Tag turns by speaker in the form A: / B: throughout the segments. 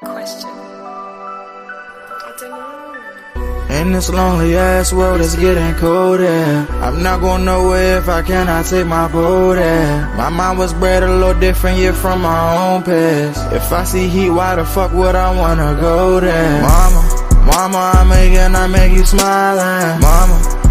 A: Question. I don't know.
B: In this lonely ass world, it's getting colder. I'm not going nowhere if I cannot take my boat there. My mind was bred a little different, yeah, from my own past. If I see heat, why the fuck would I wanna go there? Mama, I make you smile.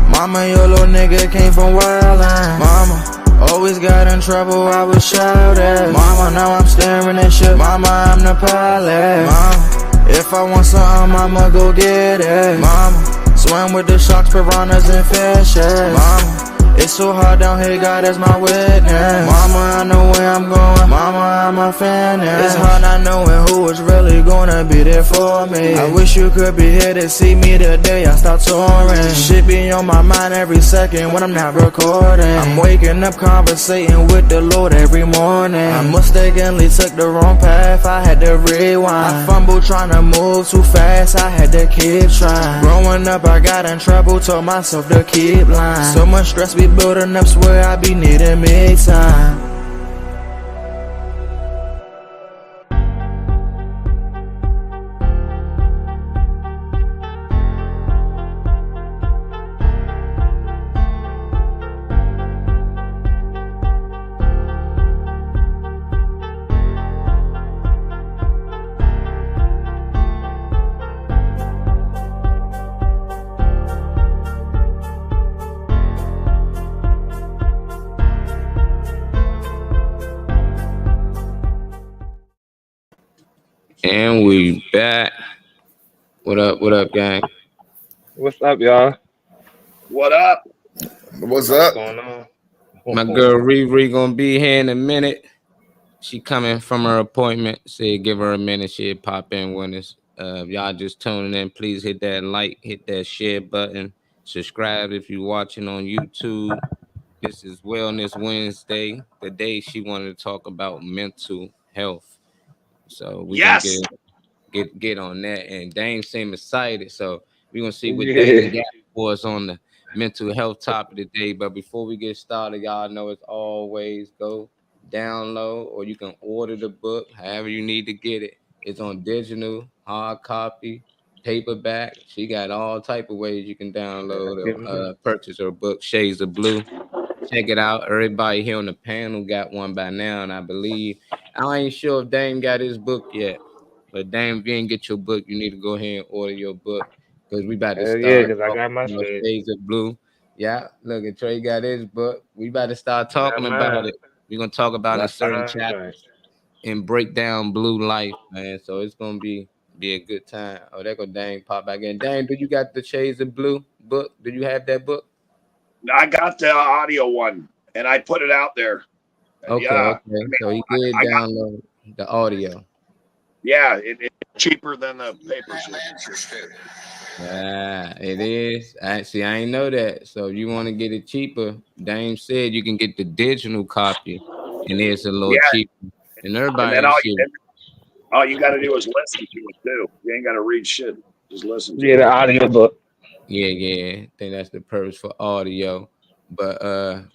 B: Mama, your little nigga came from wildin'. Mama, always got in trouble, I was shouted. Mama, now I'm staring at shit. Mama, I'm the pilot. Mama, if I want something, I'ma go get it. Mama, swim with the sharks, piranhas, and fishes. Mama, it's so hard down here, God is my witness. Mama, I know where I'm going. Mama, I'm a fan. It's hard not knowing who is really gonna be there for me. I wish you could be here to see me the day I start touring. Shit be on my mind every second when I'm not recording. I'm waking up conversating with the Lord every morning. I mistakenly took the wrong path, I had to rewind. I fumbled trying to move too fast, I had to keep trying. Growing up I got in trouble, told myself to keep lying. So much stress be building up, swear I be needing me time.
C: And we back. What up, gang?
D: What's up, y'all?
E: What up?
F: What's
D: What's
F: up?
D: going on?
C: My girl Riri gonna be here in a minute. She coming from her appointment. Said give her a minute. She'll pop in when it's y'all just tuning in. Please hit that like, hit that share button, subscribe if you're watching on YouTube. This is Wellness Wednesday, the day she wanted to talk about mental health. So we gonna get on that. And Dame seemed excited, so we're gonna see what Dame got for us on the mental health topic today. But before we get started, y'all know as always, go download or you can order the book however you need to get it. It's on digital, hard copy, paperback. She got all type of ways you can download or purchase her book, Shades of Blue. Check it out. Everybody here on the panel got one by now, and I believe I ain't sure if Dame got his book yet. But Dame, if you ain't get your book, you need to go ahead and order your book because we about to start.
D: Yeah, because I got my shit.
C: Shades of Blue. Yeah, look at Trey got his book. We about to start talking about it. We're gonna talk about a certain chapter and break down blue life, man. So it's gonna be a good time. Oh, there go Dame pop back in. Dame, do you got the Shades of Blue book? Do you have that book?
E: I got the audio one, and I put it out there.
C: Okay, okay. So he did download the audio.
E: Yeah, it's cheaper than the paper shit.
C: Yeah, it is. I ain't know that. So you want to get it cheaper? Dame said you can get the digital copy, and it's a little cheaper. And everybody.
E: And then all you got to do is listen to it too. You ain't got to read shit. Just listen.
D: Yeah, the audio book.
C: Yeah. I think that's the purpose for audio. But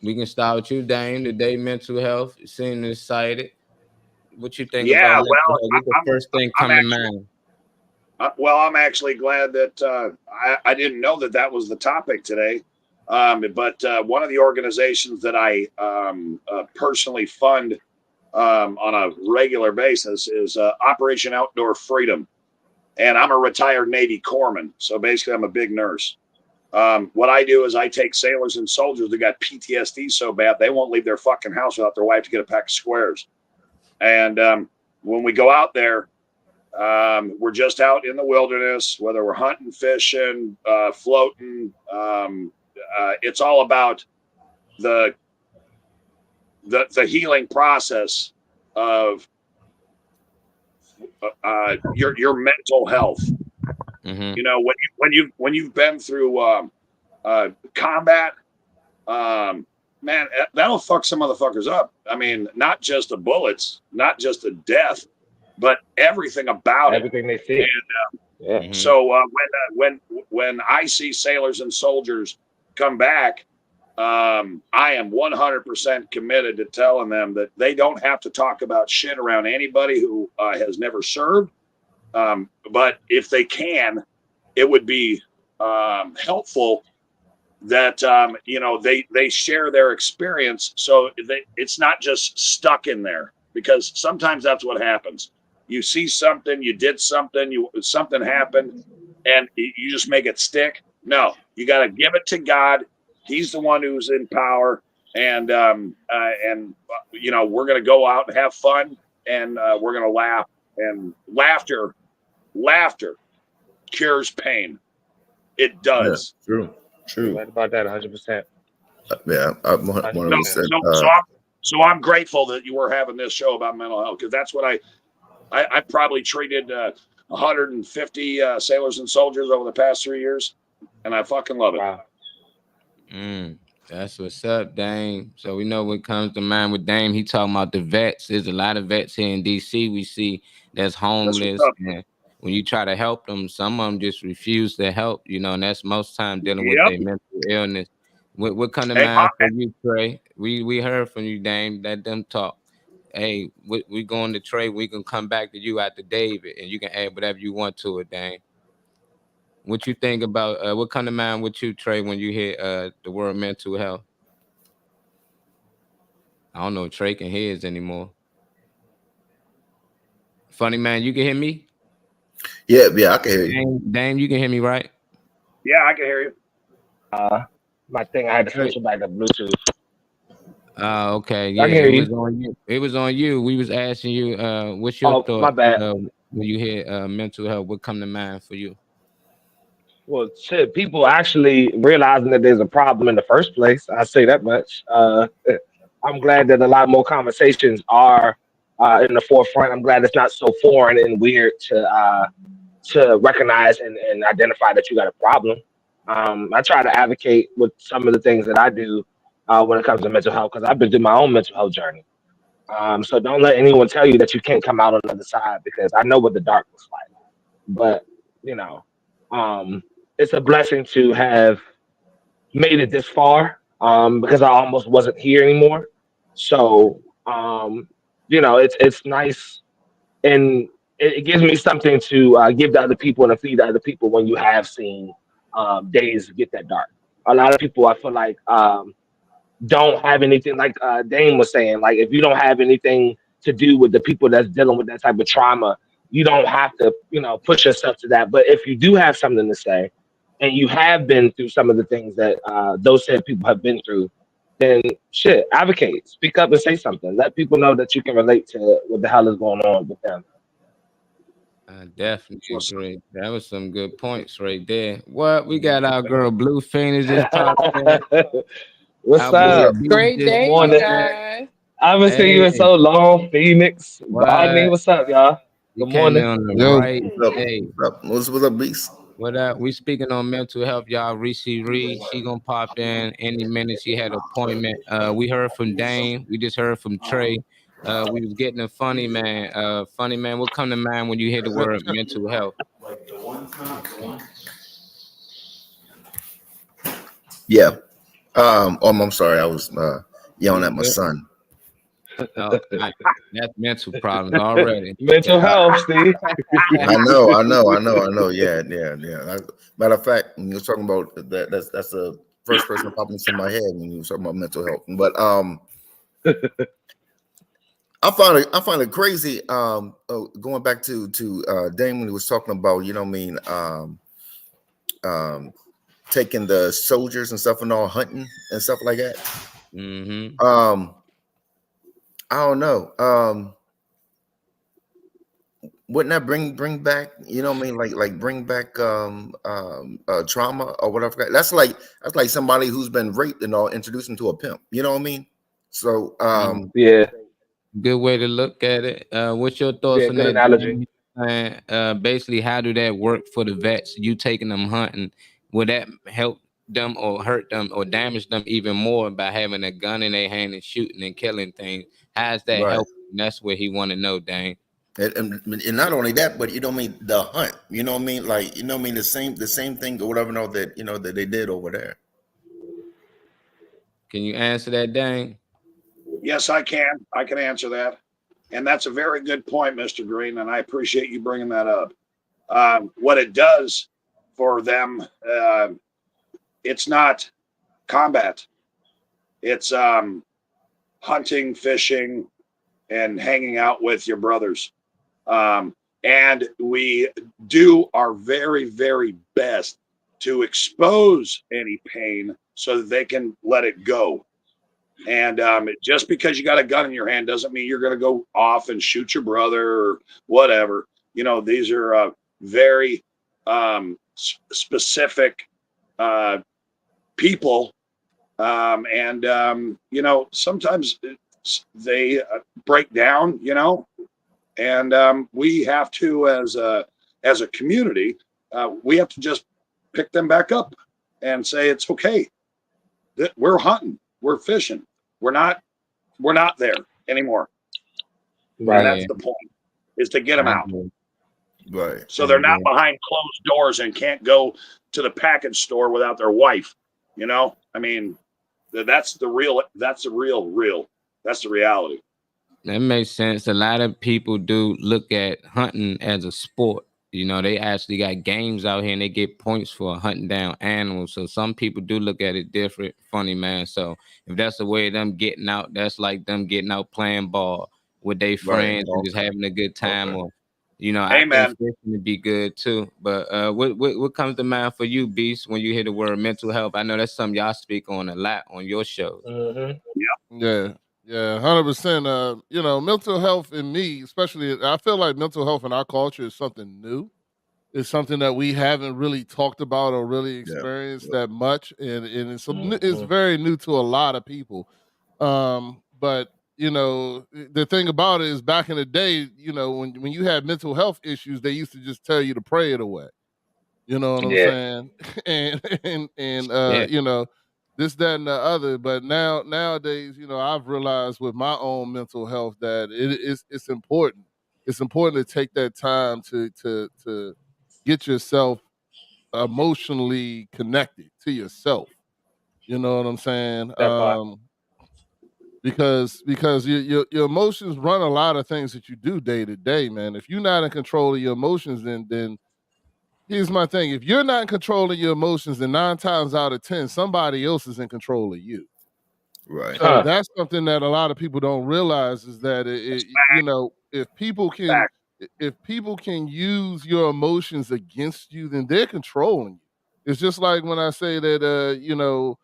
C: we can start with you, Dame. Today, mental health. You seem excited. What you think about mental health? What's the first thing come to mind?
E: Well, I'm actually glad that I didn't know that was the topic today. But one of the organizations that I personally fund on a regular basis is Operation Outdoor Freedom. And I'm a retired Navy corpsman. So basically, I'm a big nurse. What I do is I take sailors and soldiers that got PTSD so bad they won't leave their fucking house without their wife to get a pack of squares. And when we go out there, we're just out in the wilderness, whether we're hunting, fishing, floating. It's all about the healing process of your mental health.
C: Mm-hmm.
E: You know, when you've been through combat, man, that'll fuck some motherfuckers up. I mean, not just the bullets, not just the death, but everything about
D: everything they see.
E: And, So when when I see sailors and soldiers come back, I am 100% committed to telling them that they don't have to talk about shit around anybody who has never served. But if they can, it would be helpful that they share their experience, so it's not just stuck in there, because sometimes that's what happens. You see something, you did something, something happened, and you just make it stick. No, you got to give it to God. He's the one who's in power, and we're going to go out and have fun, and we're going to laugh, and laughter cures pain. It does.
F: Yeah, true.
D: Right about that, 100%.
F: Yeah, 100%.
E: So I'm grateful that you were having this show about mental health, because that's what I probably treated 150 sailors and soldiers over the past 3 years, and I fucking love it.
D: Wow.
C: That's what's up, Dame. So we know what comes to mind with Dame. He talking about the vets. There's a lot of vets here in DC we see that's homeless. And when you try to help them, some of them just refuse to help, and that's most time dealing with their mental illness. What come to mind for you, Trey? We heard from you, Dame. Let them talk. Hey, we going to Trey. We can come back to you after David, and you can add whatever you want to it, Dame. What you think about what come to mind with you, Trey, when you hear the word mental health? I don't know if Trey can hear us anymore. Funny man, you can hear me?
F: Yeah, I can hear you.
C: Dame, you can hear me, right?
E: Yeah, I can hear you.
D: My thing, I had to switch it back to Bluetooth.
C: Okay. Yeah, it was on you. We was asking you, what's your thought?
D: My bad.
C: When you hear mental health, what come to mind for you?
D: Well, shit, people actually realizing that there's a problem in the first place. I say that much. I'm glad that a lot more conversations are in the forefront. I'm glad it's not so foreign and weird to recognize and identify that you got a problem. I try to advocate with some of the things that I do when it comes to mental health, because I've been through my own mental health journey. So don't let anyone tell you that you can't come out on the other side, because I know what the dark looks like. But, it's a blessing to have made it this far, because I almost wasn't here anymore. So, it's nice, and it gives me something to give to other people and to feed to other people when you have seen days get that dark. A lot of people, I feel like, don't have anything, like Dame was saying, like if you don't have anything to do with the people that's dealing with that type of trauma, you don't have to, push yourself to that. But if you do have something to say, and you have been through some of the things that those said people have been through, then shit, advocate, speak up and say something. Let people know that you can relate to what the hell is going on with them.
C: I definitely agree. That was some good points right there. What we got our girl Blue Phoenix just popping.
D: What's up?
A: Great day, you guys.
D: I haven't seen you in so long, Phoenix. Rodney, what's up, y'all? Good morning.
C: Right.
F: What's up, Beast?
C: What up? We speaking on mental health, y'all. Reese Reed, she gonna pop in any minute. She had an appointment. We heard from Dane. We just heard from Trey. We was getting a funny man. Funny man, what come to mind when you hear the word mental health?
F: Yeah. I'm sorry. I was yelling at my son.
C: That's mental problems already.
D: Mental health, Steve.
F: I know. Yeah. Matter of fact, when you were talking about that, that's the first person that popped into my head when you were talking about mental health. But I find it crazy. Going back to Dame when he was talking about, taking the soldiers and stuff and all hunting and stuff like that.
C: Mm-hmm.
F: I don't know. Wouldn't that bring back, like bring back trauma or whatever? That's like somebody who's been raped and all, introduced them to a pimp. You know what I mean? So
D: yeah,
C: good way to look at it. What's your thoughts on that
D: analogy?
C: Basically, how do that work for the vets? You taking them hunting, would that help them or hurt them or damage them even more by having a gun in their hand and shooting and killing things? How's that help? That's what he want to know, Dane.
F: And not only that, but the hunt, like the same thing or whatever, that they did over there.
C: Can you answer that, Dane?
E: Yes, I can. I can answer that. And that's a very good point, Mr. Green, and I appreciate you bringing that up. What it does for them, it's not combat. It's hunting, fishing, and hanging out with your brothers. And we do our very, very best to expose any pain so that they can let it go. And just because you got a gun in your hand doesn't mean you're going to go off and shoot your brother or whatever. These are very specific people. Sometimes they break down, and we have to, as a community, we have to just pick them back up and say, it's okay. We're hunting, we're fishing. We're not there anymore.
D: Right.
E: And that's the point, is to get them out.
F: Right.
E: So they're not behind closed doors and can't go to the package store without their wife. I mean, that's the real. That's the reality.
C: That makes sense. A lot of people do look at hunting as a sport. They actually got games out here and they get points for hunting down animals. So some people do look at it different. Funny, man. So if that's the way of them getting out, that's like them getting out playing ball with their friends and just having a good time. Or, I think fishing would be good too. But what comes to mind for you, Beast, when you hear the word mental health? I know that's something y'all speak on a lot on your show.
G: Yeah. Yeah, 100%. Mental health in me, especially, I feel like mental health in our culture is something new. It's something that we haven't really talked about or really experienced that much, and it's very new to a lot of people. But the thing about it is, back in the day, when you had mental health issues, they used to just tell you to pray it away. You know what I'm saying? And this, that, and the other. But nowadays, I've realized with my own mental health that it's important. It's important to take that time to get yourself emotionally connected to yourself. You know what I'm saying? Because your emotions run a lot of things that you do day to day, man. If you're not in control of your emotions, then here's my thing. If you're not in control of your emotions, then 9 times out of 10, somebody else is in control of you.
F: Right.
G: So that's something that a lot of people don't realize, is that if people can use your emotions against you, then they're controlling you. It's just like when I say that,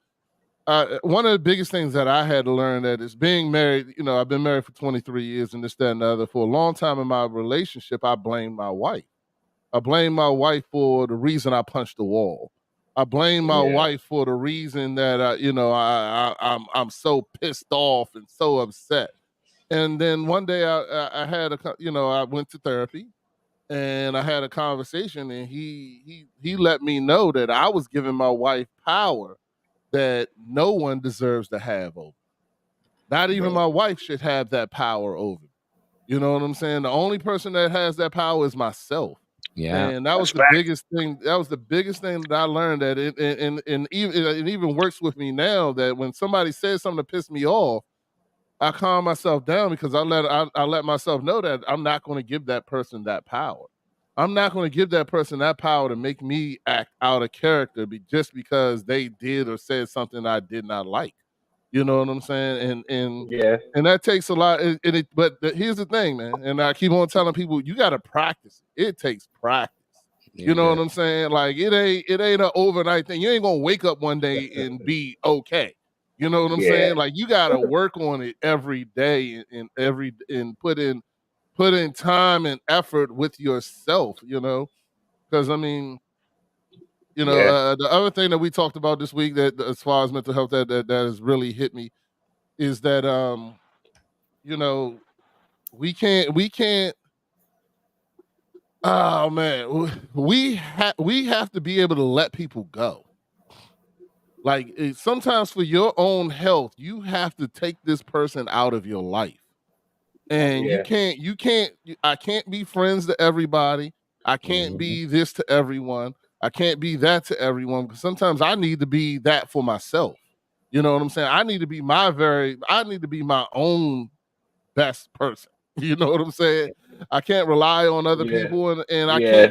G: one of the biggest things that I had to learn that is being married. I've been married for 23 years and this, that, and the other. For a long time in my relationship, I blamed my wife. I blame my wife for the reason I punched the wall. I blame my wife for the reason that I'm so pissed off and so upset. And then one day I had I went to therapy and I had a conversation, and he let me know that I was giving my wife power that no one deserves to have over. Not even my wife should have that power over me. You know what I'm saying? The only person that has that power is myself.
C: Yeah,
G: and that was the biggest thing. That was the biggest thing that I learned. That it even works with me now. That when somebody says something to piss me off, I calm myself down because I let myself know that I'm not going to give that person that power. I'm not going to give that person that power to make me act out of character just because they did or said something I did not like. You know what I'm saying? And that takes a lot. But here's the thing, man. And I keep on telling people, you got to practice. It takes practice. You know what I'm saying? Like it ain't an overnight thing. You ain't gonna wake up one day and be okay. You know what I'm saying? Like you got to work on it every day and put in time and effort with yourself. Because I mean. The other thing that we talked about this week, that as far as mental health, that has really hit me, is that we can't. Oh man, we have to be able to let people go. Like sometimes for your own health, you have to take this person out of your life. And
D: Yeah.
G: I can't be friends to everybody. I can't be this to everyone. I can't be that to everyone, because sometimes I need to be that for myself. You know what I'm saying? I need to be my own best person. You know what I'm saying? I can't rely on other
D: Yeah.
G: people, and I
D: Yeah.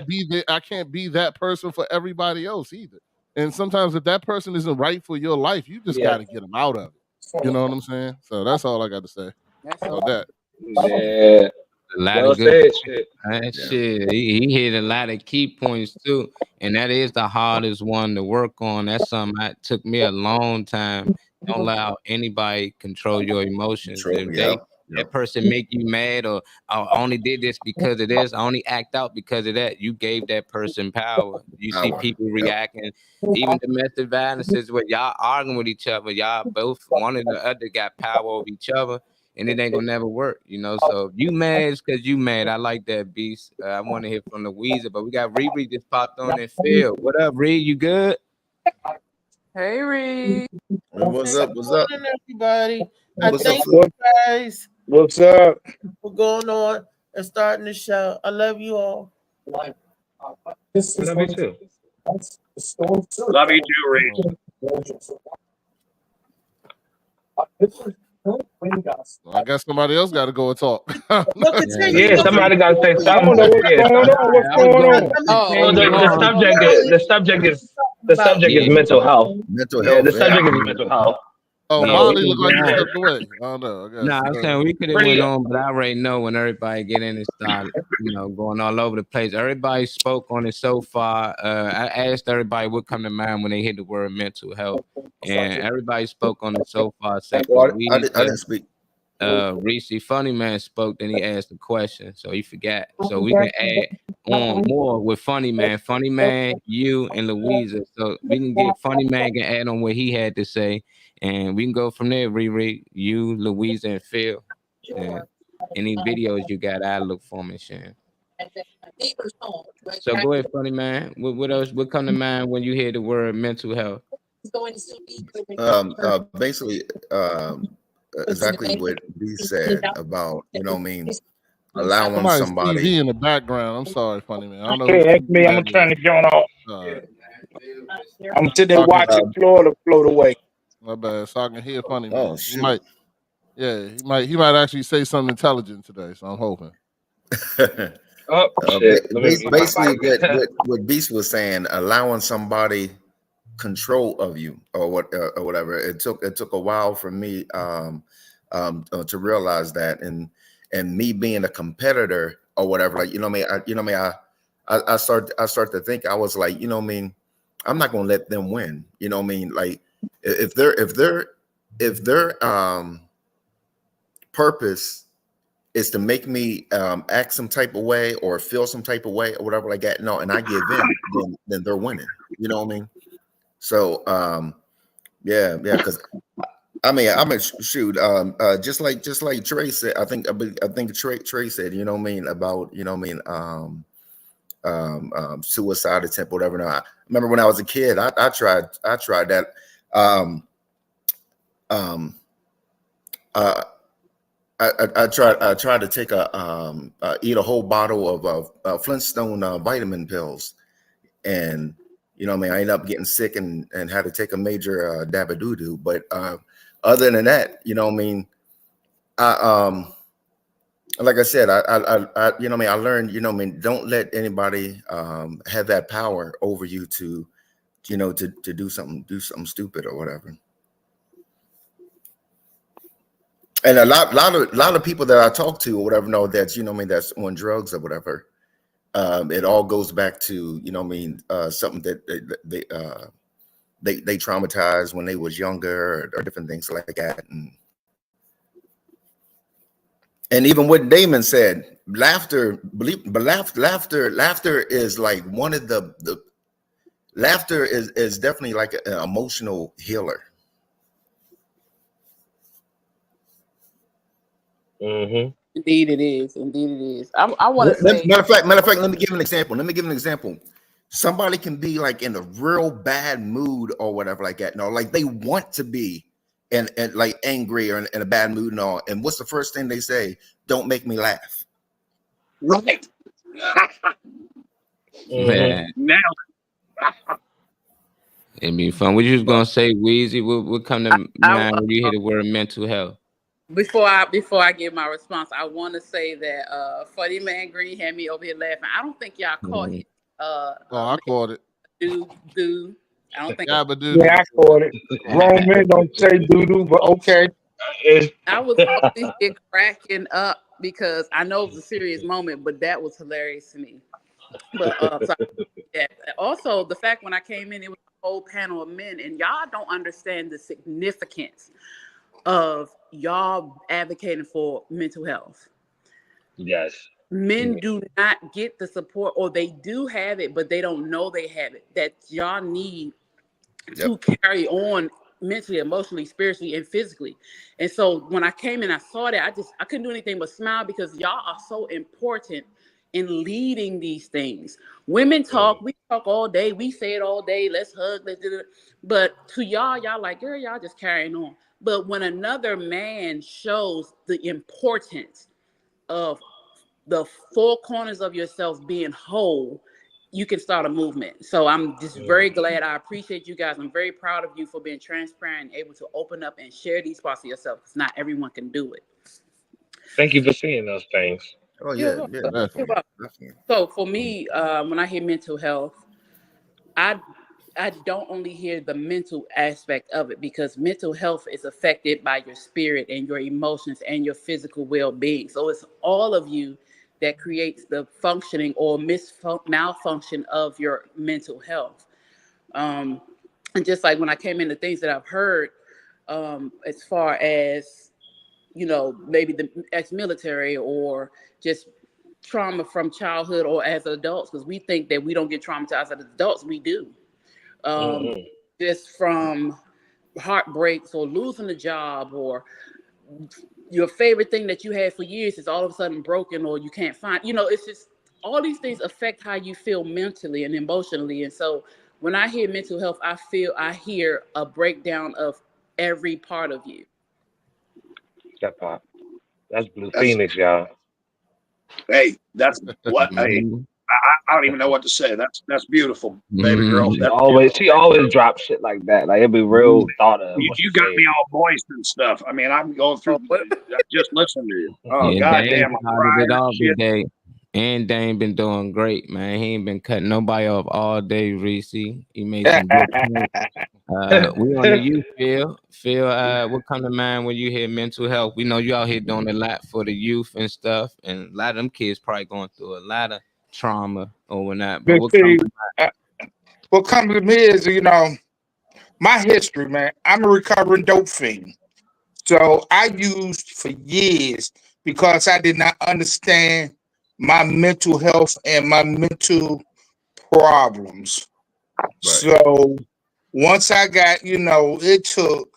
G: can't be that person for everybody else either. And sometimes if that person isn't right for your life, you just
D: Yeah.
G: got to get them out of it. You know what I'm saying? So that's all I got to say about that.
D: Yeah.
C: A lot
D: Well
C: of good
D: said,
C: points.
D: shit.
C: That shit, he hit a lot of key points too, and that is the hardest one to work on. That's something that took me a long time. Don't allow anybody control your emotions.
F: Control,
C: If
F: yeah.
C: that person make you mad, or I only did this because of this, I only act out because of that, you gave that person power. You see
F: Power.
C: people
F: Yep.
C: reacting, even domestic violence where y'all arguing with each other, y'all both one or the other got power over each other. And it ain't gonna never work, you know. So if you mad, it's because you mad. I like that, Beast. I want to hear from the Weezer, but we got Riri just popped on and Phil. What up, Riri? You good?
A: Hey, Reed.
F: What's up? What's up?
H: Good morning, everybody. I
F: What's up,
H: thank
F: Phil?
H: you guys
D: What's up?
H: for going on and starting the show. I love you all.
D: I love you too.
E: Love you too, Reed.
G: Well, I guess somebody else got to go and talk.
H: Well, continue.
D: Yeah, somebody got to say something.
I: I don't know what's
D: Yeah.
I: going on. What's going on?
D: Well, the subject is mental health.
F: Mental
D: Yeah,
F: health.
D: the subject is mental health.
G: Oh,
C: Yeah,
G: Molly
C: we
G: looked
C: can
G: like
C: go
G: he
C: on.
G: stepped away. I don't know. I guess.
C: Nah, I'm saying we could have
D: Pretty-
C: went on, but I already know when everybody get in and start, going all over the place. Everybody spoke on it so far. I asked everybody what come to mind when they hear the word mental health, and everybody spoke on it so far. Except
F: Well,
C: for
F: I didn't speak.
C: Reese, Funny Man spoke, then he asked a question, so he forgot. So we can add on more with Funny Man, you and Louisa. So we can get Funny Man can add on what he had to say, and we can go from there. Riri, you, Louisa, and Phil. And any videos you got, I look for them and share. So go ahead, Funny Man. What else? What come to mind when you hear the word mental health?
F: Basically, exactly what B said about, allowing
G: Somebody's
F: somebody.
G: TV in the background. I'm sorry, Funny Man. I don't know.
I: Okay,
G: whose
I: that's
G: TV
I: me. I'm
G: that
I: trying
G: is.
I: to join off. I'm sitting there
G: Okay.
I: watching Florida float away.
G: My bad. So I can hear Funny Man.
F: Oh,
G: He
F: shoot.
G: might. Yeah, he might actually say something intelligent today. So I'm hoping.
D: Oh, shit. Let me-
F: Basically, what Beast was saying, allowing somebody control of you or whatever. It took a while for me to realize that, and me being a competitor or whatever, like I start to think, I was like, I'm not gonna let them win. Like if their purpose is to make me act some type of way or feel some type of way or whatever like that, no, and I give in, then they're winning. You know what I mean? So yeah, because shoot, just like Trey said, I think Trey said, about suicide attempt, whatever. Now, I remember when I was a kid, I tried that. I tried to take eat a whole bottle of Flintstone vitamin pills, and I ended up getting sick and had to take a major dabadoo. But other than that, like I said, I learned, don't let anybody have that power over you to do something stupid or whatever. And a lot of people that I talk to or whatever know that that's on drugs or whatever. It all goes back to something that they traumatized when they was younger or different things like that. And even what Damon said, laughter is like one of the laughter is definitely like an emotional healer.
D: Mm-hmm.
A: Indeed it is. Indeed it is. I want to say.
F: Matter of fact, let me give an example. Somebody can be like in a real bad mood or whatever like that. No, like they want to be and like angry or in a bad mood and all. And what's the first thing they say? Don't make me laugh.
E: Right.
C: Man,
E: Now,
C: it'd be fun. What you was gonna say, Weezy? What come to mind when you hear the word mental health?
A: Before I give my response, I want to say that Funny Man Green had me over here laughing. I don't think y'all caught it.
G: I caught it.
A: Do. I don't think.
G: Yeah, but dude.
I: Yeah, I caught it. Grown men don't say doo-doo, but okay.
A: I was over here cracking up because I know it was a serious moment, but that was hilarious to me. But yeah. Also, the fact when I came in, it was a whole panel of men, and y'all don't understand the significance of y'all advocating for mental health.
D: Yes.
A: Men do not get the support, or they do have it, but they don't know they have it, that y'all need to carry on mentally, emotionally, spiritually, and physically. And so when I came in, I saw that, I couldn't do anything but smile, because y'all are so important in leading these things. Women talk, we talk all day, we say it all day, let's hug, let's do it. But to y'all like, girl, y'all just carrying on. But when another man shows the importance of the four corners of yourself being whole, you can start a movement. So I'm just very glad. I appreciate you guys. I'm very proud of you for being transparent and able to open up and share these parts of yourself, because not everyone can do it.
D: Thank you for seeing those things.
F: Oh yeah,
A: definitely. So for me, when I hear mental health, I don't only hear the mental aspect of it, because mental health is affected by your spirit and your emotions and your physical well-being. So it's all of you that creates the functioning or malfunction of your mental health. And just like when I came into things that I've heard, as far as, maybe the ex-military or just trauma from childhood or as adults, because we think that we don't get traumatized as adults. We do. Just from heartbreaks or losing a job, or your favorite thing that you had for years is all of a sudden broken, or you can't find, it's just all these things affect how you feel mentally and emotionally. And so when I hear mental health, I hear a breakdown of every part of you.
D: That part. That's Blue Phoenix, y'all.
E: Hey, that's what. Hey, I don't even know what to say. That's beautiful, baby girl.
D: She always drops shit like that. Like, it'd be real thought of.
E: You got me all moist and stuff. I mean, I'm going through just listening to you. Oh,
C: Yeah,
E: goddamn!
C: And Dane been doing great, man. He ain't been cutting nobody off all day, Reese. He made some good points. We on the youth, Phil. Phil, what come to mind when you hear mental health? We know you out here doing a lot for the youth and stuff, and a lot of them kids probably going through a lot of trauma or whatnot. But
I: what comes to me is, my history, man. I'm a recovering dope fiend. So I used for years because I did not understand my mental health and my mental problems. Right. So once I got, it took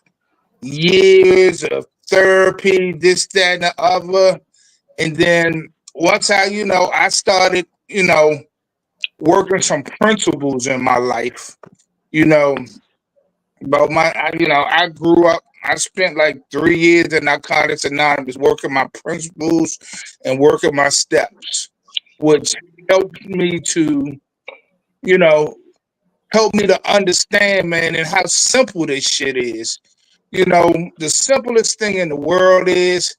I: years of therapy, this, that, and the other. And then once I started, working some principles in my life, but I grew up, I spent like 3 years in Narcotics Anonymous working my principles and working my steps, which helped me to, understand, man, and how simple this shit is. The simplest thing in the world is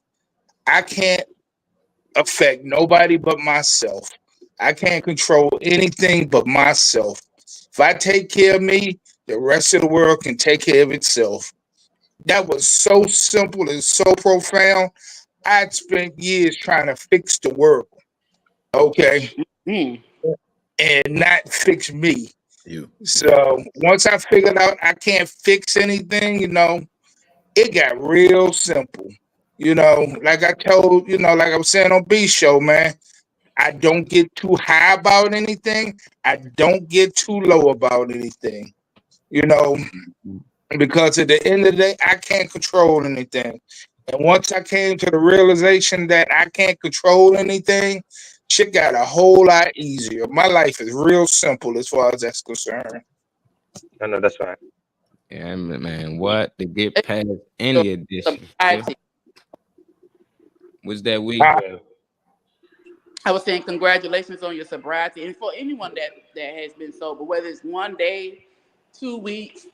I: I can't affect nobody but myself. I can't control anything but myself. If I take care of me, the rest of the world can take care of itself. That was so simple and so profound. I'd spent years trying to fix the world, okay, and not fix me. So once I figured out I can't fix anything, it got real simple. Like I told, like I was saying on B Show, man, I don't get too high about anything. I don't get too low about anything, because at the end of the day, I can't control anything. And once I came to the realization that I can't control anything, shit got a whole lot easier. My life is real simple as far as that's concerned.
D: I know that's right.
C: Yeah, man. What to get past any addiction?
A: Sobriety.
C: Was that week?
D: Yeah.
A: I was saying congratulations on your sobriety, and for anyone that has been sober, whether it's 1 day, 2 weeks,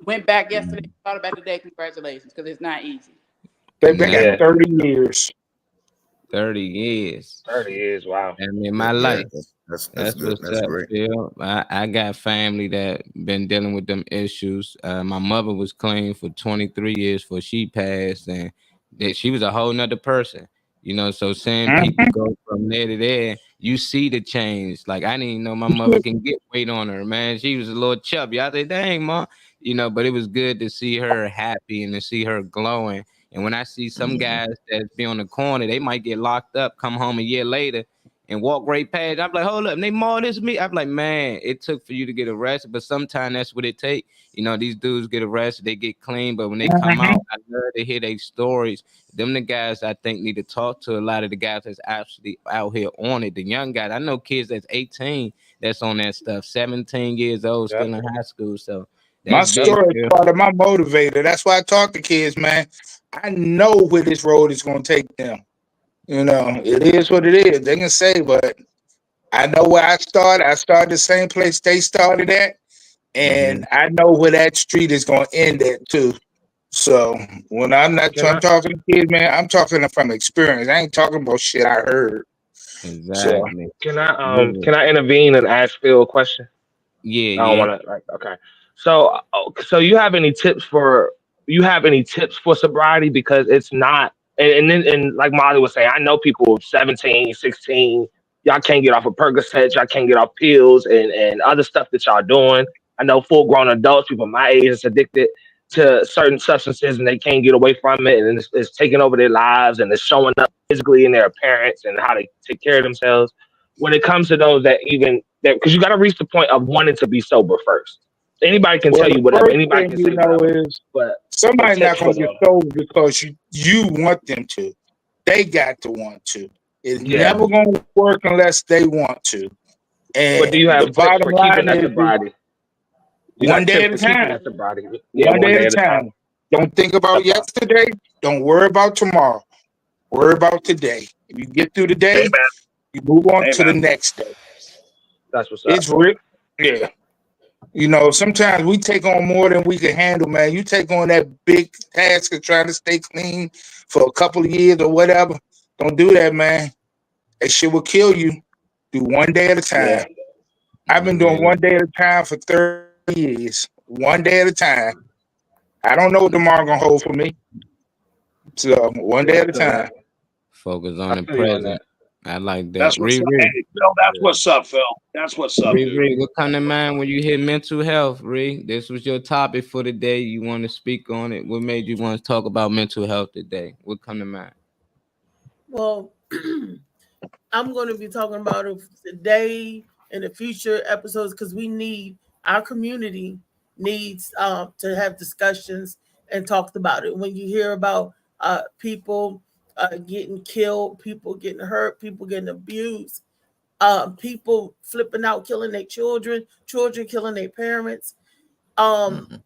A: went back yesterday, thought about today, congratulations, because it's not easy.
I: They've been
D: Yeah.
I: 30 years.
C: 30 years.
D: 30 years. Wow.
C: I mean, my
F: Yeah,
C: life.
F: that's
C: That's
F: good.
C: what's
F: That's
C: up,
F: great.
C: Phil. I got family that been dealing with them issues. My mother was clean for 23 years before she passed, and that she was a whole nother person. You know, so seeing people go from there to there, you see the change. Like I didn't even know my mother can get weight on her, man. She was a little chubby. I said, dang, mom. You know, but it was good to see her happy and to see her glowing. And when I see some guys that be on the corner, they might get locked up, come home a year later and walk right past. I'm like, hold up, and they more this me. I'm like, man, it took for you to get arrested, but sometimes that's what it take. You know, these dudes get arrested, they get clean, but when they come out, I love to hear their stories. Them the guys I think need to talk to. A lot of the guys that's actually out here on it. The young guys, I know kids that's 18 that's on that stuff, 17 years old, still in high school. So
I: My
C: that's big.
I: story is part of my motivator. That's why I talk to kids, man. I know where this road is going to take them. You know, it is what it is. They can say, but I know where I started. I started the same place they started at, and I know where that street is going to end at too. So when I'm talking to kids, man, I'm talking from experience. I ain't talking about shit I heard.
C: Exactly.
D: Can I intervene and ask Phil a question?
C: Yeah,
D: I don't want to okay. So you have any tips for sobriety, because it's not and like Molly was saying, I know people 17, 16, y'all can't get off of Percocets, y'all can't get off pills and other stuff that y'all doing. I know full grown adults, people my age, is addicted to certain substances and they can't get away from it, and it's taking over their lives and it's showing up physically in their appearance and how they take care of themselves. When it comes to those because you got to reach the point of wanting to be sober first. Anybody can tell you whatever. Anybody can say whatever. But
I: somebody's not going to get sober because you want them to. They got to want to. It's never going to work unless they want to. And
D: but do you have
I: the bottom
D: for keeping
I: line
D: that
I: is
D: sobriety?
I: one day at a time. One day at a time. Don't think about yesterday. Don't worry about tomorrow. Worry about today. If you get through the day, you move on to the next day.
D: That's what's up.
I: It's real. Yeah. You know, sometimes we take on more than we can handle, man. You take on that big task of trying to stay clean for a couple of years or whatever. Don't do that, man. That shit will kill you. Do one day at a time. Yeah. I've been doing one day at a time for 30 years. One day at a time. I don't know what tomorrow gonna hold for me. So one day at a time.
C: Focus on the present. I like that.
E: That's what's up. Hey, Phil, that's what's up, Phil. That's what's up, dude.
C: What come to mind when you hear mental health, Ree? This was your topic for the day. You want to speak on it? What made you want to talk about mental health today? What come to mind?
H: Well, I'm going to be talking about it today in the future episodes because our community needs to have discussions and talked about it. When you hear about people getting killed, people getting hurt, people getting abused, people flipping out, killing their children killing their parents. My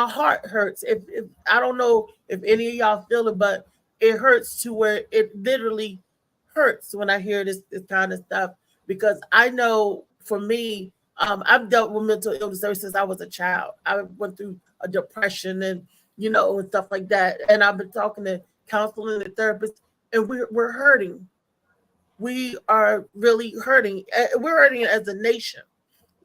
H: heart hurts. If I don't know if any of y'all feel it, but it hurts to where it literally hurts when I hear this kind of stuff, because I know for me, I've dealt with mental illness ever since I was a child. I went through a depression and and stuff like that. And I've been talking to counseling and therapists, and we're hurting. We are really hurting. We're hurting as a nation,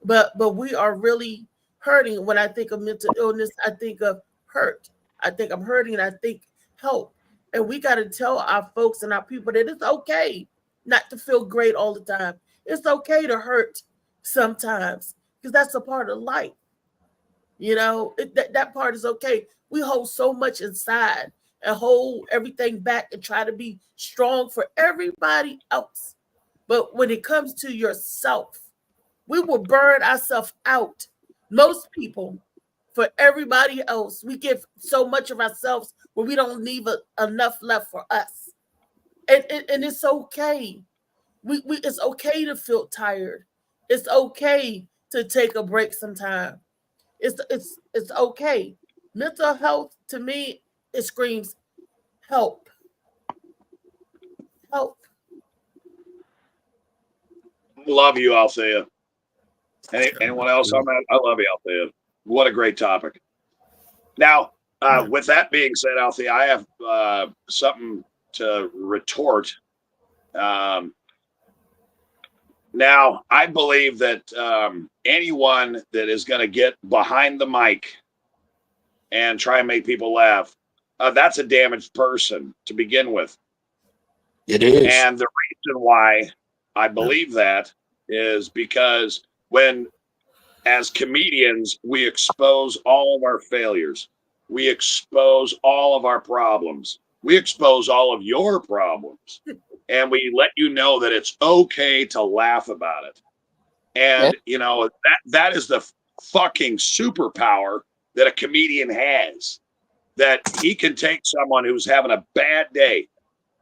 H: but we are really hurting. When I think of mental illness, I think of hurt. I think I'm hurting, and I think help. And we got to tell our folks and our people that it's okay not to feel great all the time. It's okay to hurt sometimes, because that's a part of life. That part is okay. We hold so much inside and hold everything back and try to be strong for everybody else. But when it comes to yourself, we will burn ourselves out. Most people, for everybody else, we give so much of ourselves where we don't leave enough left for us. And it's okay. It's okay to feel tired. It's okay to take a break sometime. It's okay. Mental health to me, it screams help. Help.
E: Love you, Althea. Anyone else on that? I love you, Althea. What a great topic. Now, with that being said, Althea, I have something to retort. Now, I believe that anyone that is going to get behind the mic and try and make people laugh, that's a damaged person to begin with.
I: It is.
E: And the reason why I believe that is because when, as comedians, we expose all of our failures, we expose all of our problems, we expose all of your problems, and we let you know that it's okay to laugh about it. And, you know, that is the fucking superpower that a comedian has, that he can take someone who's having a bad day,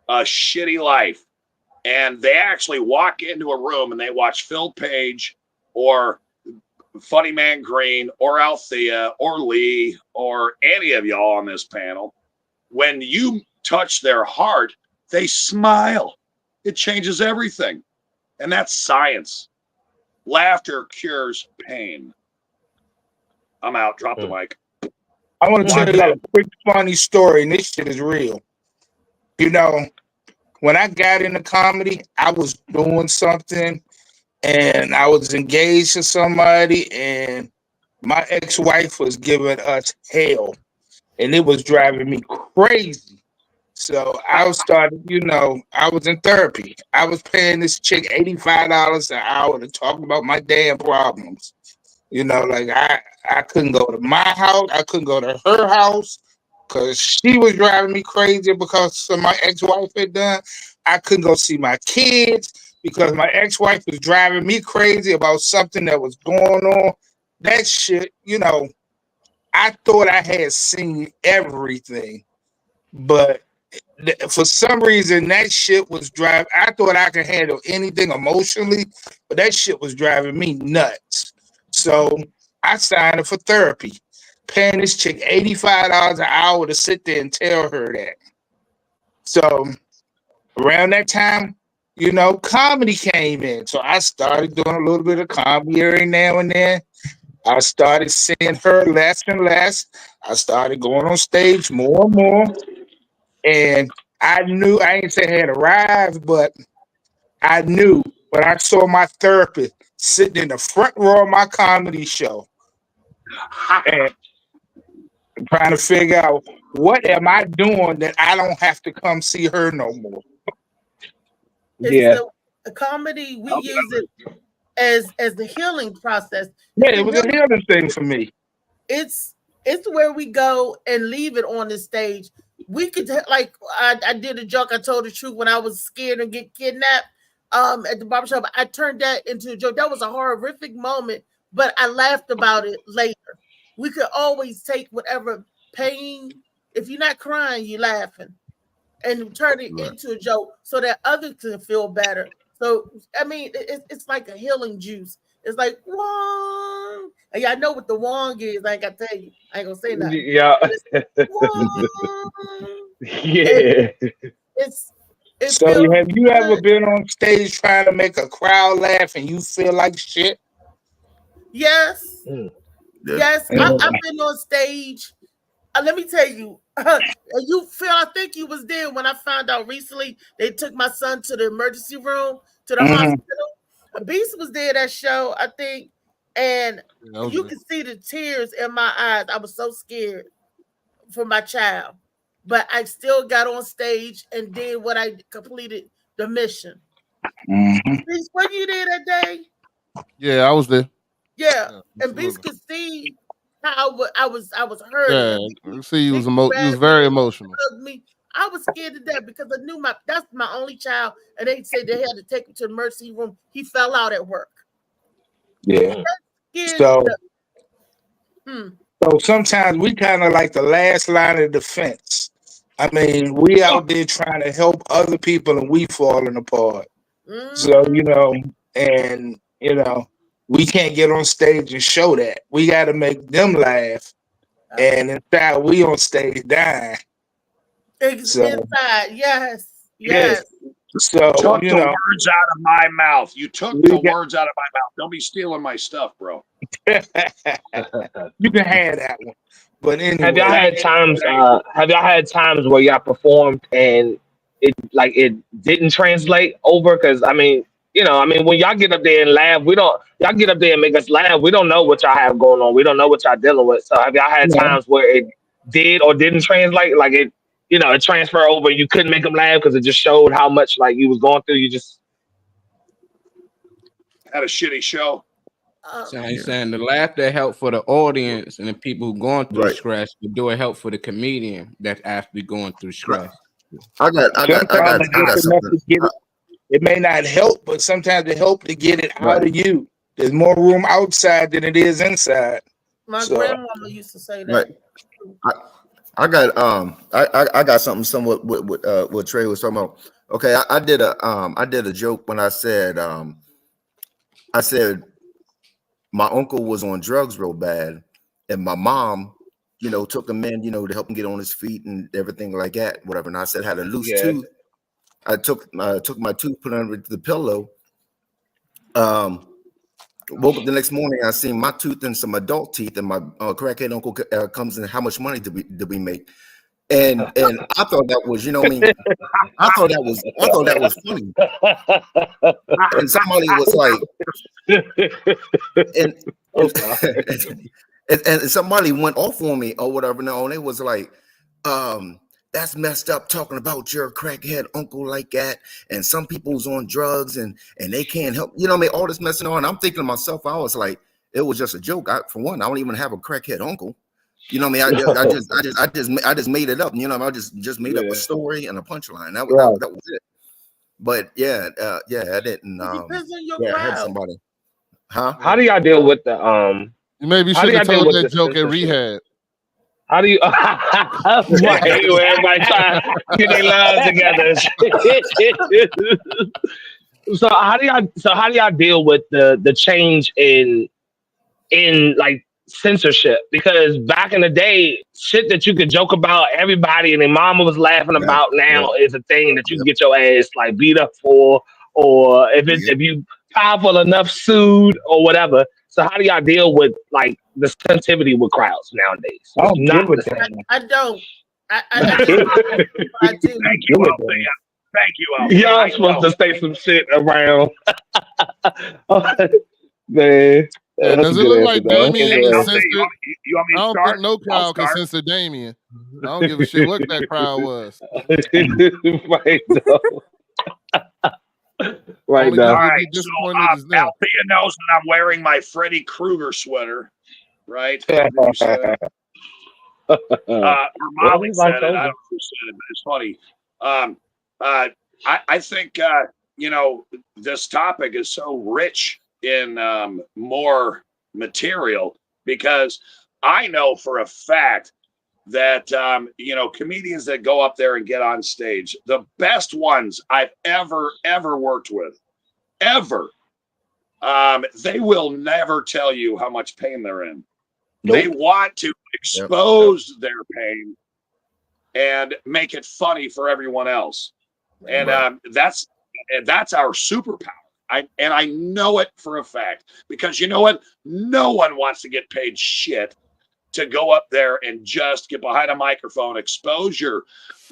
E: a shitty life, and they actually walk into a room and they watch Phil Page or Funny Man Green or Althea or Lee or any of y'all on this panel. When you touch their heart, they smile. It changes everything. And that's science. Laughter cures pain. I'm out. Drop the mic.
I: I want to tell you a quick funny story, and this shit is real. You know, when I got into comedy, I was doing something and I was engaged to somebody, and my ex-wife was giving us hell, and it was driving me crazy. So I started, you know, I was in therapy. I was paying this chick $85 an hour to talk about my damn problems. You know, like I couldn't go to my house. I couldn't go to her house because she was driving me crazy because of my ex-wife had done. I couldn't go see my kids because my ex-wife was driving me crazy about something that was going on. That shit, you know, I thought I had seen everything, but for some reason that shit was driving. I thought I could handle anything emotionally, but that shit was driving me nuts. So I signed up for therapy, paying this chick $85 an hour to sit there and tell her that. So around that time, you know, comedy came in. So I started doing a little bit of comedy every now and then. I started seeing her less and less. I started going on stage more and more. And I knew, I ain't say I had arrived, but I knew when I saw my therapist sitting in the front row of my comedy show and trying to figure out what am I doing that I don't have to come see her no more.
H: It's a comedy, we use it as the healing process.
I: Yeah, it was a healing thing for me.
H: It's where we go and leave it on the stage. We could, like, I did a joke. I told the truth when I was scared to get kidnapped at the barbershop. I turned that into a joke. That was a horrific moment, but I laughed about it later. We could always take whatever pain. If you're not crying, you're laughing, and turn it into a joke so that others can feel better. So, I mean, it's like a healing juice. It's like, wong. And y'all know what the wong is. I ain't got to tell you. I ain't going to say nothing.
D: Yeah. Yeah.
H: It's
I: so have you ever been on stage trying to make a crowd laugh and you feel like shit?
H: Yes. Yes. I've been on stage. Let me tell you, you feel, I think you was there when I found out recently they took my son to the emergency room, to the hospital. Beast was there that show, I think, and you can see the tears in my eyes. I was so scared for my child, but I still got on stage and did what I completed the mission. Beast, were you there that day?
G: Yeah, I was there.
H: Yeah, and Beast could see how I was hurt.
G: Yeah, see, he was very emotional.
H: Me. I was scared to death because I knew that's my only child, and they said they had to take him to the emergency room. He fell out at work.
I: Yeah. So sometimes we kind of like the last line of defense. I mean, we out there trying to help other people, and we falling apart. So you know, and you know, we can't get on stage and show that. We got to make them laugh, and inside we on stage dying.
H: Inside, yes.
I: So
E: took
I: you
E: the
I: know,
E: words out of my mouth. You took the words out of my mouth. Don't be stealing my stuff, bro.
I: you can have that one. But anyway,
D: have y'all had times? Have y'all had times where y'all performed and it didn't translate over? Because I mean, when y'all get up there and laugh, y'all get up there and make us laugh. We don't know what y'all have going on. We don't know what y'all dealing with. So have y'all had times where it did or didn't translate? Like it transferred over. You couldn't make them laugh because it just showed how much like you was going through. You just
E: had a shitty show.
C: So he's saying the laughter help for the audience and the people who going through stress, but do it help for the comedian that's actually going through stress.
F: I got something.
I: It may not help, but sometimes it helps to get it out of you. There's more room outside than it is inside.
H: My grandmama used to say that.
F: Right. I got something somewhat what Trey was talking about. Okay, I did a joke when I said my uncle was on drugs real bad, and my mom, took him in, to help him get on his feet and everything like that, whatever. And I said had a loose tooth. I took my tooth, put it under the pillow. Woke up the next morning, I seen my tooth and some adult teeth, and my crackhead uncle comes in. How much money did we make? And I thought that was, I thought that was funny. And somebody was like, and somebody went off on me or whatever. No, and it was like, that's messed up talking about your crackhead uncle like that. And some people's on drugs and they can't help, all this messing on. I'm thinking to myself, I was like, it was just a joke. For one, I don't even have a crackhead uncle. I just made it up. I just made up a story and a punchline. That was it. But I didn't. I had somebody. Huh?
D: How do y'all deal with the
G: Maybe you should have told that joke at rehab.
D: How do you right where everybody trying to get their lives together? So how do y'all deal with the change in like censorship? Because back in the day, shit that you could joke about, everybody and their mama was laughing about now is a thing that you can get your ass like beat up for, or if you powerful enough, sued or whatever. So how do y'all deal with like the sensitivity with crowds nowadays?
I: I don't.
H: I do.
E: Thank you, Althea. Thank you, Althea.
D: Y'all supposed to say some shit around. Man.
G: Does it look like Damien is censored?
E: You want me to
G: I don't
E: start?
G: think no crowd can censor Damien. I don't give a shit what that crowd was.
D: Right though. Right now.
E: All right, so Althea knows that I'm wearing my Freddy Krueger sweater, right? Her mom said it. I don't know who said it, but it's funny. I think this topic is so rich in more material, because I know for a fact that comedians that go up there and get on stage, the best ones I've ever worked with, they will never tell you how much pain they're in. Nope. They want to expose their pain and make it funny for everyone else, and that's our superpower. I know it for a fact, because you know what? No one wants to get paid shit to go up there and just get behind a microphone, expose your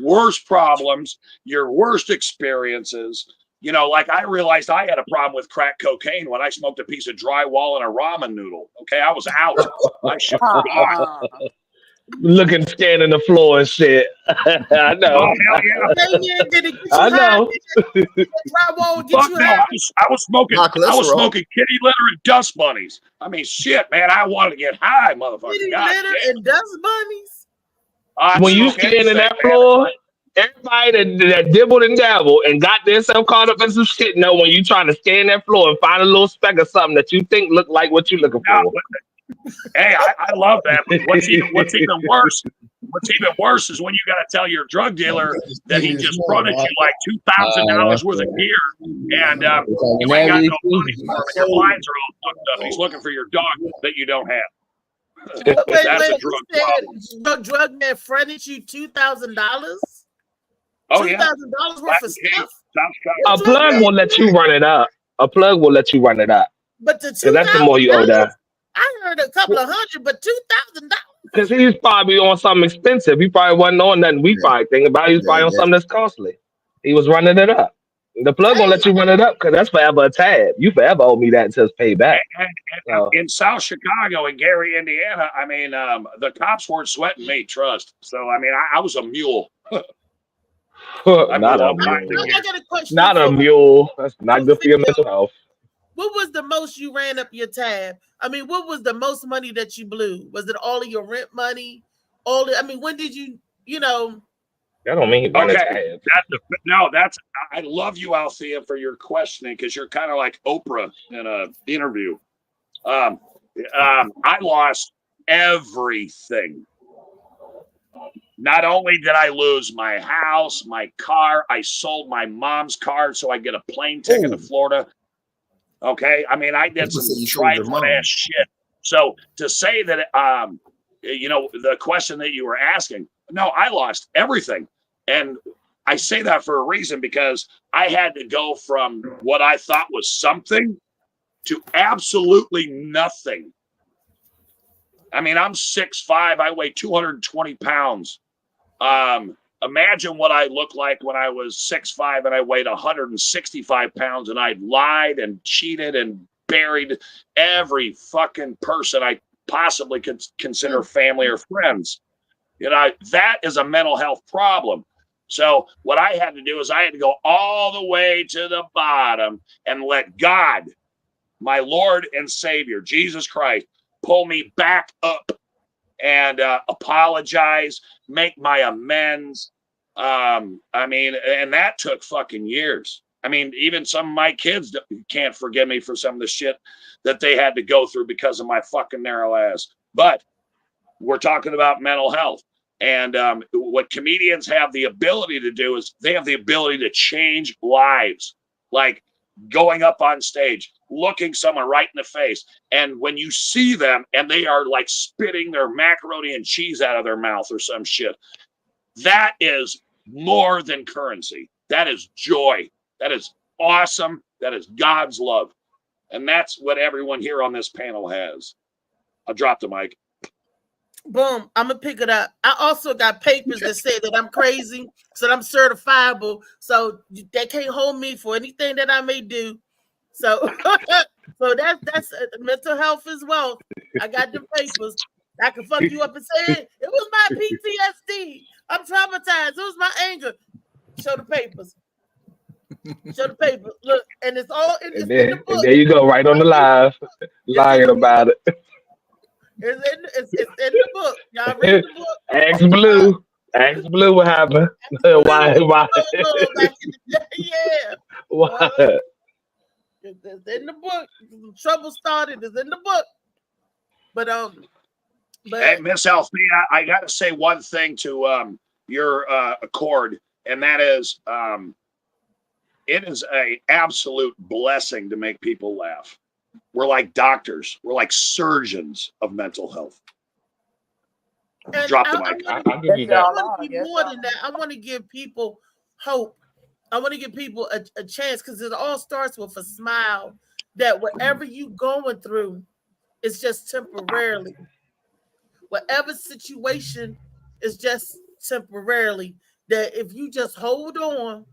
E: worst problems, your worst experiences. Like I realized I had a problem with crack cocaine when I smoked a piece of drywall and a ramen noodle. Okay, I was out. I should have gone.
D: Looking, scanning the floor and shit. I know.
E: Oh, hell yeah.
D: I know.
E: I was smoking kitty litter and dust bunnies. I mean, shit, man. I wanted to get high, motherfucker.
H: Kitty litter and dust bunnies?
D: When you scanning that floor, everybody that dibbled and dabbled and got themselves caught up in some shit, know when you trying to scan that floor and find a little speck of something that you think look like what you looking for.
E: Hey, I love that. But what's even worse what's even worse is when you got to tell your drug dealer that he just fronted you like $2,000 worth of gear, and you ain't got no money for him, and your blinds are all fucked up. He's looking for your dog that you don't have. That's a drug problem.
H: Drug man fronted you $2,000?
E: Oh yeah,
H: $2,000 worth of stuff.
D: A plug will let you run it up. A plug will let you run it up.
H: But the
D: $2,000, that's the more you owe that.
H: I heard a couple of hundred, but $2,000.
D: Because he's probably on something expensive. He probably wasn't on nothing we probably think about. He was probably on something that's costly. He was running it up. The plug won't let you run it up because that's forever a tab. You forever owe me that until it's paid back.
E: And in South Chicago and Gary, Indiana, I mean, the cops weren't sweating me, trust. So, I mean, I was a mule.
D: Not a mule. Not a mule. That's not good for your mental health.
H: What was the most you ran up your tab? I mean, what was the most money that you blew? Was it all of your rent money? When did you,
D: That don't mean
E: okay. I love you, Althea, for your questioning because you're kind of like Oprah in an interview. I lost everything. Not only did I lose my house, my car, I sold my mom's car so I get a plane ticket to Florida. Okay, I mean, I did some trifling ass shit. So to say that, the question that you were asking, no, I lost everything. And I say that for a reason because I had to go from what I thought was something to absolutely nothing. I mean, I'm 6'5", I weigh 220 pounds. Imagine what I looked like when I was 6'5" and I weighed 165 pounds and I lied and cheated and buried every fucking person I possibly could consider family or friends. That is a mental health problem. So what I had to do is I had to go all the way to the bottom and let God, my Lord and Savior, Jesus Christ, pull me back up and apologize, make my amends. And that took fucking years. I mean, even some of my kids can't forgive me for some of the shit that they had to go through because of my fucking narrow ass. But we're talking about mental health. And what comedians have the ability to do is they have the ability to change lives. Like going up on stage, looking someone right in the face. And when you see them and they are like spitting their macaroni and cheese out of their mouth or some shit, that is more than currency. That is joy. That is awesome. That is God's love. And that's what everyone here on this panel has. I'll drop the mic.
H: Boom. I'm going to pick it up. I also got papers that say that I'm crazy, so that I'm certifiable. So they can't hold me for anything that I may do. So, so that's mental health as well. I got the papers. I can fuck you up and say it was my PTSD. I'm traumatized. It was my anger. Show the papers. Show the paper. Look, and it's all in the book.
D: There you go, right on the live, lying about it.
H: It's in the book. Y'all read the book.
D: Ask Blue. Ask Blue what happened. Why?
H: Yeah.
D: Why?
H: It's in the book. The trouble started. It's in the book. But
E: hey, Miss Althea, I got to say one thing to your accord, and that is, it is a absolute blessing to make people laugh. We're like doctors. We're like surgeons of mental health.
H: And
E: drop the mic.
H: I want to be more than that. I want to give people hope. I want to give people a chance because it all starts with a smile. That whatever you going through, it's just temporarily. Whatever situation is just temporarily. That if you just hold on,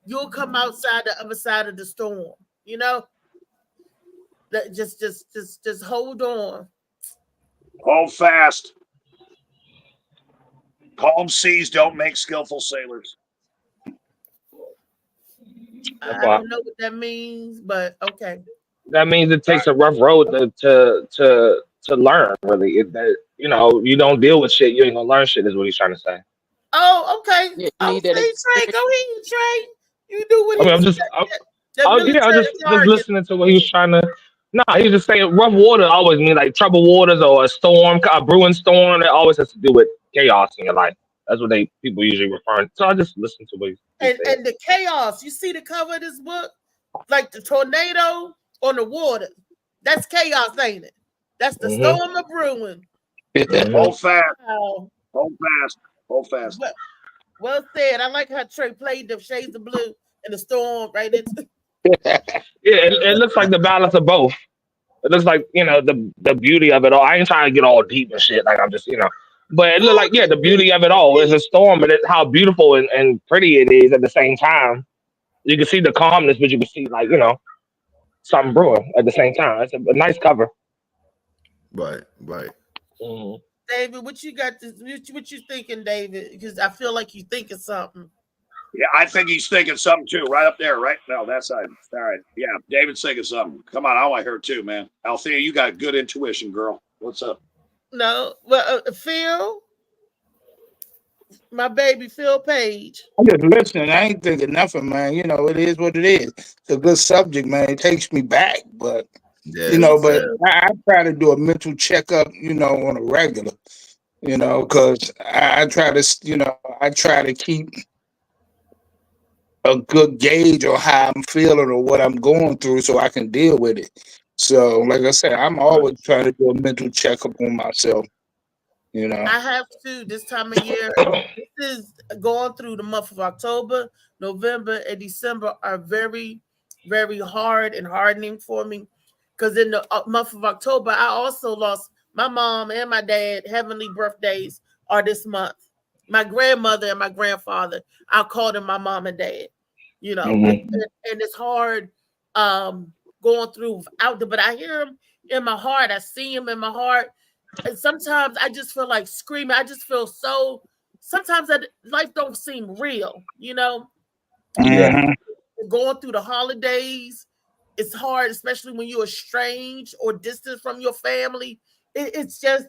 H: you'll come outside the other side of the storm. You know. That just hold on.
E: Hold fast. Calm seas don't make skillful sailors.
H: I don't know what that means, but okay.
D: That means it takes a rough road to learn. Really, you don't deal with shit, you ain't gonna learn shit. Is what he's trying to say.
H: Oh, okay.
A: Yeah,
H: Trey, go ahead, Trey. You do what
D: I'm just listening to what he was trying to No, he was just saying rough water always means like troubled waters or a storm, a brewing storm. It always has to do with chaos in your life. That's what people usually refer to. So I just listen to what he said.
H: And the chaos. You see the cover of this book, like the tornado on the water. That's chaos, ain't it? That's the storm of brewing.
E: Hold fast.
H: Wow.
E: Hold fast. Hold fast.
H: Well said. I like how Trey played the shades of blue and the storm right into.
D: Yeah, it looks like the balance of both. It looks like, the beauty of it all. I ain't trying to get all deep and shit. Like I'm just, but it looked like, the beauty of it all is a storm, but it's how beautiful and pretty it is at the same time. You can see the calmness, but you can see like, something brewing at the same time. It's a nice cover.
F: Right.
D: Mm-hmm.
H: David, what you got? What you thinking, David? Because I feel like you thinking something.
E: Yeah, I think he's thinking something too. Right up there, right? No, that side. All right. Yeah, David's thinking something. Come on, I want to hear it too, man. Althea, you got good intuition, girl. What's up?
H: No, well, Phil, my baby Phil Page.
I: I'm just listening. I ain't thinking nothing, man. It is what it is. It's a good subject, man. It takes me back, but but I try to do a mental checkup, on a regular, because I try to keep a good gauge on how I'm feeling or what I'm going through so I can deal with it. So, like I said, I'm always trying to do a mental checkup on myself.
H: I have to this time of year. This is going through the month of October, November, and December are very, very hard and hardening for me. Because in the month of October, I also lost my mom and my dad. Heavenly birthdays are this month. My grandmother and my grandfather, I call them my mom and dad. And it's hard going through out there. But I hear them in my heart. I see them in my heart. And sometimes I just feel like screaming. I just feel so. Sometimes life don't seem real.
I: Mm-hmm.
H: Going through the holidays, it's hard, especially when you're estranged or distant from your family. It's just,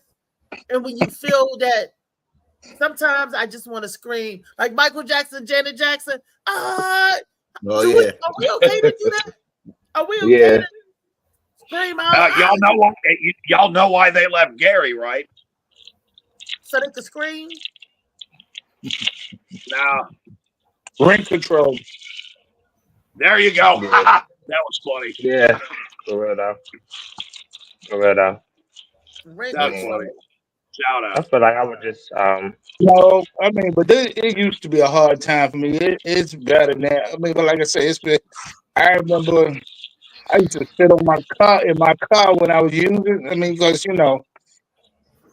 H: and when you feel that, sometimes I just want to scream like Michael Jackson, Janet Jackson. Are we okay to do that? Are we okay to scream out?
E: Y'all know why they left Gary, right?
H: So they could scream.
E: Now,
I: Ring control.
E: There you go. That was funny.
D: Yeah. For real though.
E: That's funny. Shout out.
D: I feel like I would just
I: No, I mean, but it used to be a hard time for me. It's better now. I mean, but like I said, I remember I used to sit in my car when I was using. I mean, because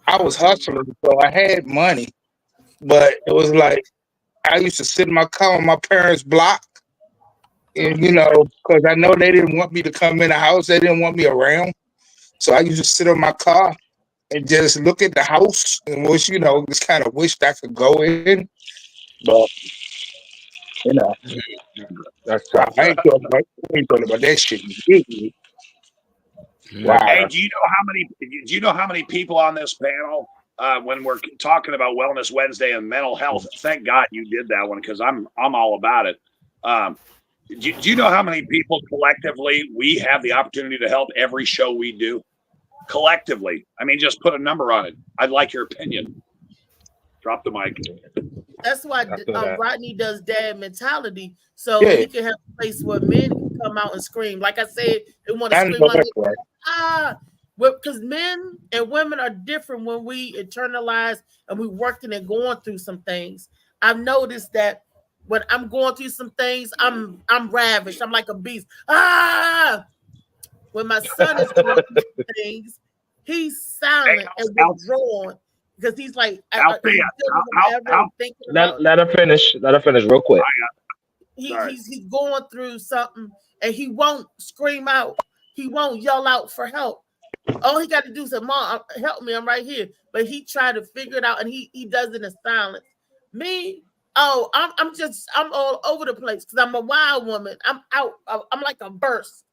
I: I was hustling, so I had money, but it was like I used to sit in my car on my parents' block, and because I know they didn't want me to come in the house, they didn't want me around, so I used to sit in my car and just look at the house and wish, just kind of wished I could go in. But, that's why I ain't talking about that shit.
E: Wow. Hey, do you know how many people on this panel, when we're talking about Wellness Wednesday and mental health, thank God you did that one because I'm all about it. Do you know how many people collectively we have the opportunity to help every show we do? Collectively, I mean, just put a number on it. I'd like your opinion. Drop the mic.
H: That's why Rodney does dad mentality, so he can have a place where men can come out and scream. Like I said, they want to scream because men and women are different when we internalize and we working and going through some things. I've noticed that when I'm going through some things, I'm ravished. I'm like a beast. When my son is going through things, he's silent and withdrawn because he's like,
D: let her finish. Let her finish real quick.
H: He's going through something and he won't scream out. He won't yell out for help. All he got to do is say, "Mom, help me. I'm right here." But he tried to figure it out and he does it in silence. Me, I'm all over the place because I'm a wild woman. I'm out. I'm like a burst.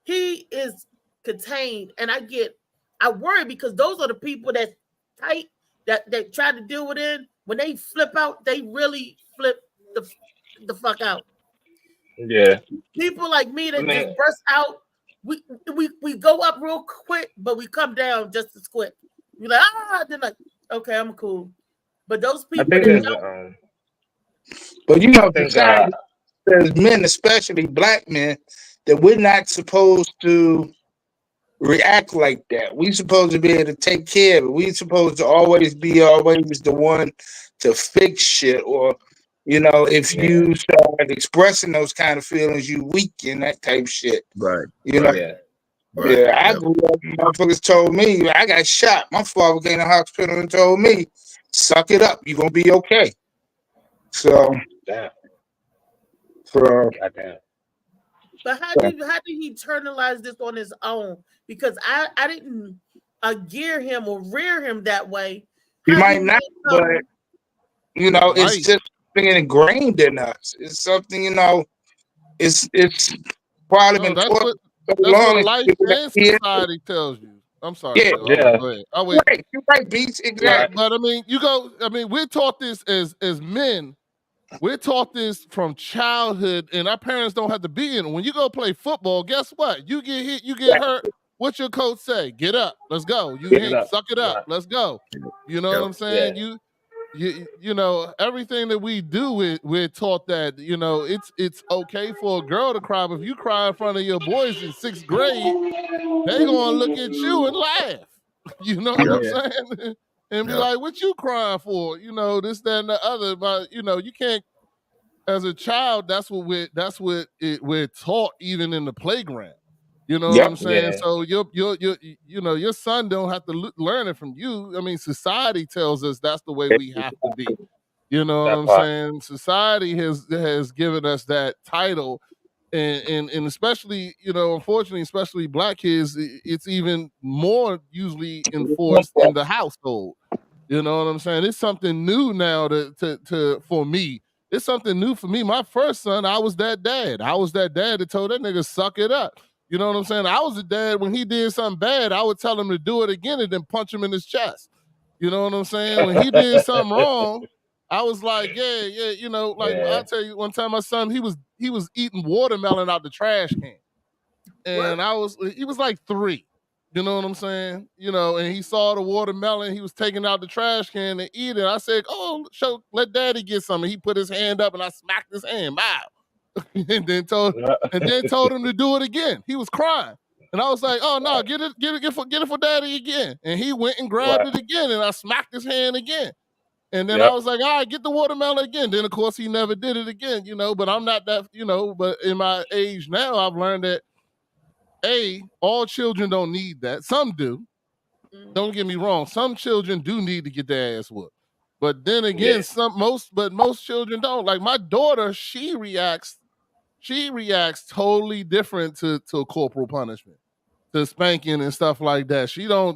H: He is contained, and I worry because those are the people that's tight that try to deal with it. When they flip out, they really flip the fuck out.
D: Yeah.
H: People like me that just burst out we go up real quick, but we come down just as quick. You're like, then like, okay, I'm cool. But those
I: I
H: people
I: think
H: that
I: there's, but you know,
D: I think
I: society says men, especially black men, that we're not supposed to react like that. We supposed to be able to take care of it. We supposed to always be the one to fix shit. Or, you know, if you start expressing those kind of feelings, you weak in that type shit.
F: Right.
I: You know.
D: yeah.
F: Right.
I: Yeah, I grew up, motherfuckers told me I got shot. My father came to the hospital and told me, suck it up, you're gonna be okay. So
D: Damn.
I: Goddamn.
H: But how did he internalize this on his own? Because I didn't gear him or rear him that way.
I: He
H: How
I: might
H: did
I: not,
H: know?
I: but you know, it's
G: Right.
I: just something ingrained in us. It's something, you know, it's probably
G: No,
I: been
G: that's
I: taught
G: what
I: so
G: that's
I: long.
G: what life and society tells you. I'm sorry,
I: Yeah,
G: Phil.
D: yeah.
G: Go ahead. I'll wait.
I: Right, you're right, Beats. Exactly.
G: But I mean, we're taught this as men. We're taught this from childhood, and our parents don't have to be in it. When you go play football, guess what? You get hit, you get hurt. What's your coach say? Get up, let's go. You
D: Get
G: hit,
D: it up.
G: suck it up,
D: Right.
G: let's go. You know
F: Yep.
G: what I'm saying? You know, everything that we do, we're taught that, you know, it's okay for a girl to cry, but if you cry in front of your boys in 6th grade, they gonna look at you and laugh. You know what I'm saying? And be like, what you crying for? You know, this, that, and the other. But you know, you can't, as a child, that's what we're taught even in the playground. You know what I'm saying?
I: Yeah.
G: So your son don't have to learn it from you. I mean, society tells us that's the way we have to be. You know what I'm saying? Society has given us that title, and especially, you know, unfortunately, especially black kids, it's even more usually enforced in the household. You know what I'm saying? It's something new now to for me. It's something new for me. My first son, I was that dad. I was that dad that told that nigga suck it up. You know what I'm saying? I was a dad when he did something bad, I would tell him to do it again and then punch him in his chest. You know what I'm saying? When he did something wrong, I was like, yeah, you know, like I'll tell you, one time my son, he was eating watermelon out the trash can. And he was like 3. You know what I'm saying? You know, and he saw the watermelon, he was taking out the trash can and eat it. I said, oh, let daddy get some. And he put his hand up and I smacked his hand. Wow. and then told him to do it again. He was crying. And I was like, oh no, get it for daddy again. And he went and grabbed it again and I smacked his hand again. And then I was like, all right, get the watermelon again. Then of course he never did it again, you know, but I'm not that, you know, but in my age now, I've learned that all children don't need that. Some do. Don't get me wrong. Some children do need to get their ass whooped. But then again, most children don't. Like my daughter, she reacts totally different to corporal punishment, to spanking and stuff like that.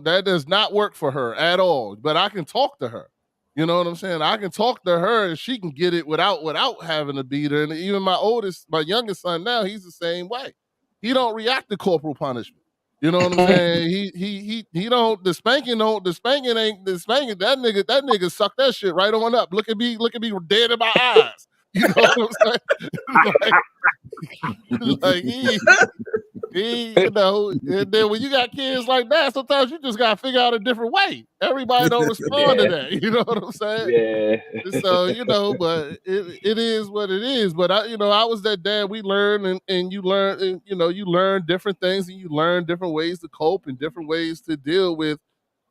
G: That does not work for her at all. But I can talk to her. You know what I'm saying? I can talk to her and she can get it without having to beat her. And even my youngest son now, he's the same way. He don't react to corporal punishment. You know what I'm saying? He don't, the spanking ain't the spanking, that nigga suck that shit right on up. Look at me dead in my eyes. You know what I'm saying? like he, you know, and then when you got kids like that, sometimes you just gotta figure out a different way. Everybody don't respond to that. You know what I'm saying?
D: Yeah.
G: So, you know, but it is what it is. But I was that dad. We learn and you learn, and, you know, you learn different things and you learn different ways to cope and different ways to deal with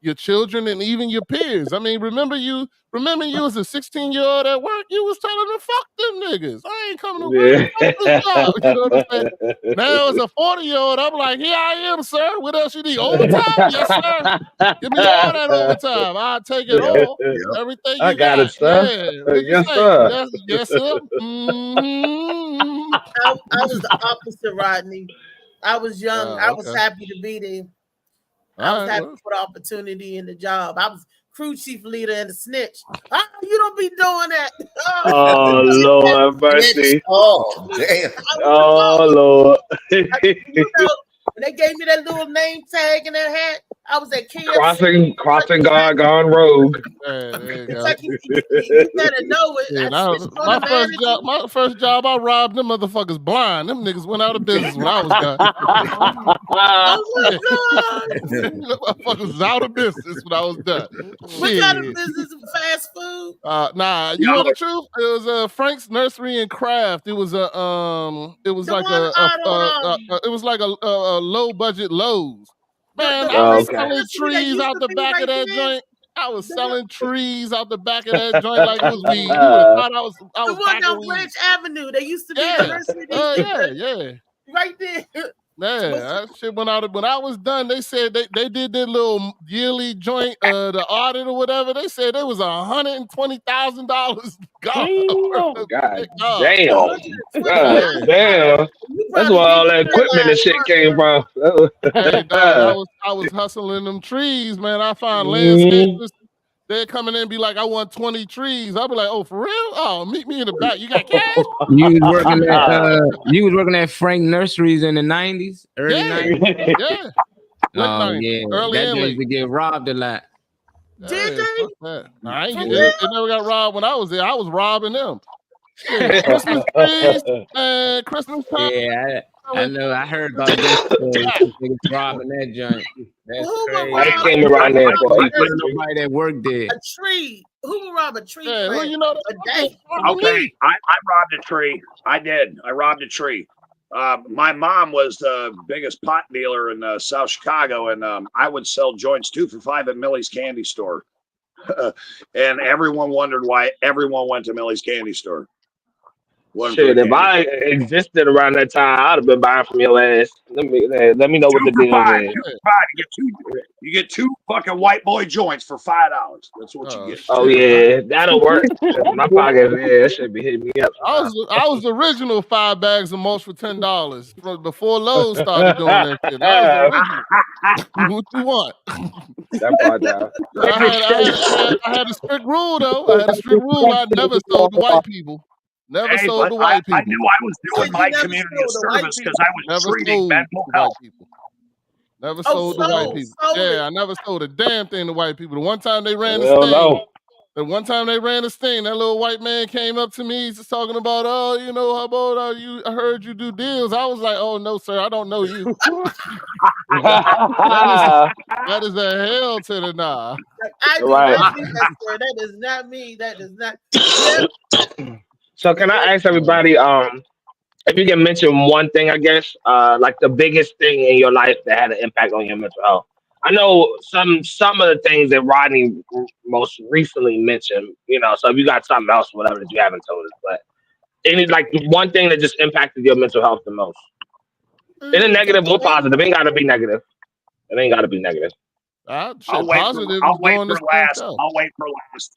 G: your children and even your peers. I mean, remember you as a 16-year-old at work, you was telling them, fuck them niggas. I ain't coming to work. Fuck this job. You know what I'm saying? Now as a 40-year-old, I'm like, here I am, sir. What else you need? Overtime? Yes, sir. Give me all that overtime. I'll take it all. Everything you
D: I got it, sir.
G: Yeah.
D: Yes, sir.
G: Yes, sir. Mm-hmm.
H: I was the opposite, Rodney. I was young. I was happy to be there. I was happy for the opportunity and the job. I was crew chief leader and a snitch. You don't be doing that.
D: Oh, Lord have mercy.
F: Oh, damn.
D: Oh, Lord.
H: You know, when they gave me that little name tag and that hat, I was at
D: Crossing
H: Kentucky
D: guard gone rogue.
G: There you go.
H: Kentucky, you better know it.
G: Yeah,
H: I switched on the
G: my first job, I robbed them motherfuckers blind. Them niggas went out of business when I was done.
H: Oh my God.
G: Them motherfuckers was out of business when I was done.
H: What kind of business? Fast food?
G: Nah, you know the truth? It was Frank's Nursery and Craft. It was a it was like it was like a low budget Lowe's. Man, I was selling trees out the back of that joint. I was selling trees out the back of that joint like it was weed. You would have thought I was
H: the one on Branch Avenue. They used to be the nursery.
G: Yeah.
H: Right there.
G: Yeah, that shit went out. When I was done, they said they did their little yearly joint, the audit or whatever. They said it was $120,000 gone.
D: God damn. That's where all that equipment and shit came from.
G: Hey, dog, I was hustling them trees, man. I found landscapers. They're coming in and be like, I want 20 trees. I'll be like, oh, for real? Oh, meet me in the back. You got cash?
C: You was working at Frank Nurseries in the 90s, early 90s?
G: Yeah.
C: Oh, yeah.
G: Early
C: that
G: and
C: used to get robbed a lot.
H: Did they?
G: They never got robbed when I was there. I was robbing them. Yeah, Christmas trees and Christmas time.
C: Yeah, I know. I heard about this. Niggas robbing that joint. That's crazy.
D: I came around there for
C: nobody that worked there.
H: A tree. Who would rob a tree?
G: Yeah, well, you know,
H: a day.
E: Okay, I robbed a tree. I did. I robbed a tree. My mom was the biggest pot dealer in South Chicago, and I would sell joints 2 for $5 at Millie's Candy Store. And everyone wondered why everyone went to Millie's Candy Store.
D: Shit, if I existed around that time, I'd have been buying from your ass. Let me know what the deal is.
E: You get 2 fucking white boy joints for $5. That's what you get.
D: Oh yeah, that'll work. My pocket, that should be hitting me up.
G: I was the original 5 bags of mulch for $10 from before Lowe's started doing that shit. I was the original. What you want?
D: That part down.
G: I had a strict rule though. I had a strict rule. I never sold to white people. Never sold to white people.
E: I knew I was doing my community service because I was treating mental health.
G: Never sold to white people. I never sold a damn thing to white people. The one time they ran the sting, that little white man came up to me, just talking about, oh, you know, how old are you? I heard you do deals. I was like, oh no, sir, I don't know you. that is a hell to the nah.
H: I do not do that, sir. That is not me. That is not.
D: So can I ask everybody, if you can mention one thing, I guess, like the biggest thing in your life that had an impact on your mental health? I know some of the things that Rodney most recently mentioned, you know, so if you got something else, whatever that you haven't told us, but any like one thing that just impacted your mental health the most? In a negative or positive, it ain't gotta be negative. It ain't gotta be negative.
E: I'll wait for last.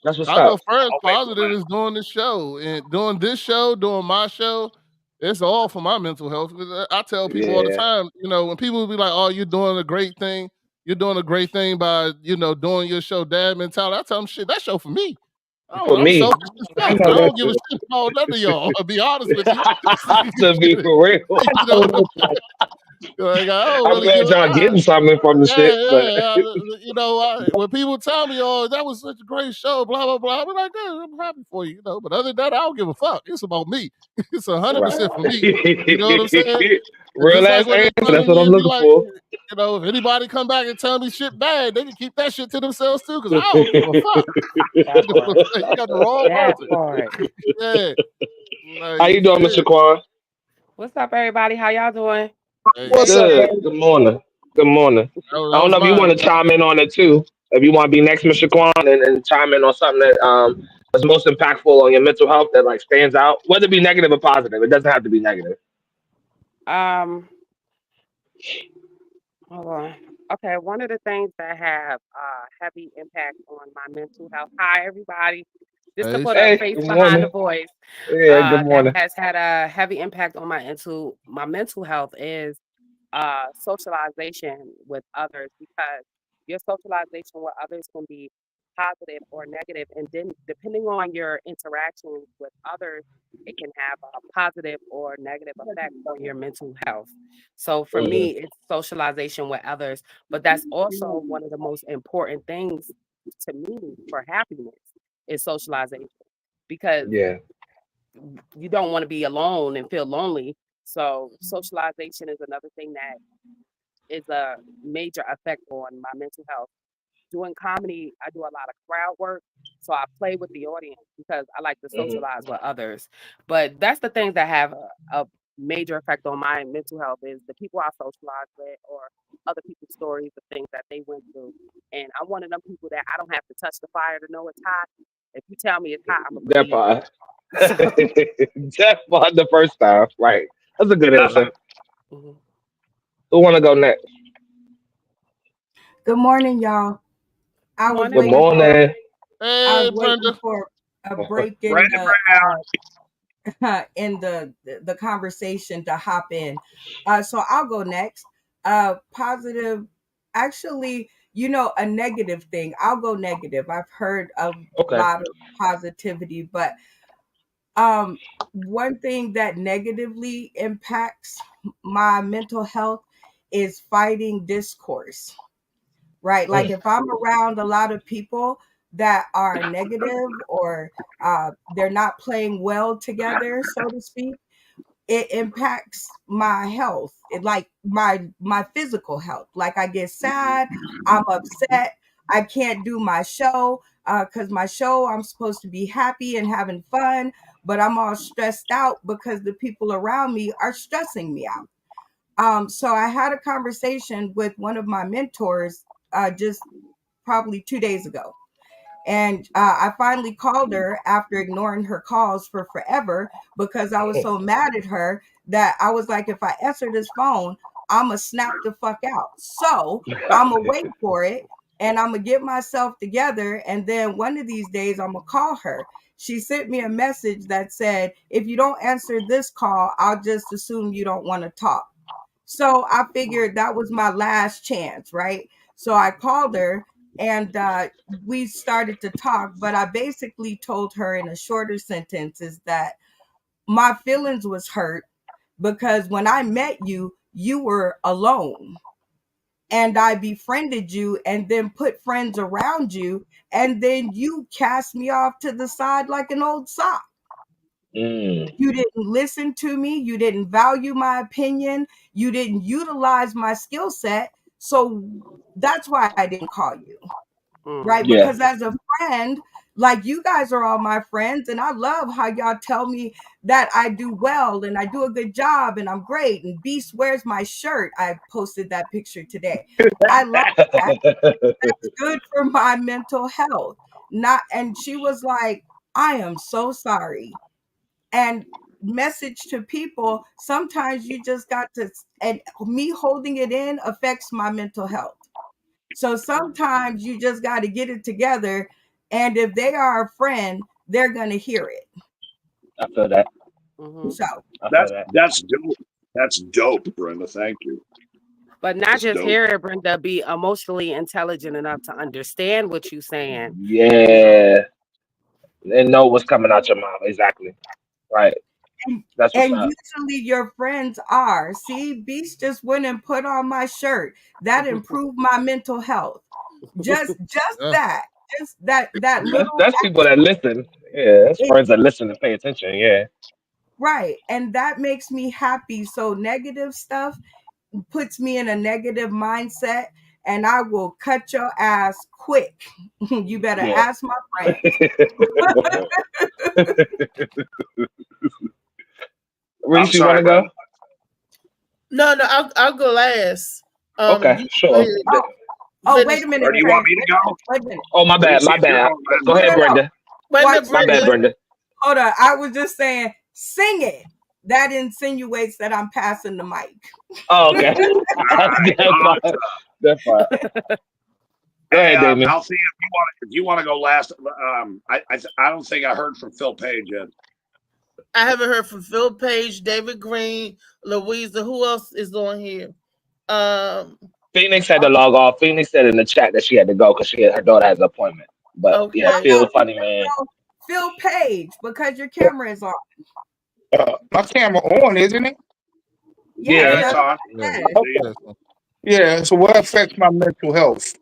G: That's what's up. I'll go first. Positive is doing the show. And doing this show, doing my show, it's all for my mental health. I tell people all the time, you know, when people be like, oh, you're doing a great thing. You're doing a great thing by, you know, doing your show, Dad Mentality. I tell them, shit, that show for me.
D: For me.
G: I don't give a shit about none of y'all. I'll be honest with you.
D: To be for real.
G: You know, like,
D: I'm glad y'all getting something from the shit.
G: You know, when people tell me, "Oh, that was such a great show," blah blah blah, I'm like, "I'm happy for you," you know. But other than that, I don't give a fuck. It's about me. It's 100% for me. You know what I'm saying?
D: Real ass answer. That's what I'm looking for.
G: You know, if anybody come back and tell me shit bad, they can keep that shit to themselves too, because I don't give a fuck. You got the wrong person. Yeah.
D: How you doing, Mr. Quan?
J: What's up, everybody? How y'all doing?
D: What's up? Good morning. Good morning. I don't know if you want to chime in on it too. If you want to be next, Mr. Quan, and chime in on something that was most impactful on your mental health that like stands out, whether it be negative or positive. It doesn't have to be negative.
J: Hold on. Okay, one of the things that have heavy impact on my mental health. Hi, everybody. Just to put a face behind the voice.
D: Yeah, good morning.
J: That has had a heavy impact on my mental health is socialization with others, because your socialization with others can be positive or negative, and then depending on your interactions with others, it can have a positive or negative effect on your mental health. So for me, it's socialization with others, but that's also one of the most important things to me for happiness is socialization, because you don't want to be alone and feel lonely. So socialization is another thing that is a major effect on my mental health. Doing comedy, I do a lot of crowd work. So I play with the audience because I like to socialize with others. But that's the things that have a major effect on my mental health is the people I socialize with or other people's stories, the things that they went through. And I'm one of them people that I don't have to touch the fire to know it's hot. If you tell me it's hot, I'm gonna
D: That part. That part the first time. Right. That's a good answer. Who want to go next?
K: Good morning, y'all. I was
J: Morning,
D: Good
K: waiting for
D: morning.
K: I was
G: Hey,
K: waiting
G: Brenda.
K: for a break in
E: Brandon Brown.
K: in the conversation to hop in. So I'll go next. Positive, actually, a negative thing. I'll go negative. I've heard a
D: Okay.
K: lot of positivity, but one thing that negatively impacts my mental health is fighting discourse. Right? Like if I'm around a lot of people that are negative or they're not playing well together, so to speak, it impacts my health. It like my physical health. Like I get sad, I'm upset, I can't do my show because my show I'm supposed to be happy and having fun, but I'm all stressed out because the people around me are stressing me out. So I had a conversation with one of my mentors just probably 2 days ago. And I finally called her after ignoring her calls for forever because I was so mad at her that I was like, if I answer this phone, I'm going to snap the fuck out. So I'm going to wait for it and I'm going to get myself together. And then one of these days, I'm going to call her. She sent me a message that said, if you don't answer this call, I'll just assume you don't want to talk. So I figured that was my last chance, right? So I called her and we started to talk, but I basically told her in a shorter sentence is that my feelings was hurt because when I met you, you were alone and I befriended you and then put friends around you and then you cast me off to the side like an old sock. You didn't listen to me. You didn't value my opinion. You didn't utilize my skill set. So that's why I didn't call you. Right?
D: Yeah.
K: Because as a friend, like you guys are all my friends, and I love how y'all tell me that I do well and I do a good job and I'm great. And Beast wears my shirt. I posted that picture today. I love that. That's good for my mental health. And she was like, I am so sorry. And message to people, sometimes you just got to, and me holding it in affects my mental health. So sometimes you just got to get it together. And if they are a friend, they're going to hear it.
D: I feel that.
K: So
E: That's dope. That's dope, Brenda. Thank you.
J: But not just hear it, Brenda, be emotionally intelligent enough to understand what you're saying.
D: Yeah. And know what's coming out your mouth. Exactly. Right. That's
K: and usually your friends are. See, Beast just went and put on my shirt. That improved my mental health. Just that. Just that little.
D: That's people that listen. Yeah, that's friends that listen and pay attention. Yeah.
K: Right. And that makes me happy. So negative stuff puts me in a negative mindset and I will cut your ass quick. You better ask my friend.
D: Reese, you want to go?
H: No, I'll go last.
D: Okay, sure.
K: Wait a minute.
E: Or do you want me to go?
K: Wait a minute.
D: Oh, my bad. Go ahead, Brenda.
H: My
D: bad, Brenda.
K: Hold on. I was just saying, sing it. That insinuates that I'm passing the mic.
D: Oh, okay. That's fine. Go ahead, Damien.
E: I'll see if you want to go last. I don't think I heard from Phil Page yet.
H: I haven't heard from Phil Page, David Green, Louisa. Who else is on here?
D: Phoenix had to log off. Phoenix said in the chat that she had to go because her daughter has an appointment. But yeah,
H: Okay.
D: Phil Funny Man.
K: Phil Page, because your camera is on.
I: My camera on, isn't it?
H: Yeah,
K: Yes,
E: it's
K: that's
E: on.
K: what I said.
E: See?
I: Yeah. So what affects my mental health?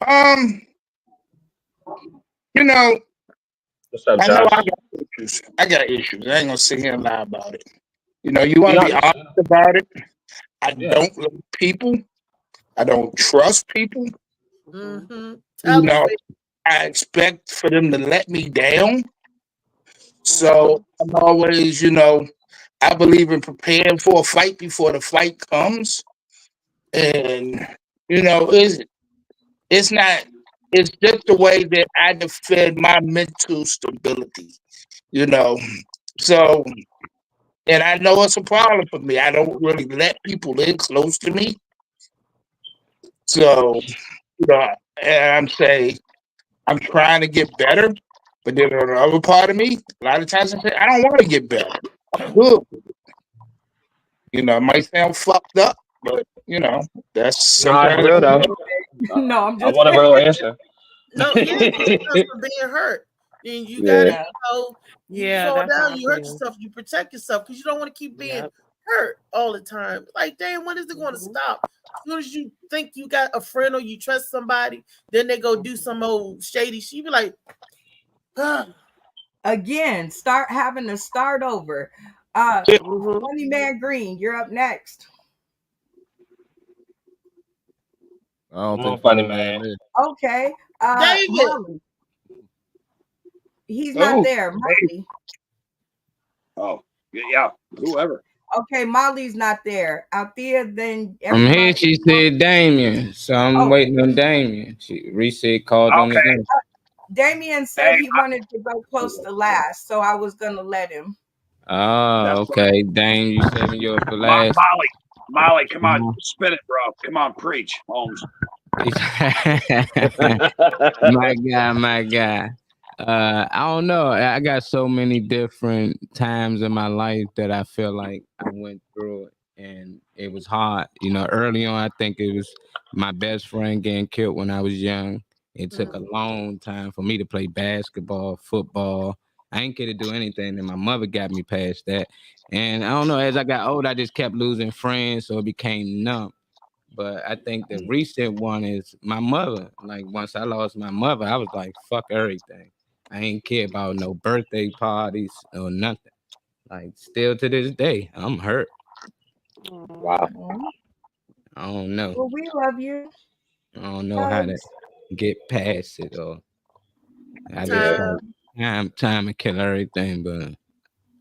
I: Um, you know,
D: What's up,
I: I know
D: Josh?
I: I got issues. I got issues. I ain't gonna sit here and lie about it. You know, you want
D: Be
I: to be
D: honest.
I: honest about it. I
D: Yeah.
I: don't like people. I don't trust people.
H: Mm-hmm.
I: You know, I expect for them to let me down. So I'm always, I believe in preparing for a fight before the fight comes. And, it's not, it's just the way that I defend my mental stability, you know. So, and I know it's a problem for me. I don't really let people in close to me. So, and I'm saying I'm trying to get better, but then on the other part of me, a lot of times I say I don't want to get better. I'm good. It might sound fucked up, but that's
D: Nah, it's
I: sometimes.
D: real though.
K: No, I'm
D: I
K: just
D: want a real answer.
H: No, yeah, because for being hurt. And you
D: Yeah.
H: gotta, you
J: Yeah,
H: fall
J: that's how
H: down,
J: I
H: you hurt
J: feel.
H: yourself, you protect yourself because you don't want to keep being
J: Yep.
H: hurt all the time. Like, damn, when is it going to stop? As soon as you think you got a friend or you trust somebody, then they go do some old shady shit. You be like,
K: Again, start having to start over. Funny Man Green, you're up next.
G: I don't
D: Come on,
G: think
D: Funny
G: Funny Man
D: Man.
G: is.
K: Okay.
H: dang it.
K: Molly. He's not
I: Oh,
K: there. Molly.
E: Oh, yeah, whoever.
K: Okay, Molly's not there. Althea, then
C: I'm here.
K: everybody.
C: She said Damien, so I'm
K: Oh.
C: waiting on Damien. Reese said called on
E: Okay.
C: again.
K: Damien said
E: Hey,
K: he wanted to go close to last, so I was gonna let him.
C: Oh,
E: That's
C: okay. Dame, you saving yours for last.
E: Molly, come on, spin it, bro. Come on, preach, Holmes.
C: My guy. I don't know. I got so many different times in my life that I feel like I went through it, and it was hard. Early on, I think it was my best friend getting killed when I was young. It took a long time for me to play basketball, football. I ain't get to do anything, and my mother got me past that. And I don't know. As I got older, I just kept losing friends, so it became numb. But I think the recent one is my mother. Like once I lost my mother, I was like, fuck everything. I ain't care about no birthday parties or nothing. Like still to this day, I'm hurt.
D: Wow.
C: I don't know.
K: Well, we love you.
C: I don't know how to get past it or I just
H: Time.
C: like time to kill everything, but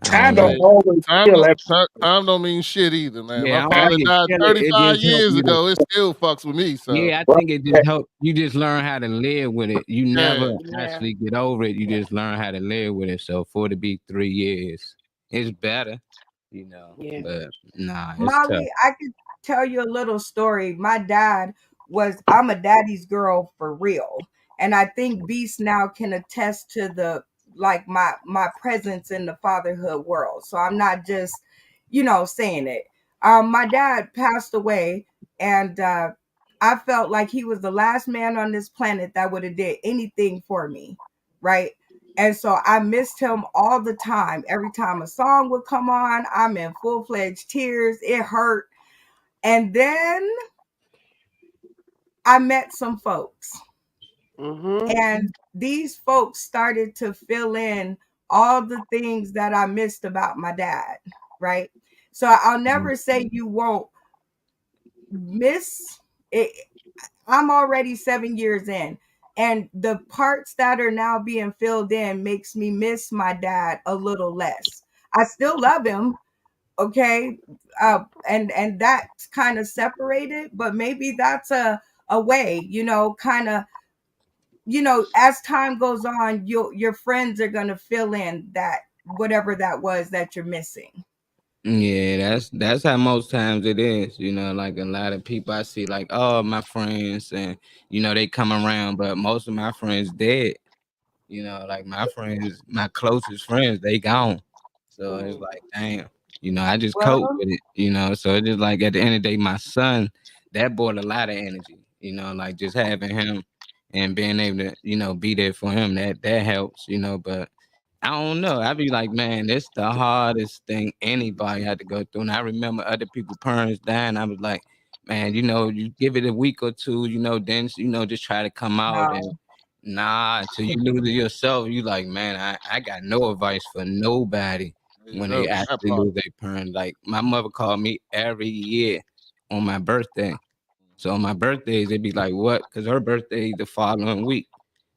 I: Time
C: don't
I: don't
C: know.
I: always kill everything.
G: Time don't mean shit either, man.
C: Yeah, I
G: My
C: don't
G: father
C: think it
G: died
C: kill it. It
G: 35
C: just help
G: years
C: you to
G: ago. It still fucks with me. So
C: yeah, I think it just help you just learn how to live with it. You never
K: Yeah.
C: actually get over it. You just learn how to live with it. So for it to be 3 years, it's better,
J: Yeah.
C: but nah, it's
K: Molly,
C: tough.
K: I could tell you a little story. My dad I'm a daddy's girl for real. And I think Beast now can attest to the like my presence in the fatherhood world. So I'm not just, saying it. My dad passed away and I felt like he was the last man on this planet that would have did anything for me, right? And so I missed him all the time. Every time a song would come on, I'm in full-fledged tears. It hurt. And then I met some folks. And these folks started to fill in all the things that I missed about my dad, right? So I'll never say you won't miss it. I'm already 7 years in, and the parts that are now being filled in makes me miss my dad a little less. I still love him, okay, and that's kind of separated, but maybe that's a way, kind of, as time goes on, your friends are gonna fill in that whatever that was that you're missing.
C: Yeah, that's how most times it is. Like a lot of people I see, like, oh, my friends, and they come around, but most of my friends dead. Like my friends, my closest friends, they gone. So it's like, damn, I just cope
K: Well,
C: with it. So it's just like at the end of the day, my son that brought a lot of energy, you know, like just having him and being able to, you know, be there for him, that helps, you know. But I don't know. I be like, man, that's the hardest thing anybody had to go through. And I remember other people parents dying. I was like, man, you know, you give it a week or two, you know, then you know, just try to come out and till you lose it yourself. You like, man, I got no advice for nobody when they actually lose their parent. Like my mother called me every year on my birthday. So on my birthdays, it'd be like, what? Because her birthday the following week.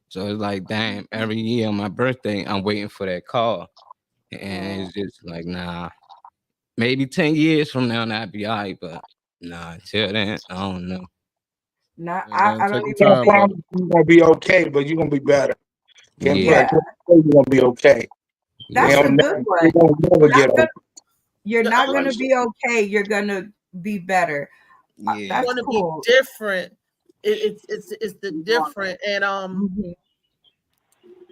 C: So it's like, damn, every year on my birthday, I'm waiting for that call. And it's just like, nah, maybe 10 years from now, I'd be all right. But nah, until then, I don't know.
K: No,
G: Man,
K: I
G: take
K: don't
G: your
K: even
G: time,
K: think.
G: brother.
I: You're gonna be okay, but you're gonna be better.
K: Yeah,
I: You're gonna be okay.
K: that's a good
I: You're
K: one.
I: gonna never get over.
K: You're not
H: I'm
K: gonna be okay. You're gonna be better.
C: Yeah.
K: That's
H: going to
K: cool.
H: be different. It's the different, and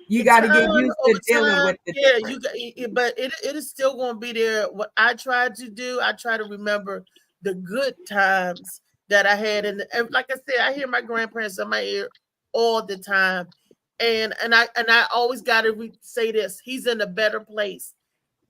K: You got to get
H: time
K: used
H: over
K: to dealing
H: time,
K: with the
H: yeah,
K: different.
H: but it is still going to be there. What I try to do, I try to remember the good times that I had, and like I said, I hear my grandparents in my ear all the time, and I always got to say this: he's in a better place.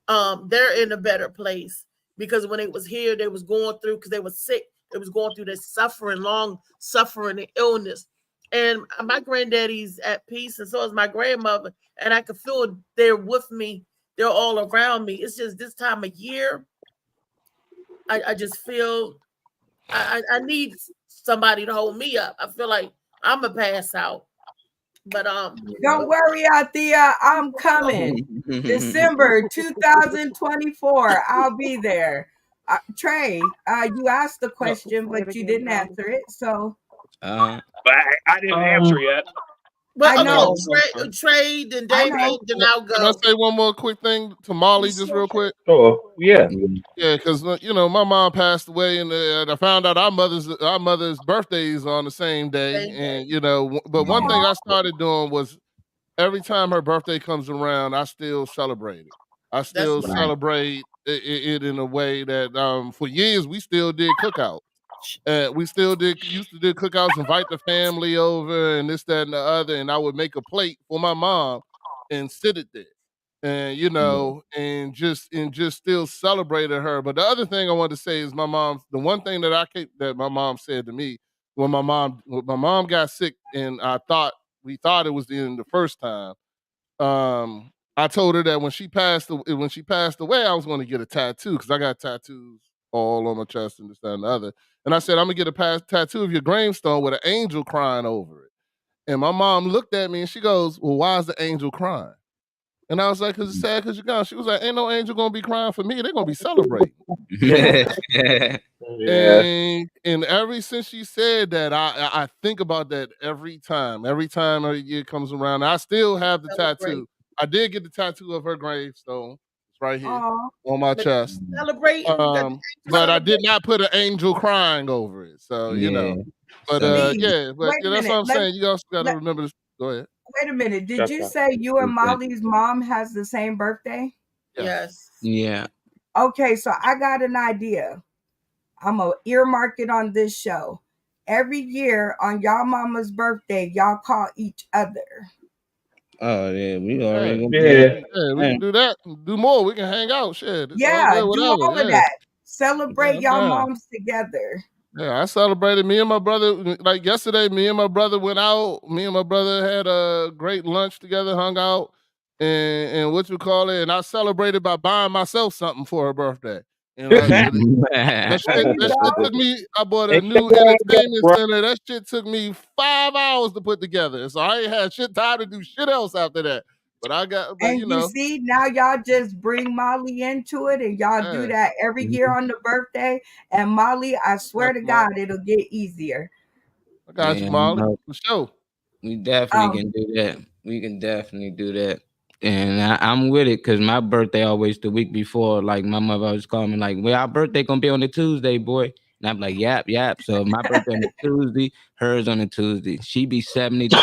H: They're in a better place because when it was here, they was going through because they were sick. They was going through this suffering, long suffering, and illness. And my granddaddy's at peace, and so is my grandmother. And I can feel they're with me. They're all around me. It's just this time of year, I just feel I need somebody to hold me up. I feel like I'm gonna pass out. But
K: Don't worry, Althea. I'm coming. December 2024. I'll be there. Trey, you asked the question, but you didn't answer it. So
E: But I didn't answer yet.
H: But
K: I know.
H: Trade and
K: I
H: David,
K: know.
H: then I'll
G: Can I
H: go.
G: say one more quick thing to Molly, just real quick?
D: Sure. Yeah.
G: Yeah, because you know my mom passed away, and I found out our mother's birthdays on the same day, and you know. But one thing I started doing was every time her birthday comes around, I still celebrate it. I still
H: right.
G: celebrate it in a way that for years we still did cookouts. We still used to do cookouts, invite the family over, and this, that, and the other. And I would make a plate for my mom and sit it there, and you know, and just still celebrated her. But the other thing I wanted to say is my mom. The one thing that my mom said to me when my mom got sick, and we thought it was the first time. I told her that when she passed away, I was going to get a tattoo because I got tattoos all on my chest and this, that, and the other. And I said, I'm gonna get a tattoo of your gravestone with an angel crying over it. And my mom looked at me and she goes, well, why is the angel crying? And I was like, because it's sad because you're gone. She was like, ain't no angel gonna be crying for me. They're gonna be celebrating. And ever since she said that, I think about that every time. Every time a year comes around, I still have the tattoo. I did get the tattoo of her gravestone. It's right here on my chest.
H: Celebrate.
G: But I did not put an angel crying over it. So you know. But that's what I'm saying. You also got to remember this. Go ahead.
K: Wait a minute. Did you say you and Molly's mom has the same birthday?
H: Yes.
C: Yeah.
K: Okay, so I got an idea. I'm gonna earmark it on this show. Every year on y'all mama's birthday, y'all call each other.
C: Oh yeah, we already gonna
G: we can do that. Do more. We can hang out. Shit.
K: Do all of that. Celebrate y'all moms together.
G: Yeah, I celebrated me and my brother. Like yesterday, me and my brother went out. Me and my brother had a great lunch together, hung out, and what you call it. And I celebrated by buying myself something for her birthday. And that shit took me. I bought a new entertainment center. That shit took me 5 hours to put together. So I ain't had shit time to do shit else after that. But I got,
K: and you see, now y'all just bring Molly into it, and y'all do that every year on the birthday. And Molly, I swear to God, it'll get easier.
G: I got you, Molly. For sure.
C: We definitely can do that. We can definitely do that. And I'm with it because my birthday always the week before. Like my mother always called me like, well, our birthday gonna be on the Tuesday, boy. And I'm like, yap. So my birthday on the Tuesday, hers on the Tuesday. She be 72.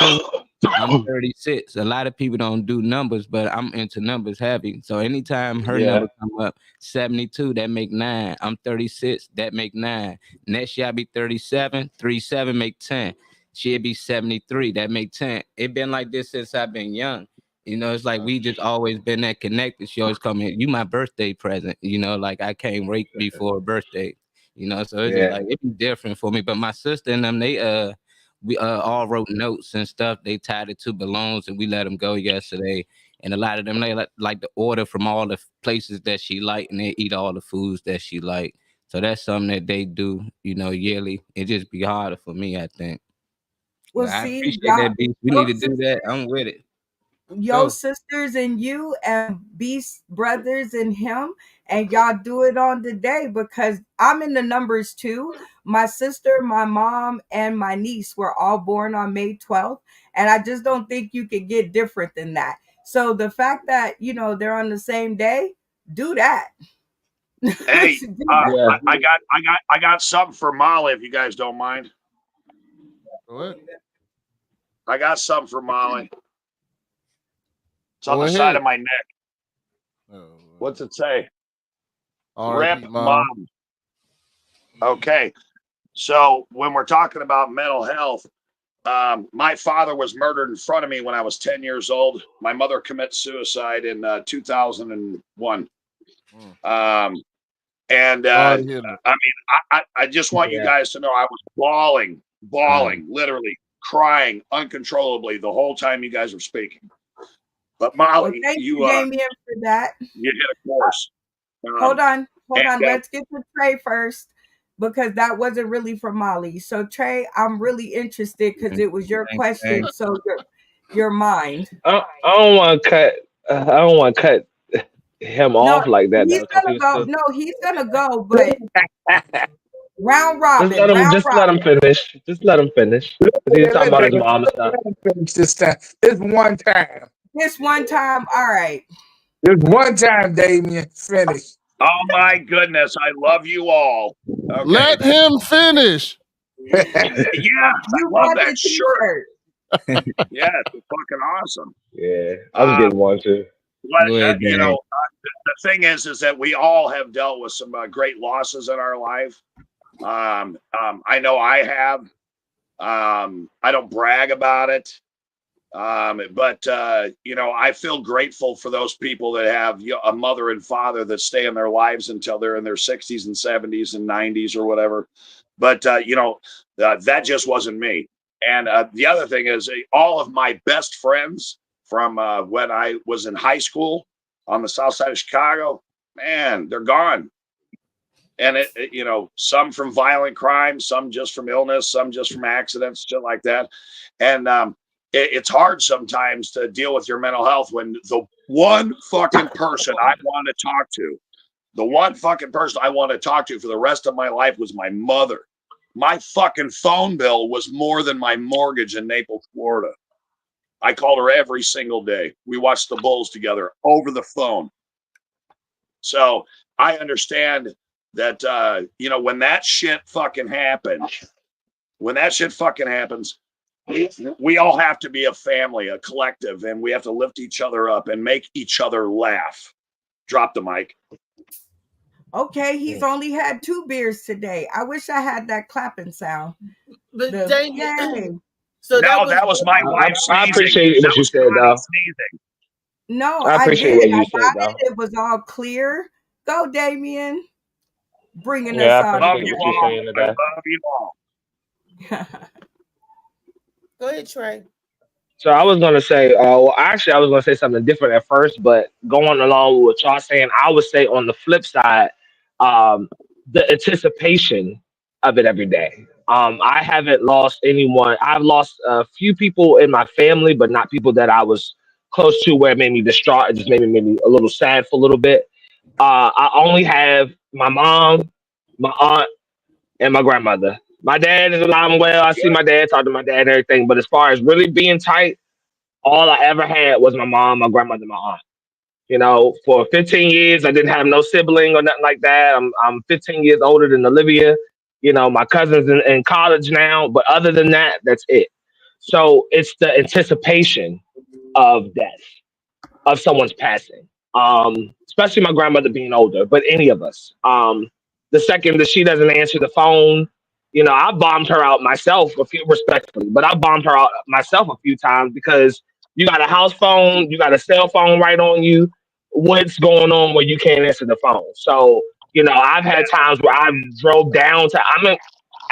C: I'm 36. A lot of people don't do numbers, but I'm into numbers heavy. So anytime her
D: Yeah.
C: number come up, 72, that make 9. I'm 36, that make 9. Next year I'll be 37, 37 make 10. She'll be 73, that make 10. It been like this since I've been young. You know, it's like we just always been that connected. She always come in, you my birthday present. You know, like I can't wait before her birthday. You know, so it's just
D: Yeah.
C: like it be different for me. But my sister and them, they we all wrote notes and stuff. They tied it to balloons and we let them go yesterday. And a lot of them, they like to order from all the places that she liked and they eat all the foods that she liked. So that's something that they do, you know, yearly. It just be harder for me, I think.
K: Well,
C: But I
K: see,
C: appreciate
K: y'all,
C: that, Beast. We
K: your
C: need to do that.
K: sisters,
C: I'm with it.
K: your
C: Go.
K: sisters and you and Beast brothers and him, and y'all do it on the day because I'm in the numbers too. My sister, my mom, and my niece were all born on May 12th, and I just don't think you could get different than that. So the fact that they're on the same day, do that.
E: Hey,
K: Do that.
D: Yeah.
E: I got something for Molly if you guys don't mind.
G: What?
E: I got something for Molly. It's on
G: Go
E: the side
G: ahead.
E: of my neck.
G: Oh,
E: What's it say?
G: R.I.P.
E: Rip
G: Mom.
E: Mom. Okay. So when we're talking about mental health, my father was murdered in front of me when I was 10 years old. My mother committed suicide in 2001. And
G: Sorry to hear that.
E: I mean, I just want you
D: Yeah.
E: guys to know I was bawling, literally crying uncontrollably the whole time you guys were speaking. But
K: Well,
E: Molly,
K: thank you,
E: you
K: Damien, for that.
E: hit a course.
K: Hold on.
E: and,
K: Let's get to Trey first because that wasn't really for Molly. So Trey, I'm really interested because it was your question. So your mind.
D: I don't want to cut. I don't want to cut him
K: No,
D: off like that.
K: he's
D: Though, 'cause he
K: gonna
D: was
K: go.
D: still,
K: No, he's gonna go. But round robin.
D: just let him finish. Just let him finish. 'Cause he was talking about his mom and stuff.
I: Let him finish this time. This one time.
K: This one time. All right.
I: This one time, Damien. Finish.
E: oh my goodness, I love you all. Okay.
G: Let him finish.
E: Yeah, I
K: You
E: love
K: got the
E: that shirt.
K: T-shirt.
E: Yeah, it's fucking awesome.
D: Yeah, I'm getting one too.
E: But
C: Go ahead,
E: you
C: Dan.
E: know, the thing is that we all have dealt with some great losses in our life. I know I have. I don't brag about it. But you know, I feel grateful for those people that have a mother and father that stay in their lives until they're in their 60s and 70s and 90s or whatever. But you know, that just wasn't me. And the other thing is, all of my best friends from when I was in high school on the south side of Chicago, man, they're gone. And it you know, some from violent crime, some just from illness, some just from accidents, shit like that. And it's hard sometimes to deal with your mental health when the one fucking person I want to talk to, the one fucking person I want to talk to for the rest of my life was my mother. My fucking phone bill was more than my mortgage in Naples, Florida. I called her every single day. We watched the Bulls together over the phone. So I understand that, you know, when that shit fucking happens, we all have to be a family, a collective, and we have to lift each other up and make each other laugh. Drop the mic.
K: Okay, he's only had 2 beers today. I wish I had that clapping sound.
H: But
K: The
H: Damien,
K: yay.
H: so
E: No, that was my wife
D: I
E: sneezing.
D: appreciate what
E: That
D: you
E: was
D: said,
E: Connie
D: though.
E: sneezing.
K: No,
D: I
K: I
D: appreciate
K: did.
D: what
K: I
D: you said,
K: got
D: though.
K: it. It was all clear. Go, Damien. Bringing
D: Yeah,
K: us
D: I
K: on.
E: Love
D: appreciate
E: you
D: what you're
E: all.
D: saying
E: I
D: today.
E: love you all.
H: Go ahead, Trey.
D: So I was gonna say, well, actually, I was gonna say something different at first, but going along with what y'all saying, I would say on the flip side, the anticipation of it every day. I haven't lost anyone. I've lost a few people in my family, but not people that I was close to, where it made me distraught. It just made me a little sad for a little bit. I only have my mom, my aunt, and my grandmother. My dad is alive and well. I see my dad, talk to my dad, and everything. But as far as really being tight, all I ever had was my mom, my grandmother, my aunt. You know, for 15 years, I didn't have no sibling or nothing like that. I'm 15 years older than Olivia. You know, my cousin's in college now, but other than that, that's it. So it's the anticipation of death, of someone's passing. Especially my grandmother being older, but any of us. The second that she doesn't answer the phone, you know, I bombed her out myself respectfully, but I bombed her out myself a few times because you got a house phone, you got a cell phone right on you. What's going on where you can't answer the phone? So, you know, I've had times where I drove down to,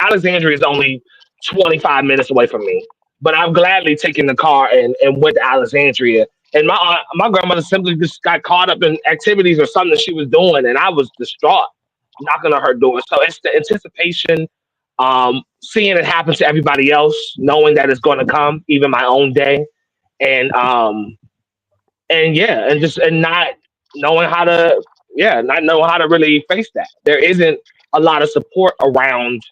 D: Alexandria is only 25 minutes away from me, but I've gladly taken the car and went to Alexandria. And my grandmother simply just got caught up in activities or something that she was doing, and I was distraught, knocking on her door. So it's the anticipation, seeing it happen to everybody else, knowing that it's going to come, even my own day, and yeah, and not knowing how to, not knowing how to really face that. There isn't a lot of support around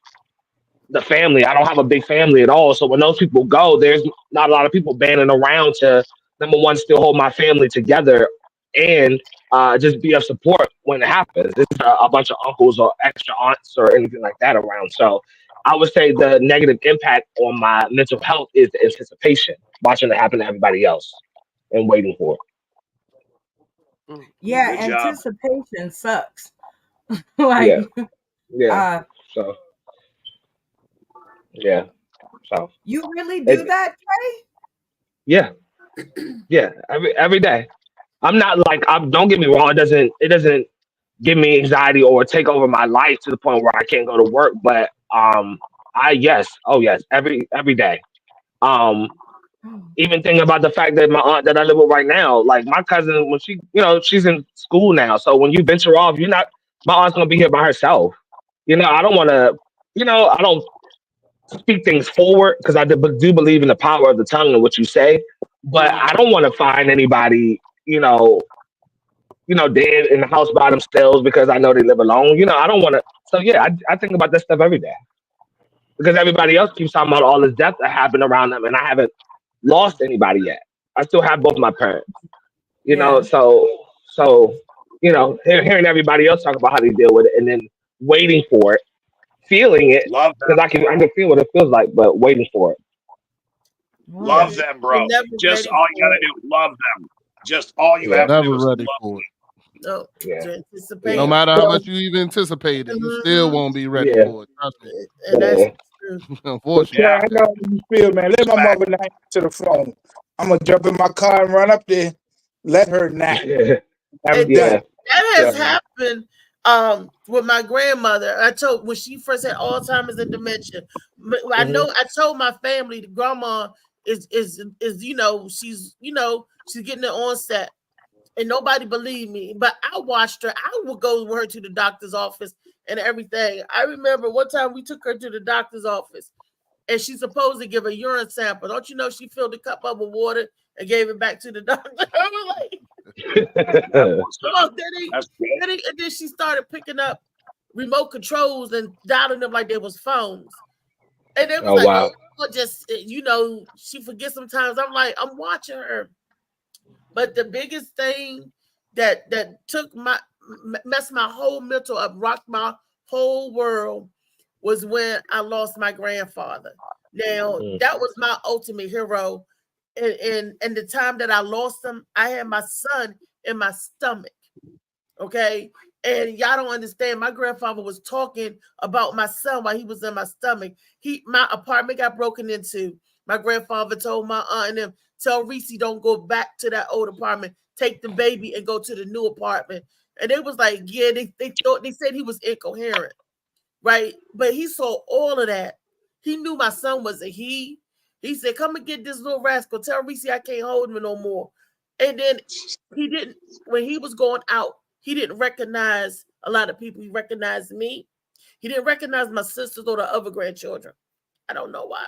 D: the family. I don't have a big family at all. So when those people go, there's not a lot of people banding around to, number one, still hold my family together and just be of support when it happens. There's a bunch of uncles or extra aunts or anything like that around. So I would say the negative impact on my mental health is the anticipation, watching it happen to everybody else and waiting for it.
K: Yeah,
E: Good job.
K: anticipation sucks. Like,
D: Yeah. So, yeah. So
K: you really do that, Trey?
D: yeah. Yeah. Every day. I'm not like, don't get me wrong. It doesn't give me anxiety or take over my life to the point where I can't go to work. But yes, every day. Even thinking about the fact that my aunt that I live with right now, like my cousin, when she, you know, she's in school now. So when you venture off, my aunt's gonna be here by herself. You know, I don't want to, you know, I don't speak things forward because I do believe in the power of the tongue and what you say. But I don't want to find anybody, you know, dead in the house by themselves because I know they live alone. You know, I don't want to. So yeah, I think about that stuff every day because everybody else keeps talking about all this death that happened around them, and I haven't lost anybody yet. I still have both my parents. You know, so you know, hearing everybody else talk about how they deal with it, and then waiting for it, feeling it, because I can feel what it feels like, but waiting for it.
E: Love them, bro. Just all you gotta do, love them. Just all you have to do is
G: ready
E: love
G: for it.
H: No, to anticipate.
G: No matter how much you even anticipate it, you still won't be ready for it. Trust me.
H: And that's true.
G: Unfortunately.
I: Yeah, I know how you feel, man. Let my mother not to the phone. I'm gonna jump in my car and run up there. Let her nap.
H: That has happened with my grandmother. I told when she first had Alzheimer's and dementia. I know I told my family the grandma is you know, she's getting the onset. And nobody believed me, but I watched her. I would go with her to the doctor's office and everything. I remember one time we took her to the doctor's office and she's supposed to give a urine sample. Don't you know she filled the cup up with water and gave it back to the doctor? I was like, and then she started picking up remote controls and dialing them like they was phones. And it was just, you know, she forgets sometimes. I'm like, I'm watching her. But the biggest thing that took messed my whole mental up, rocked my whole world was when I lost my grandfather. Now that was my ultimate hero. And the time that I lost him, I had my son in my stomach. Okay. And y'all don't understand. My grandfather was talking about my son while he was in my stomach. My apartment got broken into. My grandfather told my aunt and them, tell Reese don't go back to that old apartment. Take the baby and go to the new apartment. And it was like, yeah, they said he was incoherent, right? But he saw all of that. He knew my son was a he. He said, come and get this little rascal. Tell Reese I can't hold him no more. And then he didn't, when he was going out, he didn't recognize a lot of people. He recognized me. He didn't recognize my sisters or the other grandchildren. I don't know why.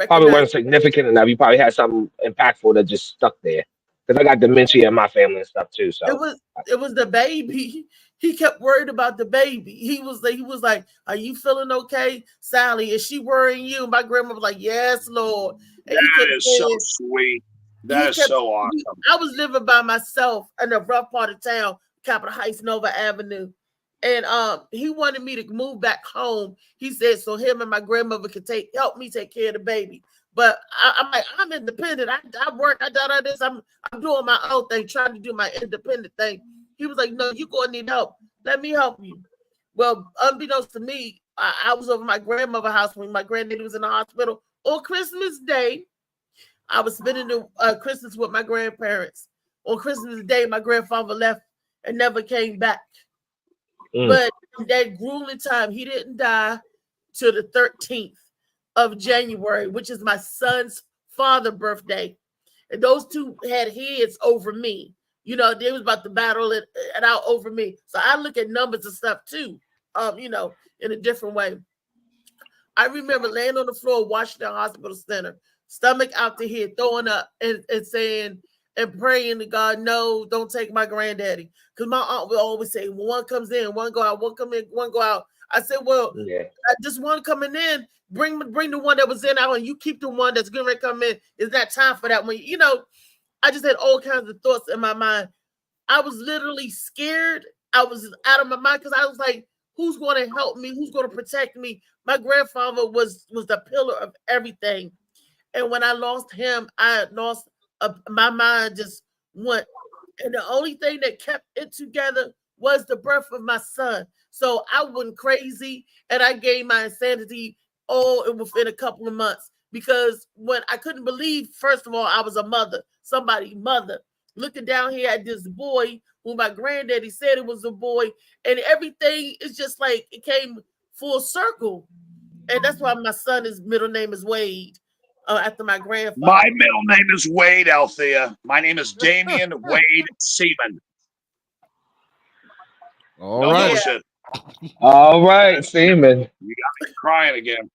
D: Probably weren't significant enough. You probably had something impactful that just stuck there. Because I got dementia in my family and stuff too. So
H: it was the baby. He kept worried about the baby. He was like, "Are you feeling okay, Sally? Is she worrying you?" My grandma was like, "Yes, Lord." And
E: that is so sweet. That is so awesome.
H: I was living by myself in a rough part of town, Capitol Heights, Nova Avenue. And he wanted me to move back home. He said so him and my grandmother could help me take care of the baby. But I'm like, I'm independent. I work. I done all this. I'm doing my own thing, trying to do my independent thing. He was like, no, you gonna need help. Let me help you. Well, unbeknownst to me, I was over my grandmother's house when my granddaddy was in the hospital on Christmas Day. I was spending the Christmas with my grandparents. On Christmas Day, my grandfather left and never came back. But that grueling time, he didn't die till the 13th of January, which is my son's father's birthday. And those two had heads over me. You know, they was about to battle it out over me. So I look at numbers and stuff too, you know, in a different way. I remember laying on the floor, Washington Hospital Center, stomach out to here, throwing up and saying and praying to God, no, don't take my granddaddy. Because my aunt would always say, well, one comes in, one go out, one come in, one go out. I said, well, I just one coming in, bring the one that was in out, and you keep the one that's going to come in. It's not time for that one. You know, I just had all kinds of thoughts in my mind. I was literally scared. I was out of my mind because I was like, who's going to help me? Who's going to protect me? My grandfather was the pillar of everything. And when I lost him, I lost my mind just went. And the only thing that kept it together was the birth of my son. So I went crazy and I gained my insanity all within a couple of months because when I couldn't believe, first of all, I was a mother, somebody's mother, looking down here at this boy who my granddaddy said it was a boy, and everything is just like it came full circle. And that's why my son's middle name is Wade. After my grandfather.
E: My middle name is Wade, Althea. My name is Damian Wade Seaman.
G: All right.
E: Bullshit.
D: All right, Seaman.
E: You got me crying again.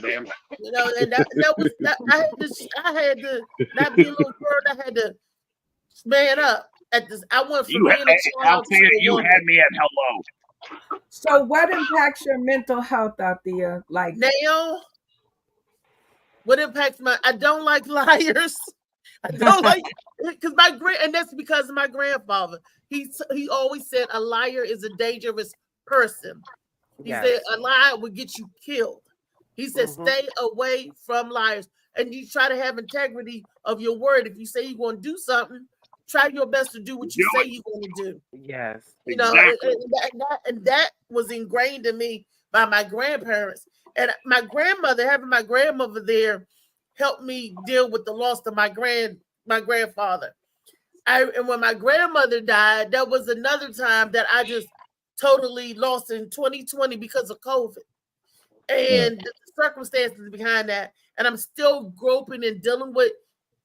E: Damn.
H: You know, and that was that, I had to not be a little girl. I had to man up at this. I went from being a child
E: Althea,
H: to a
E: you
H: woman.
E: had me at hello.
K: So what impacts your mental health out there? Like
H: now, what impacts my? I don't like liars. I don't like because and that's because of my grandfather. He always said a liar is a dangerous person. He said a lie will get you killed. He said stay away from liars, and you try to have integrity of your word. If you say you're going to do something, try your best to do what you say you're going to do.
J: Yes,
H: you know,
E: exactly.
H: and that was ingrained in me by my grandparents and my grandmother. Having my grandmother there helped me deal with the loss of my grandfather. And when my grandmother died, that was another time that I just totally lost in 2020 because of COVID and the circumstances behind that. And I'm still groping and dealing with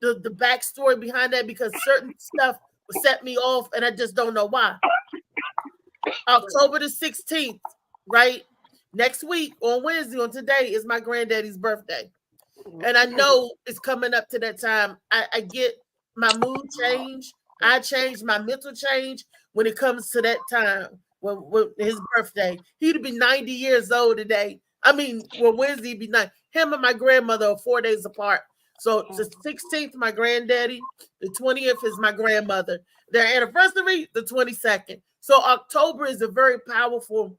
H: the backstory behind that because certain stuff set me off and I just don't know why. October the 16th, right? Next week on Wednesday, on today, is my granddaddy's birthday. And I know it's coming up to that time. I get my mood change. I change my mental change when it comes to that time. When his birthday, he'd be 90 years old today. I mean, well, Wednesday he'd be 9. Him and my grandmother are 4 days apart. So the 16th, my granddaddy. The 20th is my grandmother. Their anniversary, the 22nd. So October is a very powerful.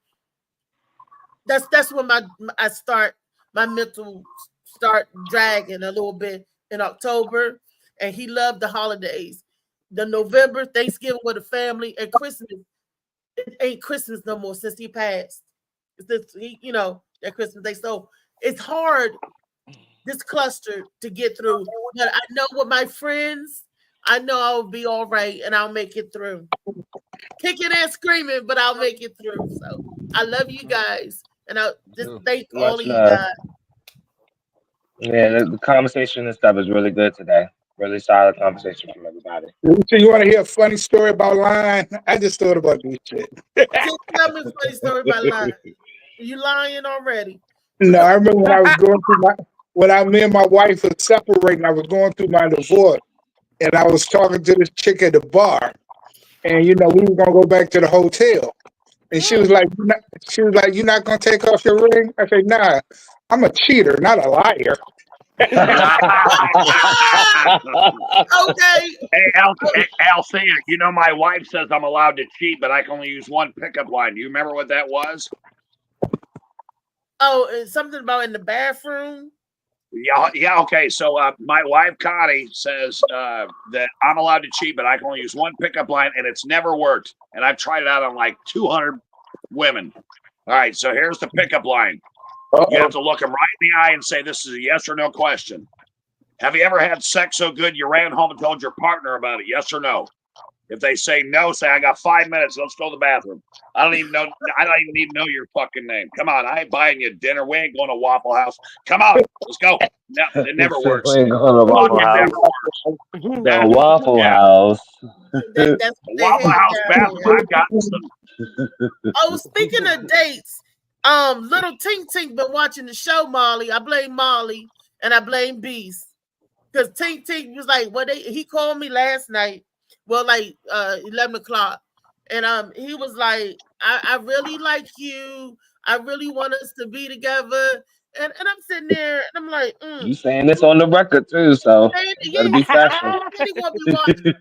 H: That's when I start my mental start dragging a little bit in October, and he loved the holidays. The November, Thanksgiving with the family, and Christmas. It ain't Christmas no more since he passed. It's this, you know, that Christmas day. So it's hard, this cluster to get through. But I know with my friends, I know I'll be all right and I'll make it through. Kicking and screaming, but I'll make it through. So I love you guys. And I just thank all of you guys.
D: Yeah, the conversation and stuff is really good today. Really solid conversation from everybody.
I: So you want to hear a funny story about lying? I just thought about this shit.
H: Tell me a funny story about lying. You lying already?
I: No, I remember when I was going through me and my wife were separating, I was going through my divorce, and I was talking to this chick at the bar, and you know we were gonna go back to the hotel, and she was like, "You're not gonna take off your ring?" I said, "Nah, I'm a cheater, not a liar."
H: Okay.
E: Hey, Althea, you know my wife says I'm allowed to cheat, but I can only use one pickup line. Do you remember what that was?
H: Oh, it's something about in the bathroom.
E: Yeah. Okay. So my wife Connie says that I'm allowed to cheat, but I can only use one pickup line, and it's never worked. And I've tried it out on like 200 women. All right. So here's the pickup line. You have to look them right in the eye and say this is a yes or no question. Have you ever had sex so good you ran home and told your partner about it? Yes or no? If they say no, say I got 5 minutes. Let's go to the bathroom. I don't even need to know your fucking name. Come on, I ain't buying you dinner. We ain't going to Waffle House. Come on, let's go. No, it never works.
D: We ain't going to Waffle House. The Waffle House.
H: That's what they
E: Waffle
H: have
E: House
H: down
E: bathroom.
H: here.
E: I've got some.
H: Oh, speaking of dates, little Tink Tink been watching the show, Molly. I blame Molly and I blame Beast. Because Tink Tink was like, he called me last night. Well, like 11 o'clock. And he was like, I really like you. I really want us to be together. And I'm sitting there and I'm like,
D: You saying this on the record too, so
H: yeah,
D: better be factual.
H: he gonna be watching.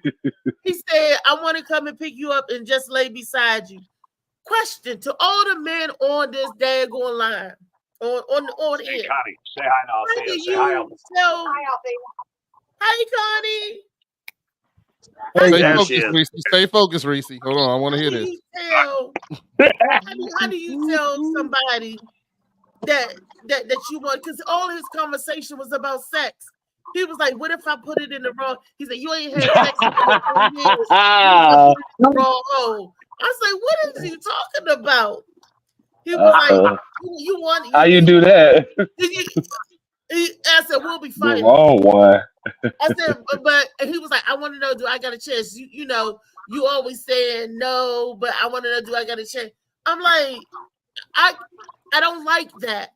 H: He said, I want to come and pick you up and just lay beside you. Question to all the men on this daggone line. On
E: Hey,
H: here.
E: Connie, say hi to
H: How
E: Althea.
H: do
E: Say hi,
H: you
E: Althea.
H: tell? Hi, Connie.
G: Stay
E: There
G: focused,
E: she is.
G: Reese. Stay focused, Reese. Hold on, I want to hear
H: How do
G: this.
H: you tell? How do you tell somebody that you want? Because all his conversation was about sex. He was like, "What if I put it in the wrong?" He said, "You ain't had sex in 4 years. You just put it in the wrong hole." I was like, "What is he talking about?" He was like, "You want?"
D: How you do that?
H: I said, "We'll be
D: The
H: fighting."
D: wrong one.
H: I said, but and he was like, I want to know, do I got a chance? You know, you always saying no, but I want to know, do I got a chance? I'm like, I don't like that.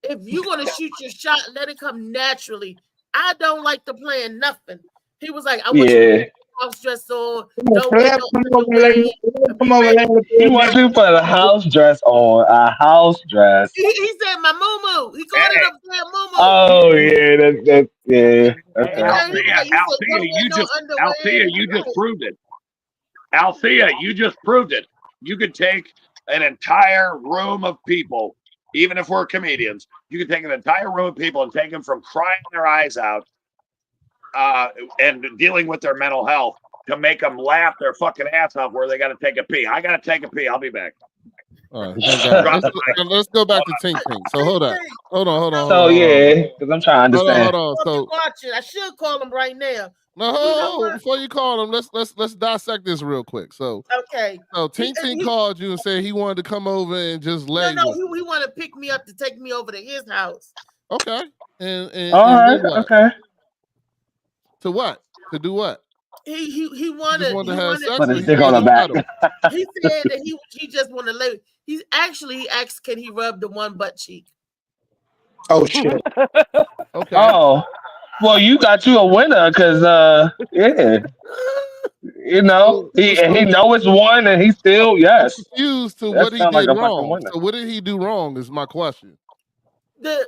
H: If you're gonna shoot your shot, let it come naturally. I don't like to plan nothing. He was like, I want you to put house dress on, don't wear no underwear.
D: Come over, you want to put a house dress on? A house dress.
H: He said my moo-moo. He called it up there moo-moo.
D: Oh yeah, that's yeah.
E: Hey, Althea, you just proved it. Althea, you just proved it. You could take an entire room of people, even if we're comedians, you could take an entire room of people and take them from crying their eyes out and dealing with their mental health to make them laugh their fucking ass off where they got to take a pee. I got to take a pee. I'll be back.
G: All right, thank God. Let's go back to Tink Tink. So hold on.
D: So yeah, because I'm trying to understand.
G: Hold on. So
H: watching. I should call him right now.
G: No, before you call him, let's dissect this real quick. So
H: okay.
G: So Tink Tink called you and said he wanted to come over and just lay.
H: No, he wanted to pick me up to take me over to his house.
G: Okay. And
D: all right. Okay.
G: To what? To do what?
H: He wanted
G: to have sex.
D: Put his dick on the back.
H: He said that he just wanted to lay. He asked, can he rub the one butt cheek?
I: Oh shit.
G: Okay.
D: Oh, well, you got you a winner because yeah, you know he know it's one and he still yes.
G: Confused to
D: That
G: what he
D: sound
G: did
D: like a fucking
G: wrong.
D: winner.
G: So what did he do wrong? Is my question.
H: The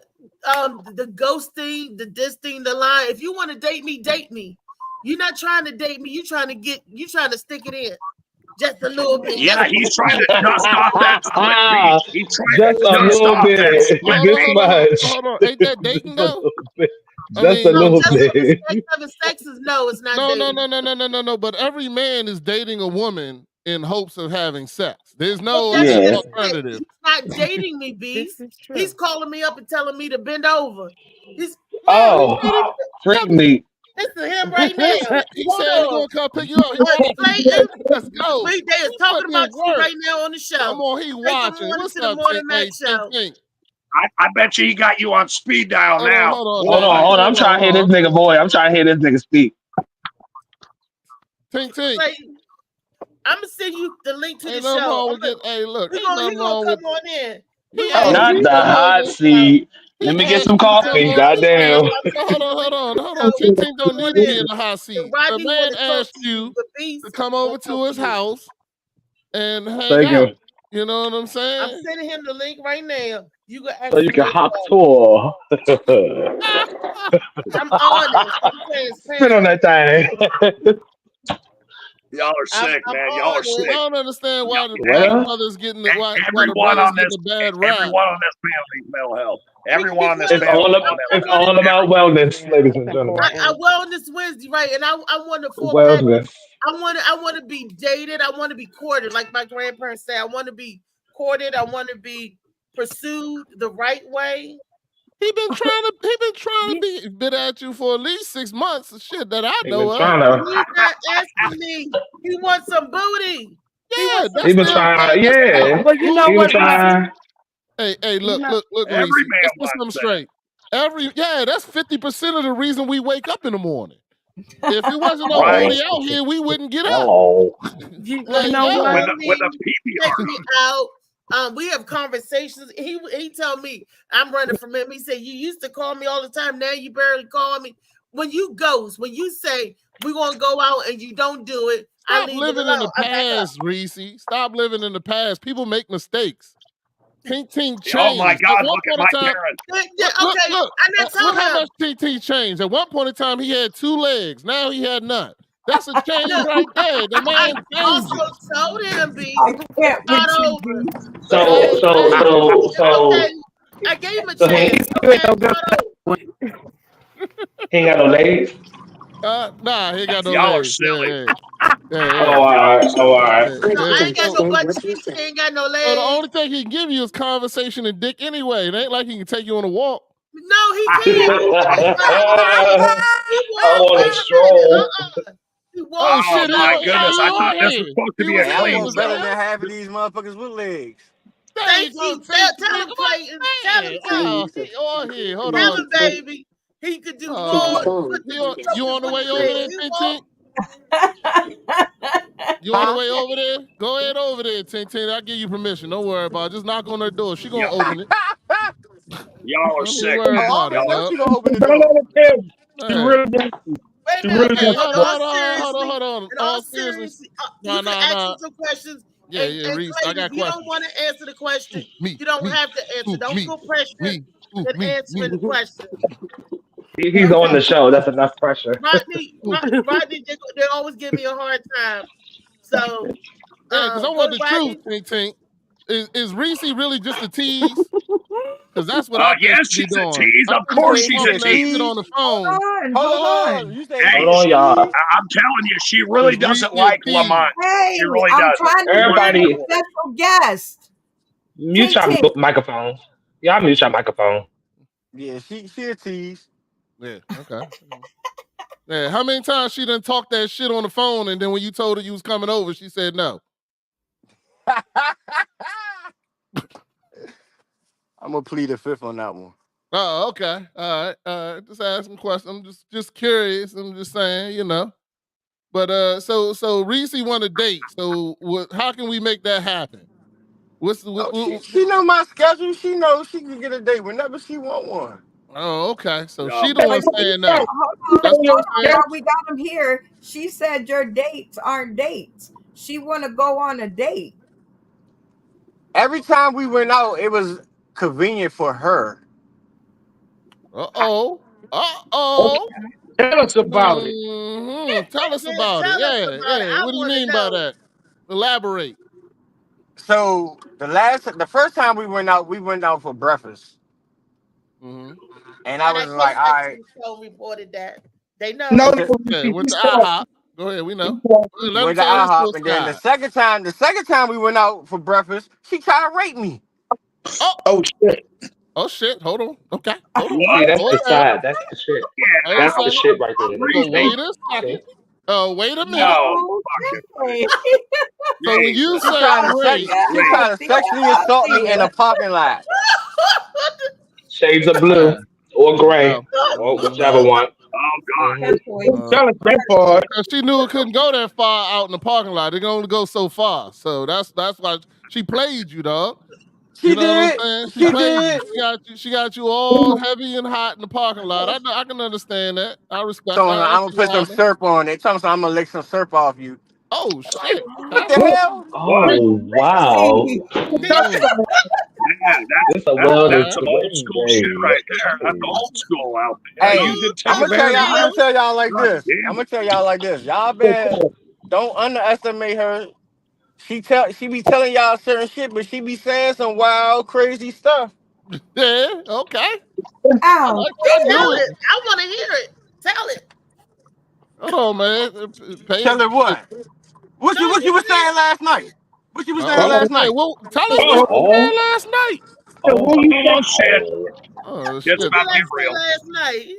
H: ghosting, the dissing, the line. If you want to date me, date me. You're not trying to date me. You trying to stick it in. Just a little bit.
E: Yeah, he's trying to dust off that split piece. He's trying
D: Just
E: to
D: a
E: dust
D: little
E: off
D: bit.
E: that split
D: This
E: piece.
D: much.
G: Hold on. Ain't that dating though?
D: Just a little bit.
H: Sex is no, it's not dating.
G: No. But every man is dating a woman in hopes of having sex. There's no
D: Yeah.
G: alternative.
H: He's not dating me, Beast. He's calling me up and telling me to bend over.
D: Treat me.
H: This is him right now.
G: He said he's gonna come pick you up. Let's go.
H: They is talking about you right now on the show.
G: Come on, he watching. What's up,
H: Tink?
E: I bet you he got you on speed dial now.
D: Hold on. I'm trying to hear this nigga boy. I'm trying to hear this nigga speak.
G: Tink.
H: I'm gonna send you the link to the
G: Ain't
H: show.
G: nothing wrong with hey, look.
H: He gonna come on in.
D: Not the hot seat. Let me get some coffee. Goddamn.
G: Hold on. Tink don't need to be in the hot seat. The man asked you to come over to his house and hang out. You know what I'm saying?
H: I'm sending him the link right now. You can
D: so you can hop tour.
H: I'm honest. I'm
D: spit on that thing.
E: Y'all are sick, man. Y'all are sick.
G: I don't understand why the brothers getting the
E: everyone on this
G: bad rap.
E: Everyone on this family's mental health. Everyone on this
H: Because
E: panel.
D: It's all about wellness, ladies and gentlemen.
H: I Wellness Wednesday, right? And I want to
D: Wellness.
H: I want to be dated. I want to be courted, like my grandparents say. I want to be courted. I want to be pursued the right way.
G: He been trying to be bit at you for at least 6 months. Shit that I know of.
H: He's not asking me. He wants some booty.
G: Yeah,
D: He been trying. Yeah,
J: But you know
D: he
J: what?
D: been trying.
G: Hey, look,
E: Every
G: Reese.
E: man
G: Let's put
E: wants
G: something
E: that.
G: straight. That's 50% of the reason we wake up in the morning. If it wasn't no
E: Right.
G: booty out here, we wouldn't get up.
D: Oh,
J: You
G: Like,
J: know
G: yeah.
J: what?
E: With a
H: Take
E: PPR.
H: me out. We have conversations. He tell me I'm running from him. He said, "You used to call me all the time. Now you barely call me." When you ghost, when you say we're gonna go out and you don't do it, I
G: Stop
H: leave
G: living
H: it
G: in
H: alone.
G: the
H: I back up.
G: past, Reese. Stop living in the past. People make mistakes. Tink change.
E: Oh my
G: At
E: God!
G: one
E: Look at
G: point
E: my
G: in time,
E: parents.
H: Okay, and
G: look how much Tink changed. At one point in time, he had 2 legs. Now he had none. That's a change right there. The man
H: I also
G: changed.
H: told him, B.
K: I can't with
H: Start
K: you,
H: over.
K: B.
D: So
H: Okay, I gave him a
D: So he-
H: chance. Okay, start over.
D: he ain't got no legs.
G: Nah, he ain't got no
E: Y'all are
G: legs.
E: silly.
D: Oh, all right.
H: No, I ain't got no butt cheeks. He ain't got no
G: So the
H: legs.
G: only thing he can give you is conversation and dick anyway. It ain't like he can take you on a walk.
H: No, he can't.
D: I want to stroll.
H: He
E: Oh
H: won't.
G: shit,
E: my
G: he-
E: goodness! I
G: he
E: thought
G: was
E: this
G: here.
E: was supposed to
G: He
E: be
G: was
E: a
G: here.
E: clean
G: Was
L: better
E: zone.
L: than half of these motherfuckers with legs.
H: Thank you. Tell him, Clayton. Tell him,
G: Oh,
H: Clayton.
G: he all here. Hold
H: Tell
G: on.
H: him, baby. He could do
G: Oh,
H: more.
G: you on the way over there, Tink? You on the way over there? Go ahead over there, Tink. I'll give you permission. Don't worry about it. Just knock on her door. She gonna open it.
E: Y'all are
G: Don't
E: sick.
G: worry
L: I
G: about it,
L: already know
G: dog.
L: she gonna open the
D: Don't
L: door.
D: let him tell. She
G: Hey.
D: really does.
H: Wait a
D: Really
H: minute.
G: Hey,
H: Okay,
G: hold on.
H: in all
G: All seriousness.
H: seriousness, you
G: Nah,
H: can ask
G: nah.
H: him some questions.
G: Yeah,
H: and
G: Reese,
H: Clayton,
G: I got
H: if you don't
G: questions.
H: want to answer the question,
G: Me,
H: you don't
G: me,
H: have to answer. Don't
G: me,
H: feel pressure
G: me,
H: in answering the question.
D: He's on the show. That's enough pressure.
H: Rodney, they always give me a hard time. So,
G: Yeah, because I
H: go
G: want
H: to
G: the
H: Rodney.
G: truth, Tink. Is Reese really just a tease? Because that's what I think
E: Yes,
G: she be
E: she's a
G: doing.
E: tease.
G: I
E: Of
G: think
E: course
G: she's
E: she's a
G: talking that shit
E: tease.
G: on the phone.
L: Hold on. You say
E: Hey,
D: Hold on, y'all.
E: I'm telling you, she really
G: It's
E: doesn't
G: really a
E: like
G: tease.
E: Lamont.
K: Hey,
E: She really
K: I'm
E: doesn't.
K: trying to
D: Everybody-
K: be a special guest.
D: Mute your
K: Tink.
D: microphones. Y'all mute your microphone.
L: Yeah, she a tease.
G: Yeah, okay. Yeah, how many times she done talked that shit on the phone and then when you told her you was coming over, she said no?
L: I'm gonna plead the fifth on that one.
G: Oh, okay. All right. Just asking questions. I'm just curious. I'm just saying, you know. But so Reese want a date. So how can we make that happen?
L: She know my schedule. She knows she can get a date whenever she want one.
G: Oh, okay. So
E: No.
G: she the one saying no.
K: Hold
G: That's
K: on,
G: what I'm saying.
K: while we got him here. She said your dates aren't dates. She want to go on a date.
L: Every time we went out, it was convenient for her.
G: Uh-oh.
D: Tell us about it.
G: Tell us
H: Yeah,
G: about
H: tell
G: it.
H: us
G: Yeah,
H: about it.
G: yeah.
H: I
G: What do you
H: wanna
G: mean by
H: know.
G: that? Elaborate.
L: So the first time we went out for breakfast,
G: Mm-hmm.
L: and I was
H: And
L: like, all right.
H: show reported that they know.
I: No,
G: Yeah, with the IHOP. Go ahead, we know. Let him
L: Went to
G: tell his
L: IHOP,
G: full
L: and then the
G: side.
L: second time we went out for breakfast, she tried to rape me.
I: oh shit.
G: Oh shit! Hold on. Okay. Hold on.
D: See, that's
G: Hold
D: the
G: on.
D: side. That's the shit.
G: Wait a
D: That's the
G: second.
D: shit right there.
G: So wait a second. Wait a minute.
E: No.
K: Okay.
G: So when you
L: She tried to sexually assault me in a parking lot.
D: Shades of blue or gray, or whichever one.
E: Oh God.
I: Tell us that part.
G: Because she knew it couldn't go that far out in the parking lot. It can only go so far. So that's why she played you, dog.
L: She
G: You know
L: did.
G: what I'm saying?
L: She
G: played
L: did.
G: you. She got you all heavy and hot in the parking lot. I can understand that. I respect
L: So
G: that.
L: I'm gonna put some syrup on it. Tell me I'm gonna lick some syrup off you.
G: Oh shit!
L: What the hell?
D: Oh wow!
E: Yeah,
D: That's a
E: that's some old school shit right there. That's old school out there.
L: Hey,
E: You can
L: I'm gonna tell y'all like
E: God
L: this.
E: damn
L: I'm gonna tell y'all like this. Y'all don't underestimate her. She be telling y'all certain shit, but she be saying some wild, crazy stuff.
G: Yeah, okay.
K: Ow.
G: I
H: Tell
G: do it.
H: it. I want to hear it. Tell it.
G: Hold on, man.
L: Tell her what? What you was saying last night? What you was saying last night?
G: Well, tell us what you
D: Oh,
G: said last night.
D: oh,
E: Oh shit!
G: Oh,
E: Shit's
G: shit.
E: about to
H: What I
E: get
H: said
E: real.
H: last night.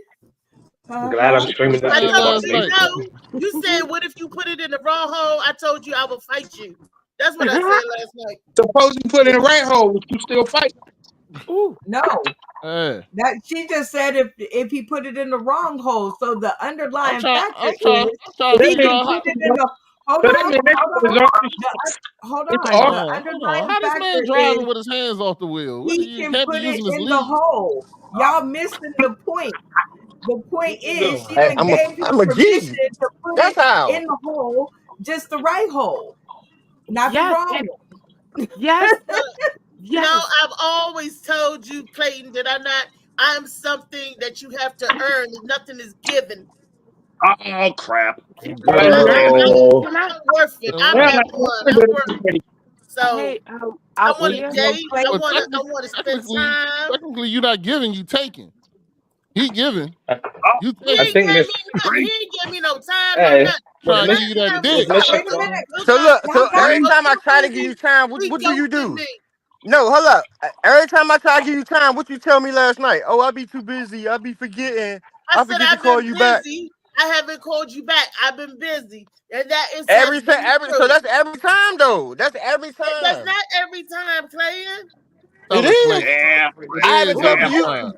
D: I'm glad I'm streaming this
H: I
D: shit.
H: told you
G: Last
H: no. You said, "What if you put it in the wrong hole?" I told you I will fight you. That's what I said last night.
I: Suppose you put in the right hole, would you still fight?
K: No.
G: Hey,
K: That she just said if he put it in the wrong hole. So the underlying factor
G: I'm
K: is
G: trying to
K: if he
G: figure
K: can
G: out
K: put it in the hold
I: So that
K: on,
I: means
K: hold on, hold
I: it's
K: on.
I: all
K: The
G: hold on.
K: underlying
G: How this
K: factor
G: man
K: is
G: driving with his hands off the wheel? What,
K: he
G: you
K: can
G: can't be
K: put it
G: using his
K: in the
G: lead.
K: hole. Y'all missing the point. The point is she
D: Hey,
K: done gave him
L: I'm a G.
K: permission to put
L: That's
K: it
L: how.
K: in the hole, just the right hole, not the
J: Yes,
K: wrong
J: and
K: one.
J: yes,
H: No,
J: yes.
H: I've always told you, Clayton, that I am something that you have to earn. Nothing is given.
E: Oh crap!
D: oh,
J: Can I?
H: I'm worth it. I'm
G: Well,
H: that one. I'm worth it. So
J: Hey,
H: I want to
J: Althea.
H: date. I
G: Well,
H: want to spend time.
G: technically, you're not giving, you taking. He giving,
E: Oh,
G: you
H: He
G: taking.
H: ain't
D: think
H: gave
D: Miss
H: me nothing. He ain't give me no time, no
D: Hey,
H: nothing.
G: Trying to
D: Miss
G: give you that
H: Last time
G: dick.
D: Miss
K: Wait a minute.
L: So look, so
K: Y'all got
L: every
K: it.
L: time I try to give you time, what
H: He
L: do you
H: ghosted
L: do?
H: me.
L: No, hold up. Every time I try to give you time, what you tell me last night? Oh, I be too busy. I be forgetting.
H: I
L: I
H: said
L: forget to
H: I've
L: call
H: been
L: you back.
H: busy. I haven't called you back. I've been busy, and that is
L: Every
H: has
L: time,
H: been
L: so
H: true.
L: that's every time though. That's every
H: That's
L: time.
H: not every time, Clayton.
G: Tell
L: It
G: her,
L: is.
G: Clayton.
E: Yeah,
G: It
L: I
G: is
L: haven't talked to
G: every
L: you.
G: time.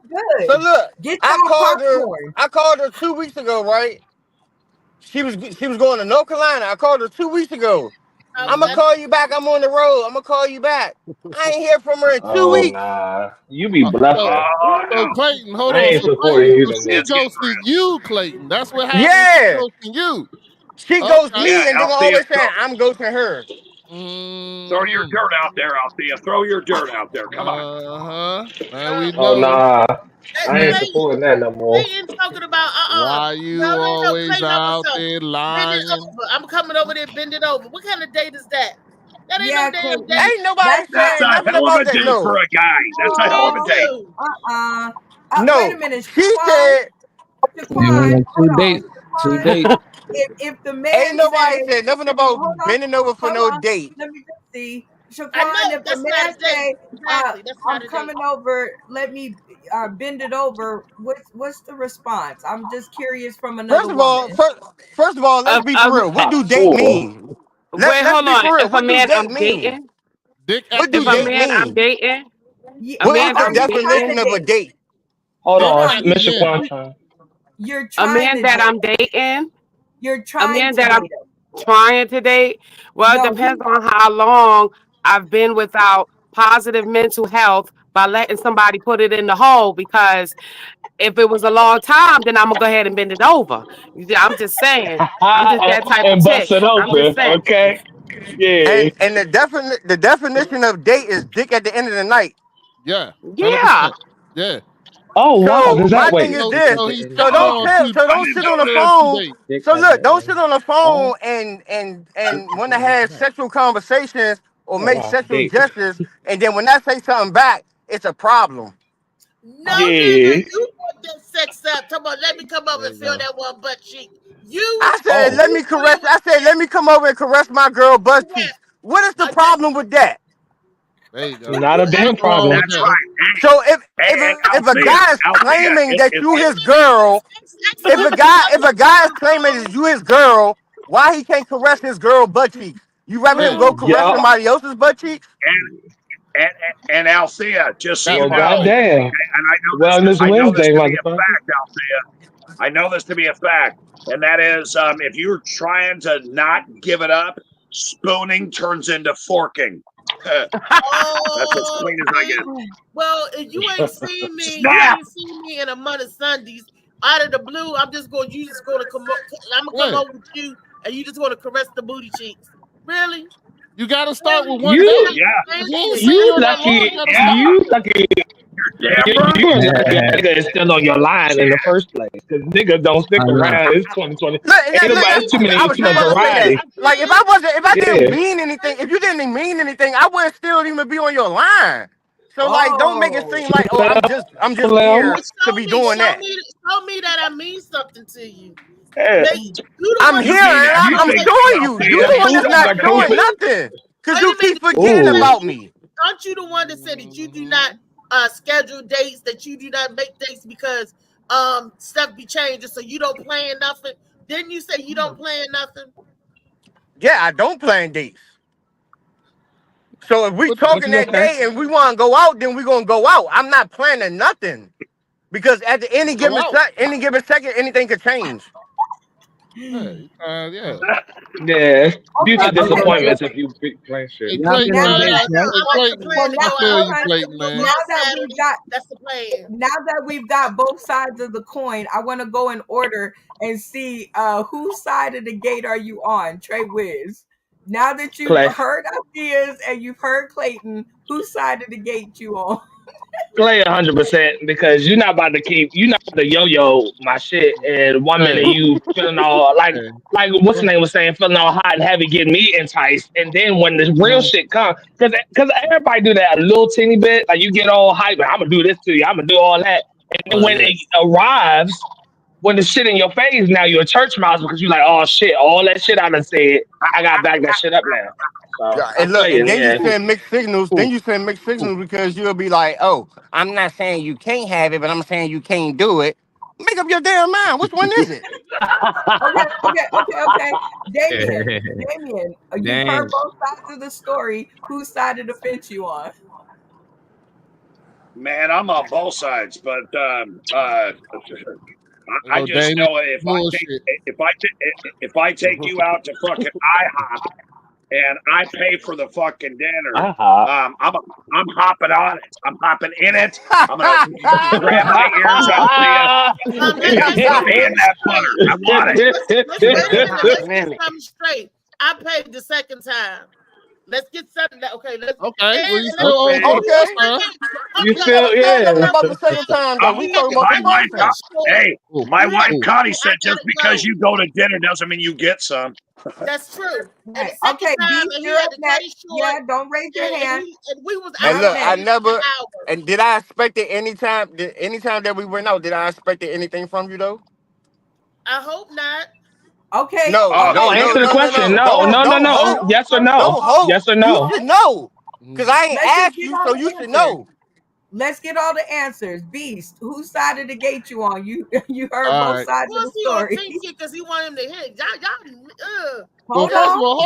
L: So
K: Good.
L: look,
K: Get
L: I
K: y'all
L: called her.
K: popcorn.
L: I called her 2 weeks ago, right? She was going to North Carolina. I called her 2 weeks ago. I'm gonna
H: That's
L: call you back. I'm on the road. I'm gonna call you back. I ain't hear from her in two
D: Oh
L: weeks.
D: nah, you be
G: So,
D: bluffing.
G: so Clayton, hold
D: I
G: on.
D: ain't
G: So
D: supporting
G: Clayton,
D: you
G: so
D: in
G: she
D: this.
E: it's getting
G: ghosted you, Clayton. That's what happened. She
L: Yeah,
G: ghosting you.
L: she goes
G: Okay.
L: me
E: yeah.
L: and then
E: Althea,
L: always saying I'm ghosting her.
E: throw your
G: Mm-hmm.
E: dirt out there, Althea. Throw your dirt out there. Come on.
G: Uh-huh. Now we
D: Oh
G: know
D: nah, I ain't
H: Clayton.
D: supporting that no more.
H: Clayton talking about
G: why
H: No,
G: you
H: no,
G: always
H: Clayton, I'm
G: out
H: so
G: there
H: bend it
G: lying.
H: over. I'm coming over there, bend it over. What kind of date is that? That ain't no
K: Yeah,
H: damn
K: Clayton.
H: date.
L: Ain't nobody
K: That's
E: That's
K: not
L: saying
E: a
L: nothing
E: hell of
L: about
E: a
L: that.
E: date for
L: No,
E: a guy. That's a hell of
H: Me
E: a date.
H: too.
K: wait a
L: no.
K: minute,
L: She
K: Shaquan.
L: said
C: Man went
K: Shaquan,
C: on
K: hold
C: 2 days.
K: on.
C: 2 days.
K: Shaquan, if the
L: ain't
K: man
L: nobody
K: say,
L: said nothing about
K: hold on,
L: bending over for
K: hold
L: no
K: on,
L: date.
K: let me just see.
H: I
K: Shaquan,
H: know
K: if the
H: that's not a
K: man
H: date.
K: say,
H: Exactly. That's
K: I'm
H: not a date.
K: coming over, let me bend it over, what's the response? I'm just curious from another
L: First of all,
K: woman.
L: first of all, let's be for real. What do date
D: Oh,
L: mean?
J: Wait,
L: Let's
J: hold
L: be
J: on.
L: for real.
J: If a
L: What do
J: man
L: date
J: I'm
L: mean?
J: dating,
G: Dick
L: What
G: at the
L: do
J: if a
G: gate.
L: date
J: man I'm
L: mean?
J: dating,
K: Yeah,
J: a
L: What
J: man
L: is the
K: are
J: I'm
K: you trying
J: dating,
L: definition
K: to
L: of a
K: date?
L: date?
D: hold
G: Dick
D: on,
G: at
K: Are you,
G: the
D: Mr.
G: gate.
D: Quantum.
K: you're
J: a
K: trying
J: man
K: to
J: that I'm
K: date?
J: dating,
K: You're
J: a
K: trying
J: man
K: to
J: that
K: date
J: I'm
K: him?
J: trying to date. Well, it
K: No,
J: depends on how long I've been without positive mental health by letting somebody put it in the hole. Because if it was a long time, then I'm gonna go ahead and bend it over. I'm just saying. I'm just that type of
D: And bust
J: chick.
D: it
J: I'm just
D: open,
J: saying.
D: okay? Yeah.
L: And the definition of date is dick at the end of the night.
G: Yeah,
J: Yeah.
G: 100%. Yeah.
D: Oh wow,
L: So
D: does
L: my
D: that
L: thing
D: wait?
L: is
G: So,
L: this.
G: so he's
L: So
G: sitting
L: don't
G: on
L: tell.
G: two.
L: So
E: I
L: don't
E: didn't
L: sit
E: know
L: on the
G: Sitting
E: that.
G: on two
L: phone.
G: dates.
L: So look, don't sit on the phone and want to have sexual conversations or
D: Oh
L: make
D: wow,
L: sexual
D: date.
L: gestures, and then when I say something back, it's a problem.
H: No,
D: Yeah.
H: nigga, you put that sex up. Come on, let me come over
G: There
H: and
G: you
H: feel
G: go.
H: that one butt cheek. You,
L: I said,
D: Oh,
L: let
H: you
L: me
H: playing
L: caress.
H: with
L: I said, let me come over and caress my girl butt cheeks. What is the
H: that.
L: problem with that?
G: There you go.
D: not a damn
G: Nothing wrong with
D: problem.
E: That's
G: that.
E: right.
L: So
E: Hey,
L: if a
E: Althea,
L: guy is
E: Althea,
L: claiming that you his girl,
H: Exclusive.
L: if a guy is claiming that you his girl, why he can't caress his girl butt cheeks? You rather him
G: Hey,
L: go caress
D: Yeah.
L: somebody else's butt cheeks?
E: and Althea, just so
G: that
E: you
D: Well,
E: know,
G: part.
E: and
D: goddamn.
E: I
D: Wellness
E: know this
D: Wednesday,
E: to be a
D: motherfucker.
E: fact, Althea. I know this to be a fact, and that is, if you're trying to not give it up, spooning turns into forking. That's as
H: Oh,
E: clean as I
H: see?
E: get.
H: Well, if you ain't seen me, you
E: Snap!
H: ain't seen me in a month of Sundays. Out of the blue, you just gonna come. I'm gonna come
G: Hey,
H: over with you, and you just want to caress the booty cheeks. Really?
G: you got to start
H: Really?
G: with one
H: That's
D: You,
G: date.
H: not
E: Yeah,
G: If
H: the
G: you ain't
H: same
G: seeing
H: thing.
G: her that long, you got to
E: yeah,
G: start.
D: you lucky.
E: you're damn
D: You
E: right.
D: lucky that nigga is still on your line in the first place. Because niggas don't stick
C: I know.
D: around. It's 2020. Ain't nobody too
L: I
D: many
L: was
D: too
L: just
D: much
L: about to say that.
D: variety.
L: Like if I didn't
D: Yeah.
L: mean anything, if you didn't mean anything, I wouldn't still even be on your line. So like, don't make it seem like, oh, I'm just here to be doing that.
H: Show me that I mean something to you.
D: Yeah.
L: I'm here and I'm showing you. You the one that's not showing nothing. Because you keep forgetting about me.
H: Aren't you the one that said that you do not schedule dates, that you do not make dates because stuff be changing, so you don't plan nothing? Didn't you say you don't plan nothing?
L: Yeah, I don't plan dates. So if we talking that day and we want to go out, then we're gonna go out. I'm not planning nothing. Because at the any given second, anything could change.
G: Yeah.
D: Yeah. Future disappointments if you plan shit.
K: Now that we've got both sides of the coin, I want to go in order and see whose side of the gate are you on, Trey Wiz. Now that you've heard ideas and you've heard Clayton, whose side of the gate you on?
D: Clay 100% because you're not about to yo-yo my shit, and 1 minute you feeling all like what's the name was saying, feeling all hot and heavy, getting me enticed, and then when the real shit comes, because everybody do that a little teeny bit, like you get all hype, I'm gonna do this to you, I'm gonna do all that, and then when it arrives, when the shit in your face, now you're a church mouse because you're like, oh shit, all that shit I done said, I gotta back that shit up now. So,
L: and look, and then you send mixed signals. Then you send mixed signals because you'll be like, "Oh, I'm not saying you can't have it, but I'm saying you can't do it." Make up your damn mind. Which one is it?
K: Okay. Damien, you heard both sides of the story. Whose side of the fence you on?
E: Man, I'm on both sides, but I just know if I take you out to fucking IHOP and I pay for the fucking dinner, I'm hopping on it. I'm hopping in it. I'm gonna grab my ears out of in that butter. I want it.
H: Let's come straight. I paid the second time. Let's get something. Okay.
G: Well, you still
D: You still, yeah.
L: About the second time that we talking about the first time.
E: Hey, my wife Connie said just because you go to dinner doesn't mean you get some.
H: That's true.
K: Right. Okay, yeah, don't raise your hand.
H: And we was
L: and look, I never. And did I expect it anytime? Anytime that we went out, did I expect anything from you though?
H: I hope not.
K: Okay.
D: No. Answer the question. No. Yes or no? Yes or no?
L: You should know. Because I ain't asked you, so you should know.
K: Let's get all the answers. Beast, whose side of the gate you on? You heard both sides of the story.
H: Because he want him to hit.
K: Hold on.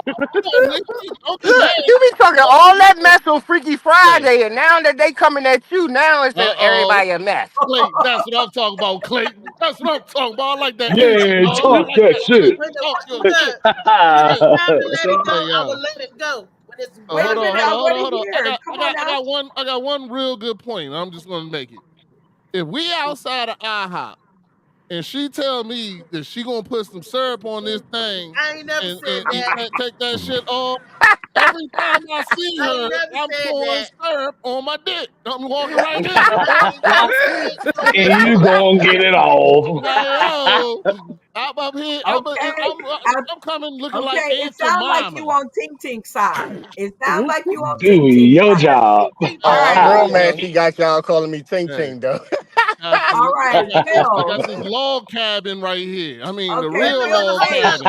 L: You be talking all that mess on Freaky Friday, and now that they coming at you, now it's everybody a mess.
G: Clayton, that's what I'm talking about, Clayton. That's what I'm talking about. I like that.
D: Yeah, talk that shit.
H: I will let it go.
G: Hold on. I got one real good point. I'm just gonna make it. If we outside of IHOP and she tell me that she gonna put some syrup on this thing,
H: I ain't never said that.
G: Take that shit off. Every time I see her, I'm pouring syrup on my dick. I'm walking right there.
D: And you gonna get it off.
G: I'm here. I'm coming looking like Aunt
K: it sounds
G: Jemima.
K: like you on Tink Tink side. It sounds like you on
D: Do
K: Tink Tink
D: your
K: side.
D: job.
L: I'm real man. She got y'all calling me Ting Ting though.
K: All right,
G: I
K: Phil.
G: got this log cabin right here. I mean, the
K: Okay,
G: real
K: Phil,
G: log
K: hey.
G: cabin.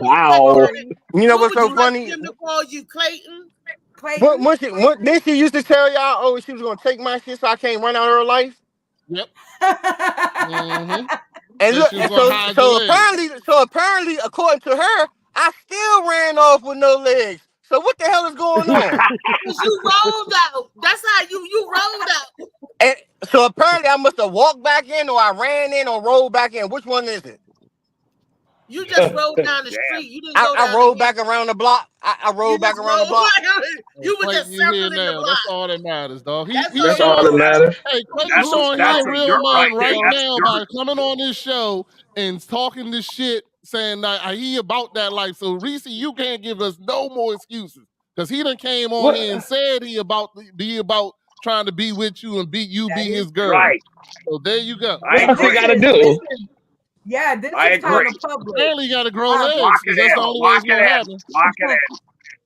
D: Wow.
L: You know what's so funny?
H: Him to call you Clayton.
L: Then she used to tell y'all, oh, she was gonna take my shit so I can't run out of her life.
G: Yep. Mm-hmm.
L: And look,
G: she was gonna hide your legs.
L: so apparently, according to her, I still ran off with no legs. So what the hell is going on?
H: Because you rolled out. That's how you rolled out.
L: And so apparently, I must have walked back in, or I ran in, or rolled back in. Which one is it?
H: You just rolled down the street. You didn't go down
L: I rolled back around the block. I rolled back around the block.
H: You were just circling the block.
G: That's all that matters, dog.
D: That's all that matters.
G: Hey, Clayton's showing his real mind right now by coming on this show and talking this shit, saying that he about that life. So, Reese, you can't give us no more excuses because he done came on here and said he about trying to be with you and be his girl.
E: Right.
G: So there you go.
D: What's he got to do?
K: Yeah, this
E: I
K: is kind
E: agree.
K: of public.
G: Apparently, you got to grow legs because that's the only way it's gonna happen.
E: Lock it in.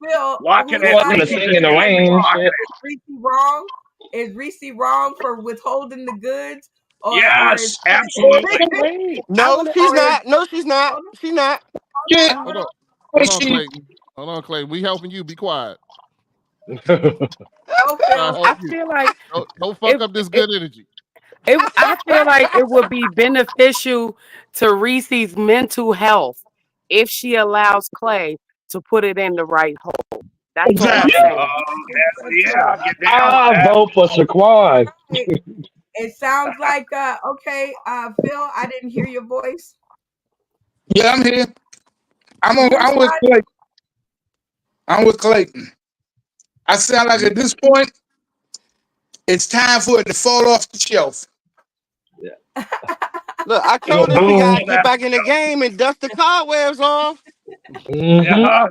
K: Phil,
E: walking
K: whose
E: in,
K: side
D: Walking to
K: do
D: sing
K: you
D: in the
K: stand
D: rain and
K: on?
D: shit.
K: Is Reese wrong? Is Reese wrong for withholding the goods, or is
E: Yes, absolutely.
H: Wait, I
L: No,
H: want to.
L: she's
K: or is
L: not. No, she's not.
K: hold on,
L: She's not.
H: Yeah,
G: Hold on,
H: wait, she.
G: Clayton. Hold on, Clayton. We helping you. Be quiet.
K: go
G: Try to
K: Phil.
G: help
J: I
G: you.
J: feel like
G: Don't fuck
J: it,
G: up this
J: it,
G: good energy.
J: I feel like it would be beneficial to Reese's mental health if she allows Clay to put it in the right hole. That's all I'm
H: Exactly.
E: Oh,
J: saying.
E: hell yeah, get down with
D: I
E: that.
D: vote for Shaquan.
K: Right. It sounds like okay, Phil. I didn't hear your voice.
I: Yeah, I'm here.
K: Whose
I: I'm with
K: side?
I: Clayton. I'm with Clayton. I sound like at this point, it's time for it to fall off the shelf.
L: Look, I
D: So
L: told her she
D: boom.
L: gotta get back in the game and dust the cobwebs off.
E: Yeah,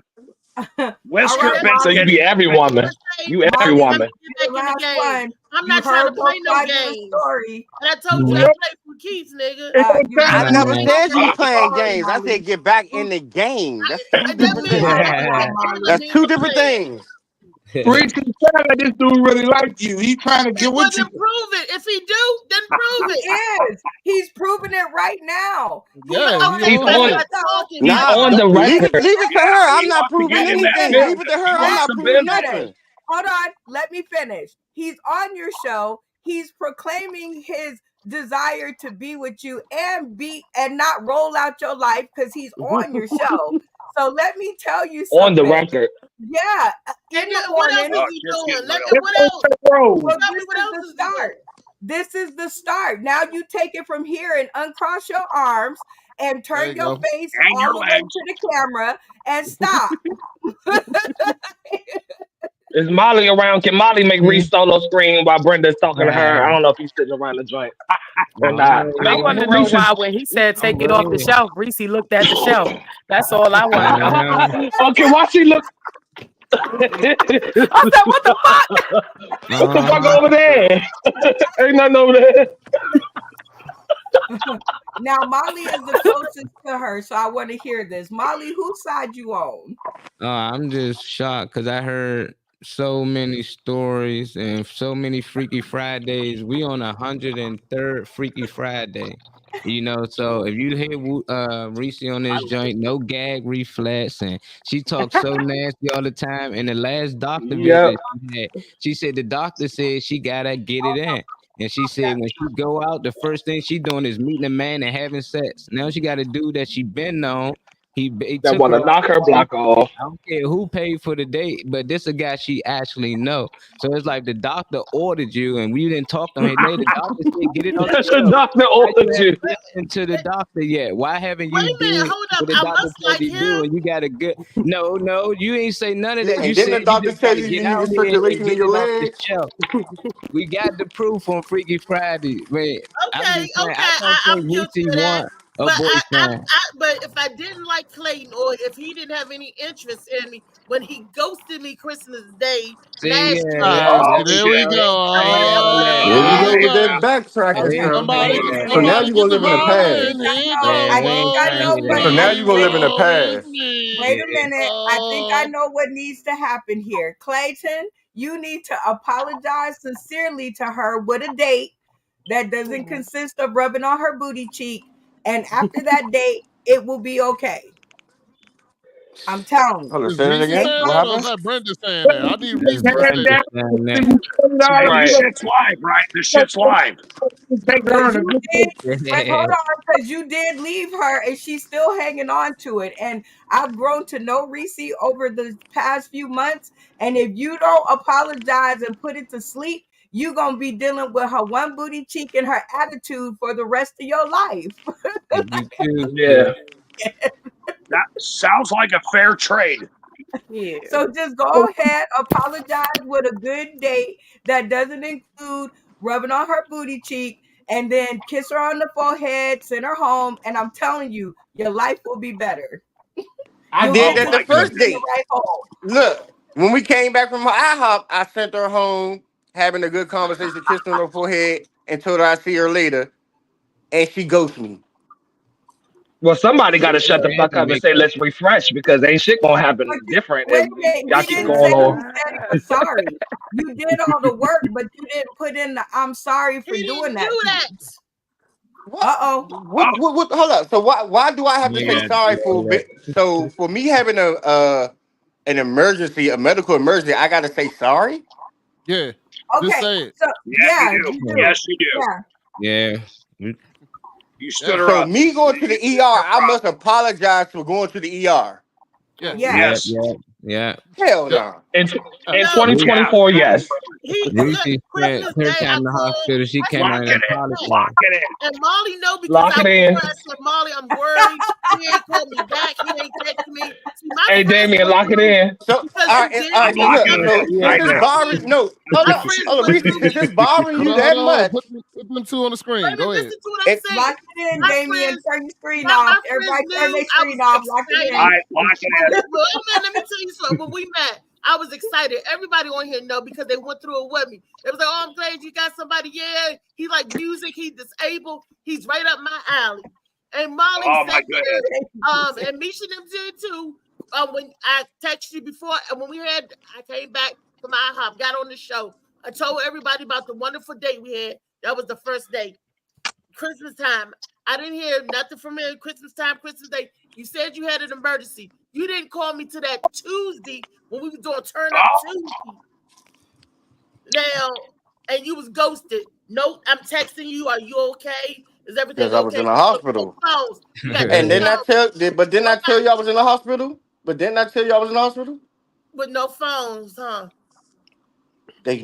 K: All
E: Whisker
K: right,
E: been
D: So you
K: Molly.
D: be every
E: getting.
D: woman. You every
K: Molly,
D: woman.
K: you the last one. You heard both sides of the story. You
L: I
K: heard both
L: never
C: Man.
K: sides
L: said
K: of
L: you was
K: the
L: playing
K: story,
L: games. I
K: Molly.
L: said get back in the game. That's two different
K: All
L: things.
K: right now, Molly.
L: That's two different things.
I: Reese, it sound like this dude really like you. He trying to get with you.
K: He is. He's proving it right now.
G: Yeah, he
D: He's
G: on
D: on
G: it.
D: it. He's
L: Nah,
D: on the
L: leave it,
D: record.
L: leave it to
E: Yeah,
L: her. I'm
E: he
L: not
E: wants to
L: proving
E: get in that
L: anything.
E: business.
L: Leave it to her.
E: He
L: I'm
E: wants
L: not
E: some
L: proving
E: business.
L: nothing.
K: Hold on. Let me finish. He's on your show. He's proclaiming his desire to be with you and not roll out your life because he's on your show. So let me tell you
D: On the
K: something.
D: record.
K: Yeah, in the morning.
E: Oh, shit's getting real.
K: Well, this is the start. This is the start. Now you take it from here and uncross your arms and
G: There
K: turn
G: you
K: your
G: go.
K: face
E: Hang your
K: all the way
E: legs.
K: to the camera and stop.
D: Is Molly around? Can Molly make Reese solo screen while Brenda's talking to her? I don't know if he's sitting around the joint or not.
J: I want to know why when he said take it off the shelf, Reese looked at the shelf. That's all I want to know.
D: Okay, why she look?
J: I said, what the fuck?
D: What the fuck over there? Ain't nothing over there.
K: Now Molly is the closest to her, so I want to hear this. Molly, whose side you on?
C: I'm just shocked because I heard so many stories and so many Freaky Fridays. We on 103rd Freaky Friday. You know, so if you hear Reese on this joint, no gag reflex, and she talks so nasty all the time. In the last doctor
D: Yep.
C: visit she had, she said the doctor said she gotta get it in. And she said when she go out, the first thing she doing is meeting a man and having sex. Now she got a dude that she been on. He
D: That
C: took
D: want
C: her
D: to
C: out
D: knock her
C: on a date.
D: block off.
C: I don't care who paid for the date, but this a guy she actually know. So it's like the doctor ordered you, and we didn't talk to him. Hey, later, the doctor said get it on the
D: The
C: shelf.
D: doctor
C: Why you
D: ordered you.
C: haven't listened to the doctor yet? Why haven't you did what the doctor told you to do? And you got a good no, you ain't say none of that.
L: And
C: You
L: didn't
C: said
L: the
C: you
L: doctor
C: just
L: tell
C: gotta
L: you
C: get
L: you
C: out
L: needed
C: here and
L: circulation in
C: get
L: your
C: it off the
L: legs?
C: shelf. We got the proof on Freaky Friday. Man, I'm just saying, I don't think Lucy want a boyfriend. See,
G: See,
E: Oh,
G: there we
E: shit.
G: go.
E: Ain't all that.
L: There you
G: Here
L: go
G: we
L: with
E: Ain't
G: go.
L: that
E: all
L: backtracking
K: Okay.
L: stuff.
G: Somebody,
E: that.
L: So now
G: somebody
L: you're
G: get
L: gonna
G: the
L: live in the
K: I
L: past.
K: think
G: violin.
K: I
G: Here
K: know.
G: goes
C: Yeah,
K: I
C: we
K: think
C: ain't
K: I
C: trying to
K: know
C: hear
K: what
L: So
C: that.
L: now
K: needs
L: you're
K: to
L: gonna live in the
K: happen.
L: past.
K: Wait a
C: Yeah.
K: minute. I think I know what needs to happen here. Clayton, you need to apologize sincerely to her with a date that doesn't consist of rubbing on her booty cheek. And after that date, it will be okay. I'm telling
L: Hold
K: you.
L: on,
G: Is
L: say it
G: Reese
L: again.
G: saying
L: What
G: that or is
L: happened?
G: that Brenda saying that? I need Reese
C: That's
G: to say
C: Brenda
G: it.
C: saying that.
E: Oh, the
D: Right.
E: shit's live, right? The shit's live.
K: Because you did, but hold on, because you did leave her and she's still hanging on to it. And I've grown to know Reese over the past few months. And if you don't apologize and put it to sleep, you're going to be dealing with her one booty cheek and her attitude for the rest of your life.
C: If you choose
D: Yeah.
C: to.
E: That sounds like a fair trade.
J: Yeah.
K: So just go ahead, apologize with a good date that doesn't include rubbing on her booty cheek, and then kiss her on the forehead, send her home, and I'm telling you, your life will be better.
L: I
K: You'll
L: did
E: Oh
K: get
L: that
K: this
L: the
E: my
K: dick
L: first
E: goodness.
K: in the
L: date.
K: right hole.
L: Look, when we came back from IHOP, I sent her home, having a good conversation, kissed her on her forehead, and told her I'd see her later, and she ghosted me.
D: Well, somebody got to shut the fuck up and
C: Make
D: say, let's refresh, because ain't shit gonna happen
K: But
D: different
K: wait
D: if
K: a minute,
D: y'all
K: you
D: keep
K: didn't
D: going
K: say
D: on.
K: you said you were sorry. You did all the work, but you didn't put in the I'm sorry for
H: He
K: doing
H: didn't
K: that
H: do
K: to
H: that.
K: you. Uh-oh.
L: What, hold up. So why do I have to say
C: Yeah,
L: sorry for
C: yeah.
L: so for me having an emergency, a medical emergency, I gotta say sorry?
G: Yeah. Just
K: Okay.
G: say it.
K: So
E: Yes,
K: yeah,
E: you do.
K: you do.
E: Yes, you do.
K: Yeah.
C: Yeah.
E: You stood
G: Yeah.
E: her
L: So
E: up.
L: me going to the
E: It's
L: ER,
E: no
L: I
E: problem.
L: must apologize for going to the ER.
G: Yes.
K: Yes.
C: Yeah.
L: Hell
G: Yep.
L: no.
D: In
H: No,
D: 2024, yes.
H: he
C: Reese
H: look,
C: spent
H: Christmas
C: her
H: Day. I
C: time in the
H: called.
C: hospital. She came
E: Lock
C: out
E: it
C: and
E: in.
C: apologized.
E: Lock it in.
H: And Molly know because
D: Lock
H: I
D: it
H: was
D: in.
H: there. I said, Molly, I'm worried. He ain't called me back. He ain't text me. See, my
D: Hey,
H: friends
D: Damien,
H: went
D: look it
H: through
D: in.
L: So
H: because
L: all
H: you
L: right,
H: did.
L: all
E: I'm
L: right. So
E: locking
L: look,
E: it
L: so
E: in
L: since
E: right
L: it's
E: now.
L: bothering, no, hold
H: My
L: up,
H: friends
L: hold up,
H: went
L: Reese,
H: through.
L: since it's bothering
G: Hold
L: you
G: on, hold
L: that
G: on.
L: much,
G: Put them two on the screen.
H: Wait a
G: Go
H: minute,
G: ahead.
H: listen to what I'm
L: it,
H: saying.
K: Lock it in,
H: My
K: Damien.
H: friends,
K: Turn your screen
H: my
K: off.
H: friends
K: Everybody turn
H: knew
K: their
H: I
K: screen
H: was
K: off. Lock it
H: excited.
E: All
K: in.
E: right, lock it in.
H: Well, man, let me tell you something. When we met, I was excited. Everybody on here know because they went through it with me. It was like, oh, I'm glad you got somebody. Yeah, he like music. He disabled. He's right up my alley. And Molly
E: Oh
H: said
E: my goodness.
H: that. And Misha them did too. When I texted you before, and when I came back from IHOP, got on the show. I told everybody about the wonderful date we had. That was the first date. Christmas time. I didn't hear nothing from him. Christmas time, Christmas Day. You said you had an emergency. You didn't call me to that Tuesday when we were doing turn up Tuesday. Now, and you was ghosted. No, I'm texting you. Are you okay? Is everything
L: because I was
H: okay?
L: in the
H: No
L: hospital.
H: phones. You got
L: And
H: two
L: then I
H: phones
L: didn't I tell you I was in the hospital? But didn't I tell you I was in the hospital?
H: with no phones, huh?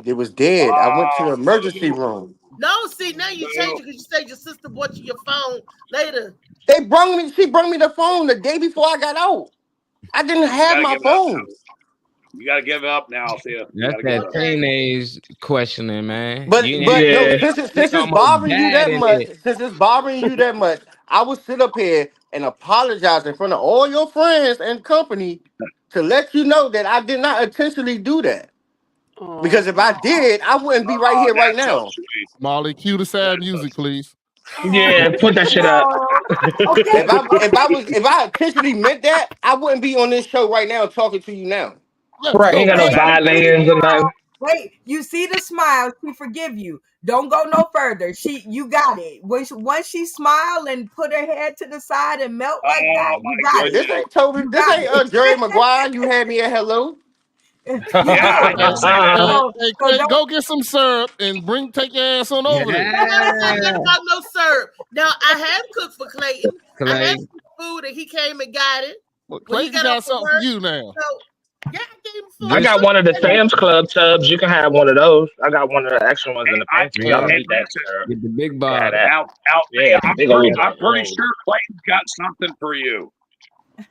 L: It was dead. I went to the emergency room.
H: No, see, now you changed it because you said your sister bought you your phone later.
L: She brought me the phone the day before I got out. I didn't
E: You
L: have
E: gotta
L: my
E: give it up
L: phone.
E: now. You gotta give it up now, Thea. You
C: That's
E: gotta give it
C: that
E: up.
C: teenage questioning, man.
L: But
C: You ain't
L: no,
D: Yeah.
L: since
C: you
L: it's
C: almost
L: bothering you
C: died
L: that
C: in
L: much,
C: it.
L: I would sit up here and apologize in front of all your friends and company to let you know that I did not intentionally do that. Because if I did, I wouldn't be right
E: Oh,
L: here right
E: that's so
L: now.
E: sweet.
G: Molly, cue the sad
E: That's so
G: music,
E: sweet.
G: please.
D: Yeah, put that shit up.
K: Okay.
L: If I intentionally meant that, I wouldn't be on this show right now talking to you now.
G: Let's
D: Right, ain't
G: go,
D: got no
K: Wait,
G: baby.
K: you see the
D: violins or
K: smile.
D: nothing.
K: Wait, you see the smile. She forgive you. Don't go no further. You got it. Once she smile and put her head to the side and melt like that,
E: Oh
K: you
E: my
K: got
L: Well,
K: it.
L: this
E: goodness.
L: ain't Toby.
K: You
L: This
K: got
L: ain't Jerry Maguire. You had me at hello.
K: it. You
E: Yeah, I
K: did.
E: did say that.
G: Hey,
K: So,
G: hey,
K: so
G: Clay,
K: don't.
G: go get some syrup and take your ass on over there.
H: I never said
C: Yeah.
H: nothing about no syrup. Now I have cooked for Clayton. I
C: Clay.
H: had some food and he came and got it
G: Well,
H: when he
G: Clayton
H: got off
G: got
H: of
G: something for
H: work.
G: you now.
H: So yeah, I gave him
D: I
H: food.
D: got one of the Sam's Club tubs. You can have one of those. I got one of the extra ones in the pantry. Y'all don't
C: Yeah.
D: need that, sir.
C: Get the big
D: You can have
C: bottle.
D: that.
E: Now,
D: Yeah,
E: Thea,
D: big old
E: I'm pretty
D: bottle.
E: sure Clayton's got something for you.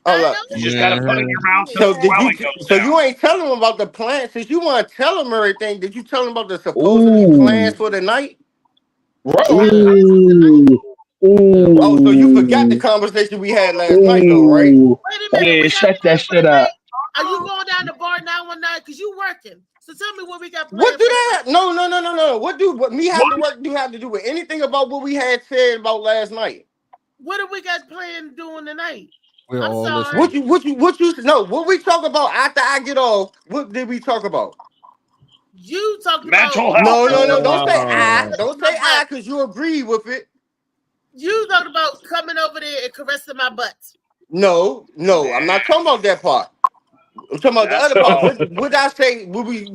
L: Oh,
H: I
L: look.
H: know
E: You just gotta put it in your mouth so
L: So
E: the swelling goes
L: So
E: down.
L: you ain't telling them about the plans. Since you want to tell them everything, did you tell them about the supposedly plans
D: Ooh.
L: for the night?
G: Yeah.
D: Ooh.
L: Oh, so you forgot the
D: Ooh.
L: conversation we had last night, though, right?
D: Ooh.
H: Wait a minute,
D: Yeah,
H: we got
D: shut that
H: plans for the
D: shit up.
H: night. Are you going down the bar 919? Because you working. So tell me what we got
L: What
H: planned
L: do
H: for the
L: that?
H: night.
L: No. What me have
E: What?
L: to work do have to do with anything about what we had said about last night?
H: What do we got planned doing tonight?
G: We're
H: I'm
G: all
H: sorry.
G: listening.
L: What we talk about after I get off? What did we talk about?
H: You talked
E: Mental
H: about
E: health.
L: No. Don't say I.
C: Oh.
L: Don't say I, because you agree with it.
H: You talked about coming over there and caressing my butt.
L: No. I'm not talking about that part. I'm talking about the
E: That's
L: other part.
E: oh,
L: What I say? What we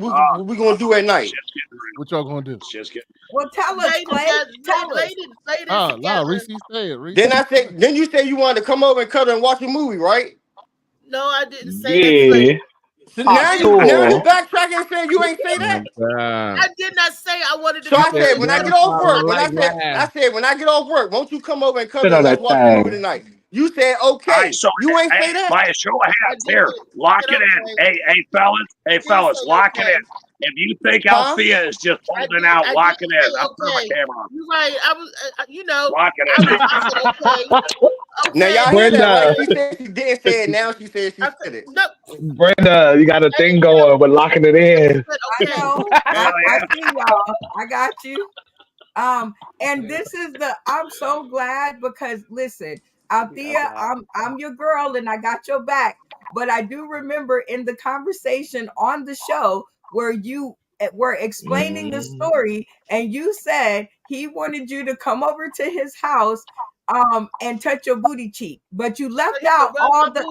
L: gonna do at night?
E: shit's getting real.
G: What y'all gonna do?
E: Shit's getting
K: Well, tell us,
H: Lay
K: Clay.
H: together,
K: Tell us.
H: lay this
G: Nah,
H: together.
G: Reese, say it. Reese.
L: Then you say you wanted to come over and cuddle and watch a movie, right?
H: No, I didn't say that.
D: Yeah.
L: So
D: Hot
L: now you
D: tour.
L: backtracking and saying you ain't say
C: Oh my
L: that.
C: God.
H: I did not say I wanted to
L: So
C: He
H: come
L: I
H: over
C: said,
L: said
H: there
L: when
H: and
L: I
C: let
H: cuddle
L: get
C: him
L: off
H: with
C: follow
H: my
L: work,
C: like
H: butt.
C: that.
L: when I get off work, won't you come over and
D: Spit
L: cuddle
D: on
L: and let's
D: that
L: watch a movie
D: thing.
L: tonight? You said
E: All right,
L: okay.
E: so
L: You ain't say that.
E: by a show of
H: I
E: hands,
H: did
E: here, lock
H: it
E: it
H: up,
E: in.
H: Clay. I
E: Hey
H: did
E: fellas,
H: say
E: lock it
H: okay.
E: in. If you think
L: Huh?
E: Althea is just holding out,
H: I
E: lock
H: did
E: it
H: say
E: in. I'll turn my
H: okay.
E: camera on.
H: You're right. I was,
E: Lock it
H: I
E: in.
H: said okay.
L: Now
H: Okay.
L: y'all hear that, right?
D: Brenda.
L: She said she didn't say it. Now she said she said it.
H: No,
D: Brenda, you got a
H: I
D: thing
H: didn't
D: going with locking it in.
H: said
K: I
H: okay.
K: know.
E: Hell
K: I
E: yeah.
K: see y'all. I got you. And this is I'm so glad because listen, Althea, I'm your girl and I got your back. But I do remember in the conversation on the show where you were explaining the story and you said he wanted you to come over to his house and touch your booty cheek, but you left out all the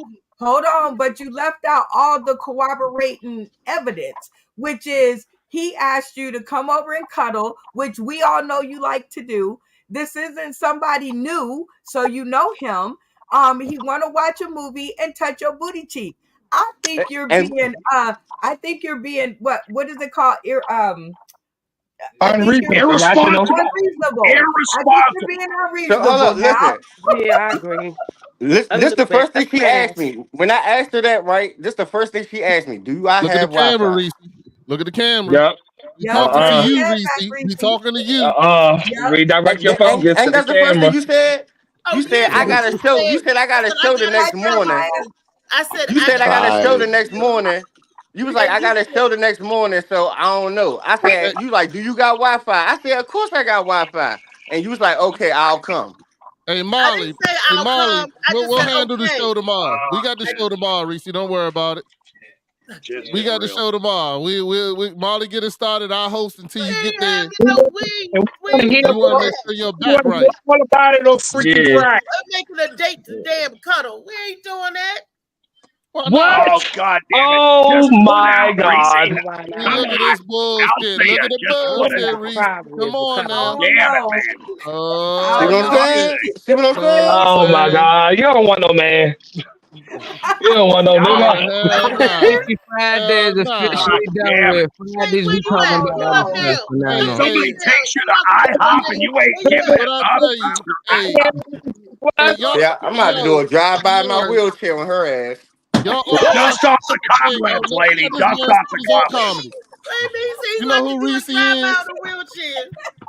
K: but you left out all the corroborating evidence, which is he asked you to come over and cuddle, which we all know you like to do. This isn't somebody new, so you know him. He want to watch a movie and touch your booty cheek. I think you're being what is it called?
D: Irresponsible.
K: I think you're being unreasonable.
L: So hold on, listen.
J: Yeah, I agree.
L: This the first thing she asked me. When I asked her that, right? This the first thing she asked me. Do I
G: Look
L: have
G: at the camera,
L: Wi-Fi?
G: Reese. Look at the camera.
D: Yep.
G: We talking to you, Reese. We talking to you.
D: Redirect your focus to
L: And
D: the
L: that's the first thing
D: camera.
L: you said. You said I got a show. You said I got a show the next morning.
H: I said
L: You said I got a show the next morning. You was like, I got a show the next morning, so I don't know. I said, you like, do you got Wi-Fi? I said, of course I got Wi-Fi. And you was like, okay, I'll come.
G: Hey Molly, we'll handle the show tomorrow. We got the show tomorrow, Reese. Don't worry about it. We got the show tomorrow. We Molly get it started. I'll host until you get there. You want to make sure your back right.
D: What about it on Freaky Friday?
H: We're making a date to damn cuddle. We ain't doing that.
D: What?
E: Oh God damn it!
D: Oh
E: Just put it
D: my
E: out,
D: God!
E: Reese.
G: Look at this bullshit. Look at the bullshit, Reese. Come on now.
E: Damn it, man.
L: See what I'm saying? See what I'm saying?
D: Oh my God! You don't want no man. You don't want no nigga.
C: Freaky Fridays officially done with. Fridays we talking about other stuff from now on.
E: Somebody takes you to IHOP and you ain't giving it up.
L: Yeah, I'm about to do a drive-by in my wheelchair on her ass.
E: Dust off the cobwebs, lady. Dust off the cobwebs.
G: You know who Reese is?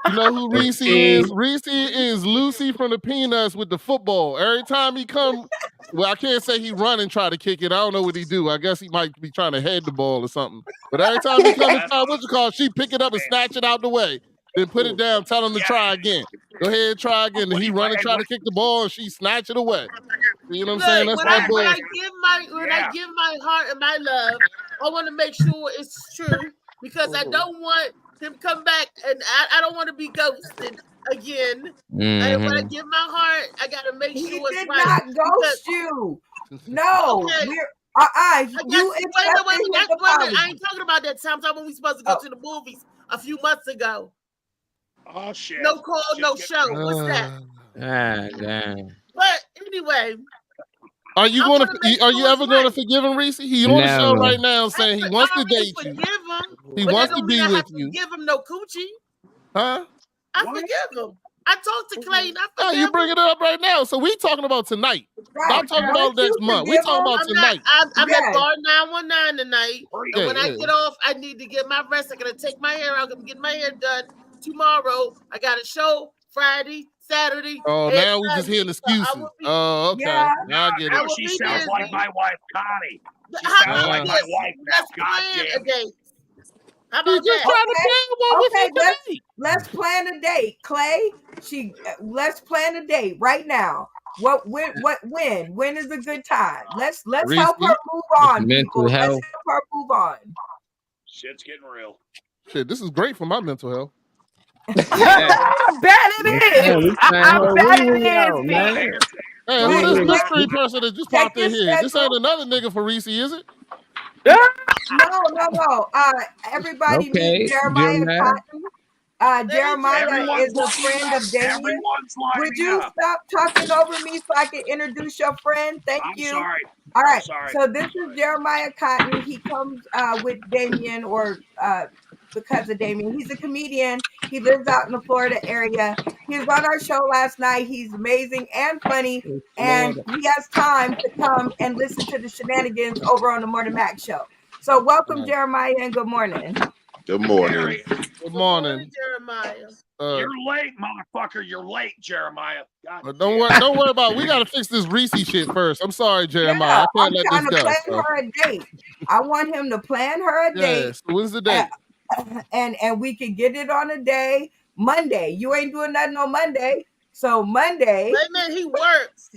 G: You know who Reese is? Reese is Lucy from the Peanuts with the football. Every time he come, well, I can't say he run and try to kick it. I don't know what he do. I guess he might be trying to head the ball or something. But every time he come and try, she pick it up and snatch it out the way. Then put it down, tell him to try again. Go ahead, try again. Then he run and try to kick the ball and she snatch it away. You know what I'm saying? That's my boy.
H: When I give my heart and my love, I want to make sure it's true because I don't want him to come back and I don't want to be ghosted again. And when I give my heart, I got to make sure it's
K: did
H: right.
K: not ghost you. No,
H: Okay.
K: we're
H: You I ain't talking about that time when we supposed to go to the movies a few months ago.
E: Oh shit!
H: No call, no show. What's that?
C: Damn.
H: But anyway,
G: are you ever going to forgive him, Reese? He on the show right now saying he wants to date you. He wants to be with you.
H: Give him no coochie.
G: Huh?
H: I forgive him. I talked to Clay.
G: Oh, you bringing it up right now. So we talking about tonight. Stop talking about next month. We talking about tonight.
H: I'm at bar 919 tonight. And when I get off, I need to get my rest. I'm gonna take my hair out. I'm gonna get my hair done tomorrow. I got a show Friday, Saturday.
G: Oh, now we just hearing excuses. Oh, okay.
K: Yeah.
G: Now I get it.
E: She sounds like my wife, Connie. She sounds like my wife now. Goddamn.
H: How about
K: that? Let's plan a date, Clay. Let's plan a date right now. When is a good time? Let's help her move on.
C: Mental health.
K: Let's help her move on.
E: Shit's getting real.
G: Shit, this is great for my mental health.
K: I bet it is. I bet it is, man.
G: Hey, who this mystery person that just popped in here? This ain't another nigga for Reese, is it?
K: No. Everybody meet Jeremiah Cotton. Jeremiah is a friend of Damien. Would you stop talking over me so I can introduce your friend? Thank you.
E: Sorry.
K: All right. So this is Jeremiah Cotton. He comes with Damien or because of Damien. He's a comedian. He lives out in the Florida area. He was on our show last night. He's amazing and funny. And he has time to come and listen to the shenanigans over on the Morning Mac show. So welcome, Jeremiah, and good morning.
M: Good morning.
G: Good morning.
H: Jeremiah.
E: You're late, motherfucker. You're late, Jeremiah.
G: But don't worry about it. We gotta fix this Reese shit first. I'm sorry, Jeremiah. I can't let
K: I'm
G: this
K: trying to plan her a date. I want him to plan her a date.
G: So when's the date?
K: And we could get it on a day. Monday. You ain't doing nothing on Monday. So Monday.
H: Wait a minute, he works,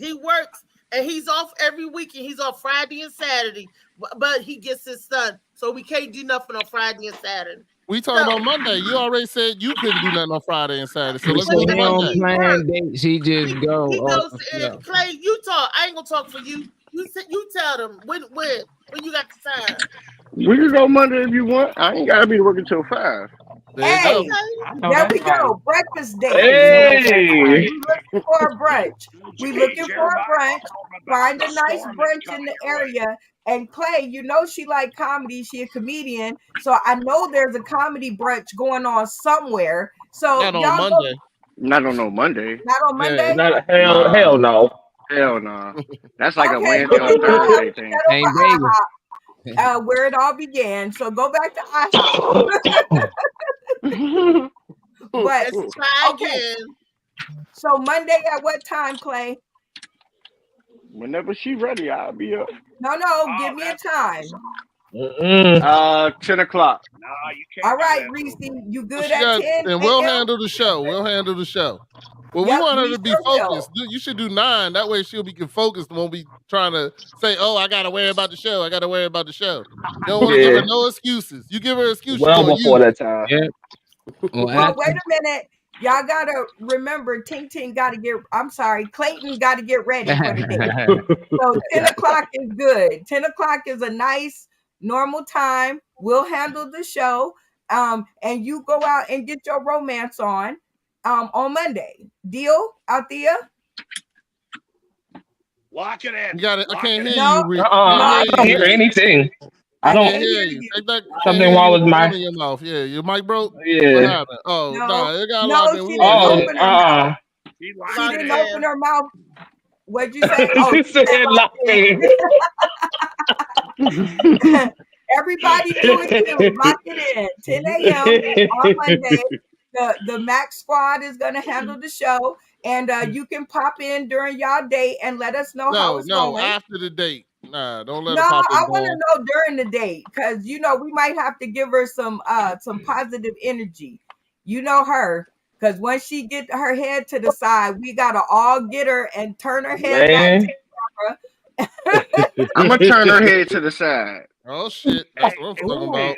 H: and he's off every weekend. He's off Friday and Saturday, but he gets his son, so we can't do nothing on Friday and Saturday.
G: We talking about Monday. You already said you couldn't do nothing on Friday and Saturday, so let's
C: So
G: go
C: he
G: to Monday.
C: don't plan dates. He just go.
H: He
C: off
H: goes
C: the flow.
H: Clay. You talk. I ain't gonna talk for you. You tell them when you got the time.
L: We can go Monday if you want. I ain't gotta be working till 5.
K: Hey, there we go. Breakfast day.
D: Hey.
K: We looking for a brunch. We looking for a brunch. Find a nice brunch in the area. And Clay, you know she like comedy. She a comedian. So I know there's a comedy brunch going on somewhere. So
G: Not on
K: y'all
G: Monday.
L: Not on no Monday.
K: Not on Monday?
D: Not hell no.
L: Hell no. That's like a
K: Okay,
L: Wednesday
K: well,
L: or
K: then y'all have
L: Thursday
K: to
L: thing.
K: settle for IHOP, where it all began. So go back to IHOP. But
H: Let's try again.
K: So Monday at what time, Clay?
L: Whenever she ready, I'll be up.
K: No, give me a time.
L: 10 o'clock.
E: No, you can't.
K: All right, Reese, you good
G: She
K: at
G: got,
K: 10?
G: and we'll handle the show. Well, we
K: Yep,
G: want her
K: we
G: to be
K: sure will.
G: focused. You should do 9. That way she'll be focused and won't be trying to say, "Oh, I gotta worry about the show. I gotta worry about the show." You don't want to give her no excuses. You give her excuses.
D: Well before that time.
C: Yeah.
K: Well, wait a minute. Y'all gotta remember, Ting gotta get. I'm sorry, Clayton got to get ready for the day. So 10 o'clock is good. 10 o'clock is a nice normal time. We'll handle the show. And you go out and get your romance on Monday. Deal, Althea?
E: Lock it in.
G: You got it. I can't hear
K: No.
G: you, Reese.
D: I don't hear anything. I
G: can't
D: don't.
G: hear you.
D: Something wrong with my.
G: in your mouth. Yeah, your mic broke.
D: Yeah.
G: What happened? Oh
K: No.
G: it got
K: No,
G: locked in.
K: she
G: We
K: didn't
G: didn't hear
K: open
G: it.
K: her mouth. She didn't open her mouth. What'd you say? Oh,
D: He said locked in.
K: Everybody do it too. Lock it in. 10 a.m. on Monday. The Mac Squad is going to handle the show. And you can pop in during y'all date and let us know how it's going.
G: After the date. Nah, don't let
K: No,
G: her pop in.
K: I want to know during the date because we might have to give her some positive energy. You know her, because when she get her head to the side, we gotta all get her and turn her head back to the camera.
L: I'm gonna turn her head to the side.
G: Oh shit! That's what I'm talking about.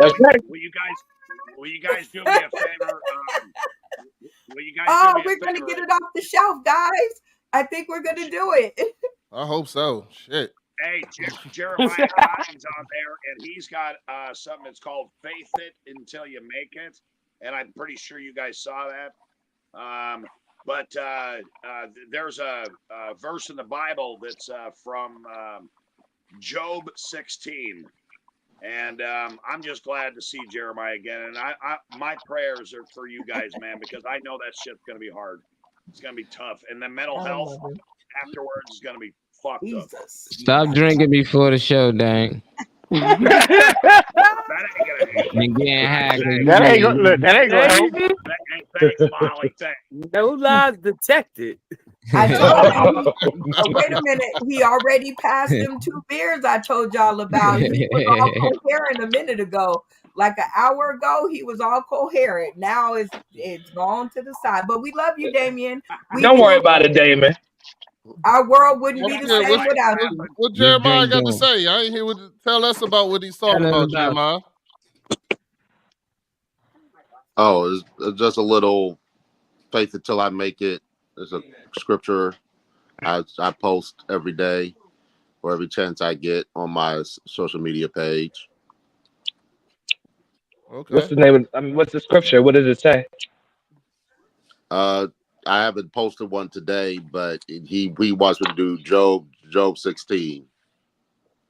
D: That's right.
E: Will you guys do me a favor? Will you guys?
K: We're gonna get it off the shelf, guys. I think we're gonna do it.
G: I hope so. Shit.
E: Hey, Jeremiah Ryan's on there, and he's got something that's called "Faith It Until You Make It," and I'm pretty sure you guys saw that. But there's a verse in the Bible that's from Job 16, and I'm just glad to see Jeremiah again. And my prayers are for you guys, man, because I know that shit's gonna be hard. It's gonna be tough, and the mental health afterwards is gonna be fucked up.
C: Stop drinking before the show, dang.
E: That ain't gonna
C: And getting high.
L: That ain't gonna help.
E: Thanks, Molly. Thanks.
J: No lies detected.
K: I told him. Wait a minute. He already passed them 2 beers I told y'all about. He was all coherent a minute ago. Like an hour ago, he was all coherent. Now it's gone to the side. But we love you, Damien.
D: Don't worry about it, Damon.
K: Our world wouldn't be the same without him.
G: What Jeremiah got to say? I ain't hear tell us about what he's talking about, Jeremiah.
M: Oh, it's just a little faith until I make it. There's a scripture I post every day or every chance I get on my social media page.
G: Okay.
D: What's the name of? What's the scripture? What does it say?
M: I haven't posted one today, but he wants me to do Job 16.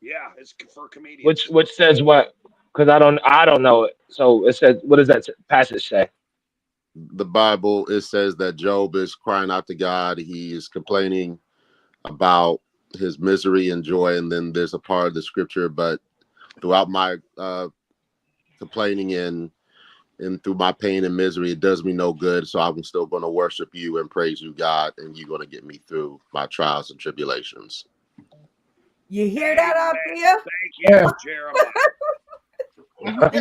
E: Yeah, it's for comedians.
D: Which says what? Because I don't know it. So it says, what does that passage say?
M: The Bible, it says that Job is crying out to God. He is complaining about his misery and joy, and then there's a part of the scripture, but throughout my complaining and through my pain and misery, it does me no good. So I'm still going to worship you and praise you, God, and you're going to get me through my trials and tribulations.
K: You hear that out there?
E: Thank you, Jeremiah.
H: God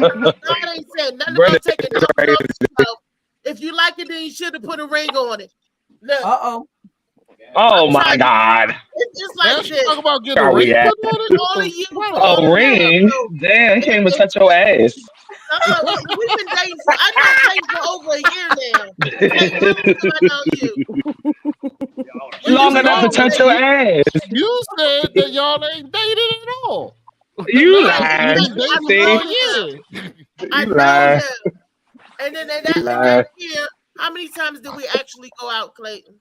H: ain't said nothing about taking nothing off the shelf. If you like it, then you should have put a ring on it. Look,
K: Uh-oh.
D: Oh my God.
H: it's just
G: Now
H: like
G: she
H: this.
G: talk about getting a
D: Where we
G: ring
D: at?
G: put on it.
H: All of you,
G: What
H: all
G: the-
D: A
H: of
D: ring?
H: y'all.
D: Damn, he can't even touch your ass.
H: We've been dating for, I've been dating for over a year now. Like, how much do I know you?
D: Long enough to touch your ass.
G: You said that y'all ain't dated at all.
D: You
G: Now
D: lied.
G: you've been dating
D: See?
G: for a year.
H: I
D: You
H: know
D: lied.
H: him. And then in
D: You
H: that
D: lied.
H: year, how many times did we actually go out, Clayton?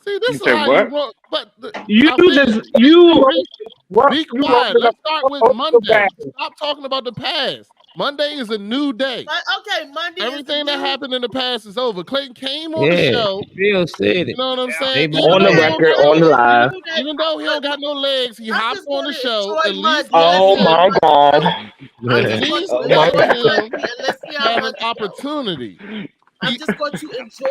G: See, this
D: You
G: is
D: said
G: how
D: what?
G: you want. But
D: You
G: I think
D: just you
G: be
D: you
G: quiet.
D: rolling
G: Let's
D: up
G: start with
D: so
G: Monday.
D: fast.
G: Stop talking about the past. Monday is a new day.
H: Okay, Monday
G: Everything that happened in the past is over. Clayton came on the
C: Yeah,
G: show.
C: Phil said
G: You
C: it.
G: know what I'm
C: They
G: saying?
C: both
D: On the
C: said it.
D: record, on the live.
G: Even though he don't got no legs, he hopped on the show. At least
D: Oh my God.
G: At least
D: Oh my
G: let
D: God.
G: him have an opportunity.
H: I'm just going to enjoy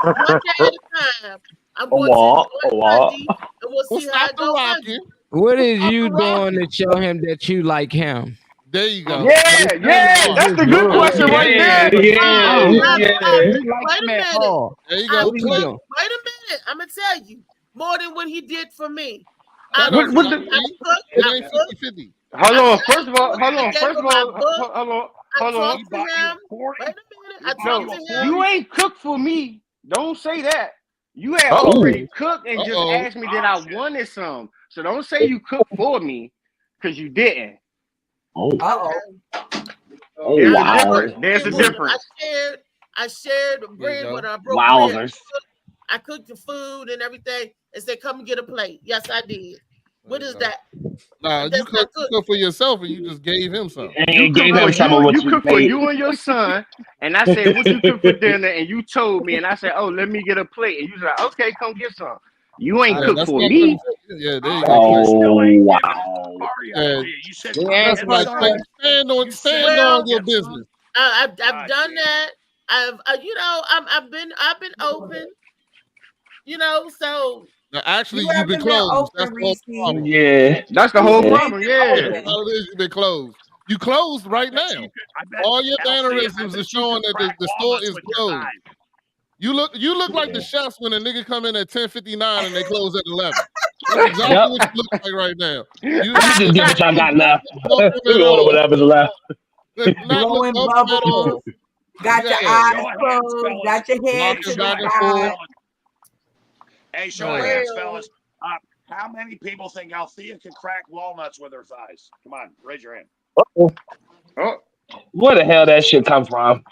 H: one day at a time. I'm
D: A
H: going to
D: walk,
H: enjoy
D: a walk.
H: Monday, and we'll see how
G: Stop
H: it
G: the
H: goes
G: rocking.
C: What is you doing to show him that you like him?
G: There you go.
L: Yeah, yeah, that's the good question right
D: Yeah,
L: there.
D: yeah,
C: You
D: yeah.
H: Wait a minute.
G: There you
H: I
G: go.
C: What you
H: cook,
C: doing?
H: wait a minute. I'm gonna tell you more than what he did for me.
G: Shut
H: I
G: up,
H: cooked.
G: It
H: I
G: ain't
H: cooked.
G: 50-50.
L: Hold
H: I
L: on. First of all, hold
H: I
L: on.
H: gave
L: First
H: him
L: of
H: my
L: all,
H: book.
L: hold on.
H: I
L: Hold on.
H: talked to him. Wait a minute. I
L: No,
H: talked to him.
L: you ain't cooked for me. Don't say that. You had
D: Oh.
L: already cooked and just
G: Uh-oh.
L: asked me that I wanted some. So don't say you cooked for me because you didn't.
D: Oh.
K: Uh-oh.
D: Oh
L: There's a
D: wow.
L: difference. There's a difference.
H: I shared the bread
G: go.
H: when I broke bread.
D: Wowzers.
H: I cooked the food and everything and said, "Come and get a plate." Yes, I did. What is that?
G: Nah, you
H: That's not
G: cooked
H: good.
G: for yourself and you just gave him some.
D: And
L: You
D: gave
L: cooked
D: him
L: for
D: some of what
L: you
D: you
L: cooked for
D: made.
L: you and your son, and I said, "What you cook for dinner?" And you told me, and I said, "Oh, let me get a plate." And you said, "Okay, come get some." You ain't cooked
G: That's
L: for
G: not
L: me.
G: Yeah, there you go.
D: Oh wow.
E: You said
G: That's right. Clayton. Stand on your business.
H: I've done that. I've been open. So
G: Now, actually,
K: You
G: you've been
K: haven't been
G: closed. That's
K: open,
G: the whole
K: Reese.
G: problem.
D: Yeah.
L: That's the
K: You
L: whole
K: ain't
L: problem.
K: been
L: Yeah.
K: open.
G: All it is, you've been closed. You closed right now. All your mannerisms are showing that the store is closed. You look like the chefs when a nigga come in at 10:59 and they close at 11. That's exactly
D: Yep.
G: what you look like right now.
D: Let me just get what y'all got left.
G: Welcome
D: We
G: at
D: order
G: all.
D: whatever's left.
G: Not look
K: Blowing
G: welcome at all.
K: bubbles. Got your
G: Yeah.
K: eyes closed. Got your head
G: Rocking
K: to the
G: back and
K: side.
G: forth.
E: Hey, show of
G: Yeah.
E: hands, fellas. How many people think Althea could crack walnuts with her thighs? Come on, raise your hand.
L: Oh,
D: Where the hell that shit come from?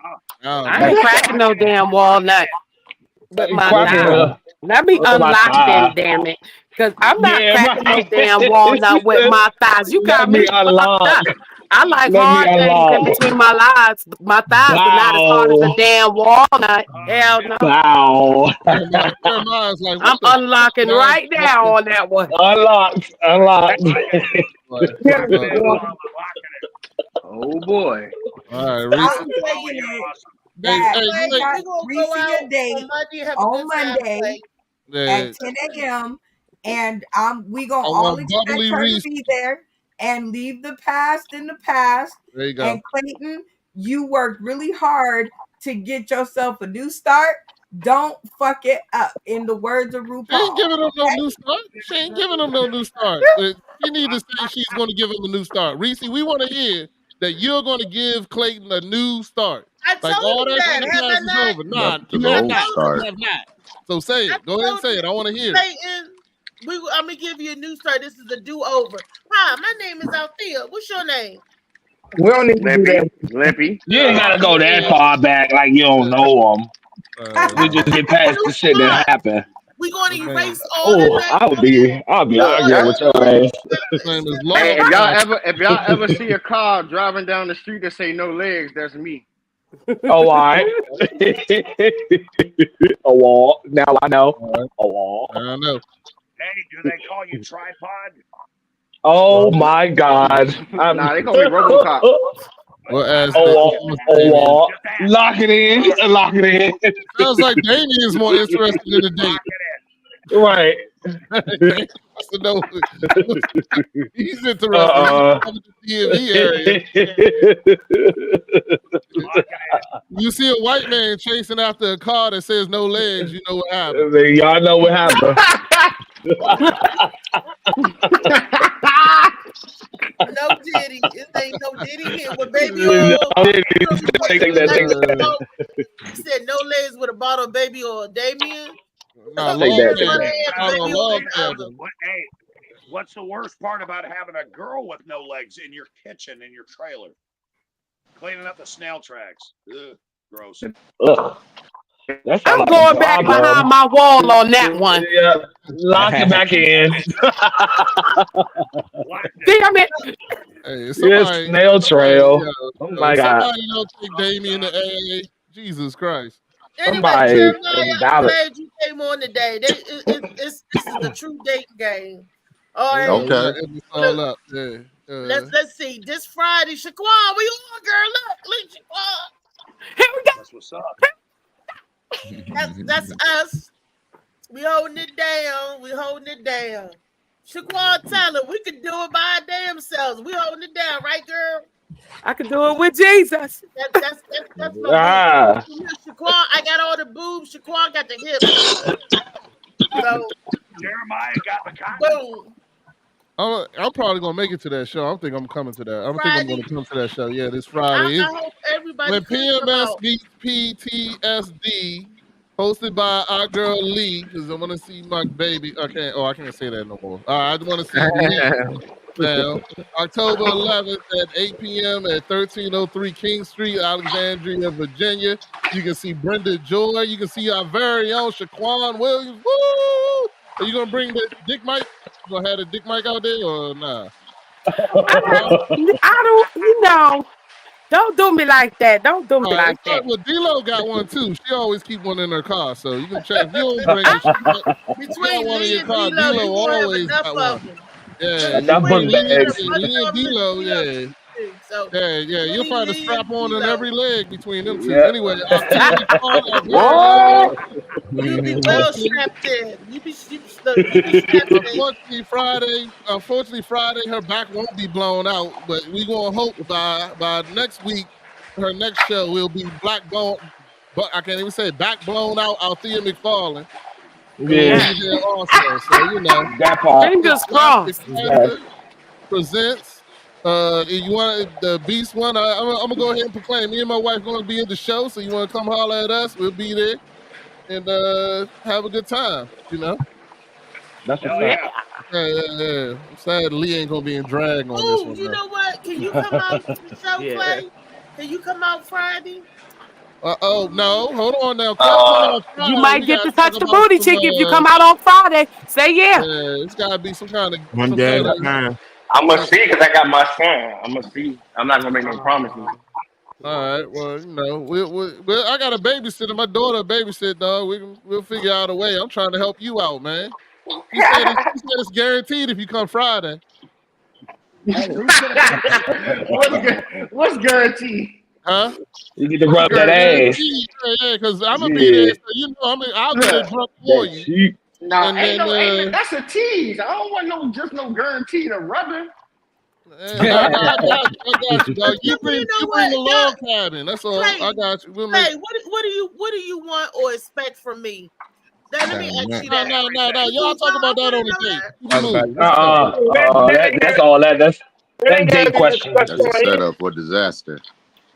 G: Oh,
J: I
G: man.
J: ain't cracking no damn walnut with my
D: Cracking
J: thigh.
D: her.
J: Let me
D: With my
J: unlock
D: thigh.
J: them, damn it. Because I'm not
D: Yeah,
J: cracking no
D: right.
J: damn walnut with my thighs. You
D: Let
J: got
D: me
J: me fucked
D: unlock.
J: up. I like
D: Let me
J: hard things in
D: unlock.
J: between my thighs, but not as hard as a
D: Bow.
J: damn walnut. Hell no.
D: Bow.
G: Jeremiah's like,
J: I'm
G: what the
J: unlocking
G: fuck?
J: right now on that one.
D: Unlocked. Unlocked.
L: oh boy.
G: All right, Reese.
K: I'm taking it
G: Hey,
K: that
G: hey,
K: you
G: you
K: got
H: we're gonna
K: Reese
H: go out
K: your date
H: on Monday and have a
K: on
H: good time.
K: Monday
G: ain't-
K: at 10 a.m. And we gonna
G: I
K: all
G: want
K: expect
G: bubbly
K: her
G: Reese.
K: to be there and leave the past in the past.
G: There you go.
K: And Clayton, you worked really hard to get yourself a new start. Don't fuck it up. In the words of RuPaul.
G: She ain't giving him no new start. She ain't giving him no new start. She need to say she's going to give him a new start. Reese, we want to hear that you're going to give Clayton a new start.
H: I
G: Like
H: told
G: all
H: him
G: that
H: that.
G: in the
H: Have I
G: past is
H: not?
G: over. Nah,
F: The
G: you have
F: gold
G: not.
F: start.
G: You have not. So say it. Go ahead and say it. I want to hear it.
H: Clayton, I'm gonna give you a new start. This is a do-over. Hi, my name is Althea. What's your name?
D: We don't need to do that.
L: Lippy.
D: You ain't gotta go that far back like you don't know them. We just get past the shit that happened.
H: We're going to erase all the
D: I'll be arguing with your ass.
G: His name is
L: Hey,
G: Lord.
L: if y'all ever see a car driving down the street that say no legs, that's me.
D: Oh, all right. A wall. Now I know. A wall.
G: I don't know.
E: Hey, do they call you tripod?
D: Oh my God.
L: Nah, they call me RoboCop.
G: Well, as
D: wall. Lock it in. Lock it in.
G: Sounds like Damien's more interested in the date.
D: Right.
G: said, no. He's interested. He's in the DMV area. You see a white man chasing after a car that says no legs, you know what happened.
D: Y'all know what happened.
H: No Diddy. It ain't no Diddy here with baby oil. He said no legs with a bottle of baby oil. Damien?
G: No,
E: hey, what's the worst part about having a girl with no legs in your kitchen, in your trailer? Cleaning up the snail tracks. Ugh, gross.
D: Ugh.
J: I'm going back behind my wall on that one.
D: Yeah, lock it back in.
J: Damn it.
G: Hey,
D: Yes, snail trail. Oh my God.
G: Somebody don't take Damien to AA. Jesus Christ.
H: Anyway, Jeremiah, I'm glad you came on today. This is the true date game. All right.
M: Okay.
G: It's all up. Yeah.
H: Let's see. This Friday, Shaquan, we on, girl. Look, Shaquan.
J: Here we go.
E: That's what's up.
H: That's us. We holding it down. We holding it down. Shaquan Tyler, we can do it by our damn selves. We holding it down, right, girl?
J: I can do it with Jesus.
H: That's my Shaquan, I got all the boobs. Shaquan got the hips. So
E: Jeremiah got the cotton.
H: Boom.
G: I'm probably gonna make it to that show. I don't think I'm coming to that. I don't think I'm gonna come to that show. Yeah, this Friday.
H: I hope everybody
G: when PMS meets PTSD, hosted by our girl Lee, because I want to see my baby. I can't say that no more. I want to see Lee now. October 11th at 8 p.m. at 1303 King Street, Alexandria, Virginia. You can see Brenda Joy. You can see our very own Shaquan Williams. Woo! Are you gonna bring the Dick Mike? You gonna have the Dick Mike out there or nah?
J: I don't. Don't do me like that. Don't do me like that.
G: Well, D-Lo got one too. She always keep one in her car, so you can check. If you don't bring it,
H: between
G: one in
H: Lee
G: your
H: and
G: car.
H: D-Lo,
G: D-Lo
H: you won't have
G: always
H: enough
G: got
H: of
G: one.
H: them.
G: Yeah,
D: Enough
G: Lee
D: bags.
G: and D-Lo, yeah.
H: So,
G: Yeah, you'll find a strap on in every leg between them two.
D: Yeah.
G: Anyway,
H: you be well strapped in. You be strapped in.
G: Unfortunately, Friday, her back won't be blown out, but we gonna hope by next week, her next show will be black bone. But I can't even say back blown out. Althea McFarlane.
D: Yeah.
G: Will be there also, so you know.
D: That part.
J: Fingers crossed.
G: Presents. You want the Beast one? I'm gonna go ahead and proclaim. Me and my wife going to be at the show, so you want to come holler at us? We'll be there and have a good time. You know.
D: That's what's
E: up.
G: Yeah. I'm sad Lee ain't gonna be in drag on this one.
H: You know what? Can you come out to the show, Clay? Can you come out Friday?
G: No, hold on now.
J: You might get to touch the booty cheek if you come out on Friday. Say yeah.
G: Yeah, it's gotta be some kind of
C: one day at a time.
L: I'm gonna see because I got my son. I'm gonna see. I'm not gonna make no promises.
G: All right. Well, you know, I got a babysitter. My daughter babysit, dog. We'll figure out a way. I'm trying to help you out, man. He said it's guaranteed if you come Friday.
L: What's guaranteed?
G: Huh?
D: You get to rub that ass.
G: Yeah, because I'm gonna be there. So you know, I'll get it drunk for you.
L: No,
G: And
L: ain't
G: then,
L: no, that's a tease. I don't want no guaranteed of rubbing.
G: I got you, dog. You bring the log cabin. That's all. I got you. We'll make...
H: Hey, what do you want or expect from me? Let me ask you that.
G: No. Y'all talk about that on the date.
D: That's all that. That's date question.
M: That's a setup for disaster.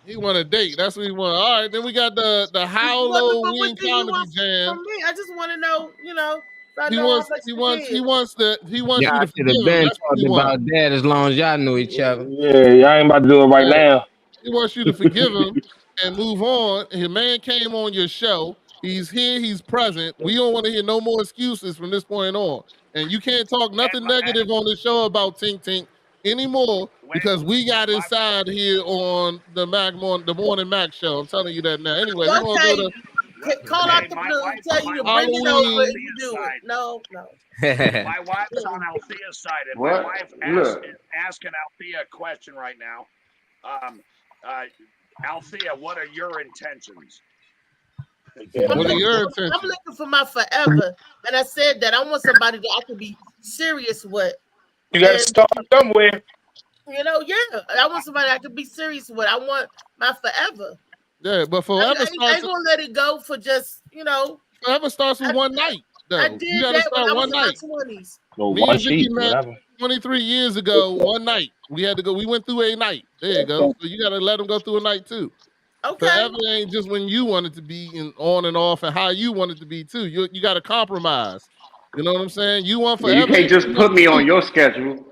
G: He want a date. That's what he want. All right, then we got the How Low Wing Comedy Jam.
H: From me, I just want to know. You know.
G: He wants you to
C: forgive him. Talking about that as long as y'all knew each other.
D: Yeah, y'all ain't about to do it right now.
G: He wants you to forgive him and move on. His man came on your show. He's here. He's present. We don't want to hear no more excuses from this point on. And you can't talk nothing negative on the show about Tink Tink anymore because we got inside here on the Morning Mac show. I'm telling you that now. Anyway, we're gonna go to.
H: Call out the blue and tell you to bring it over and you do it. No.
E: My wife's on Althea's side, and my wife is asking Althea a question right now. Althea, what are your intentions?
G: What are your intentions?
H: I'm looking for my forever, and I said that I want somebody that I can be serious with.
I: You got to
H: And,
I: start somewhere.
H: you know, yeah, I want somebody I can be serious with. I want my forever.
G: Yeah, but
H: I
G: forever
H: ain't
G: starts.
H: gonna let it go for just, you know.
G: Forever starts with one night. Though.
H: I
G: You
H: did
G: gotta
H: that when
G: start
H: I
G: one
H: was in my
G: night.
H: 20s.
D: Well,
G: Me
D: one
G: and Vicky
D: sheet,
G: met
D: whatever.
G: 23 years ago. One night we had to go. We went through a night. There you go. So you gotta let them go through a night too.
H: Okay.
G: Forever ain't just when you want it to be and on and off and how you want it to be too. You got to compromise. You know what I'm saying? You want
L: Yeah,
G: forever.
L: you can't just put me on your schedule.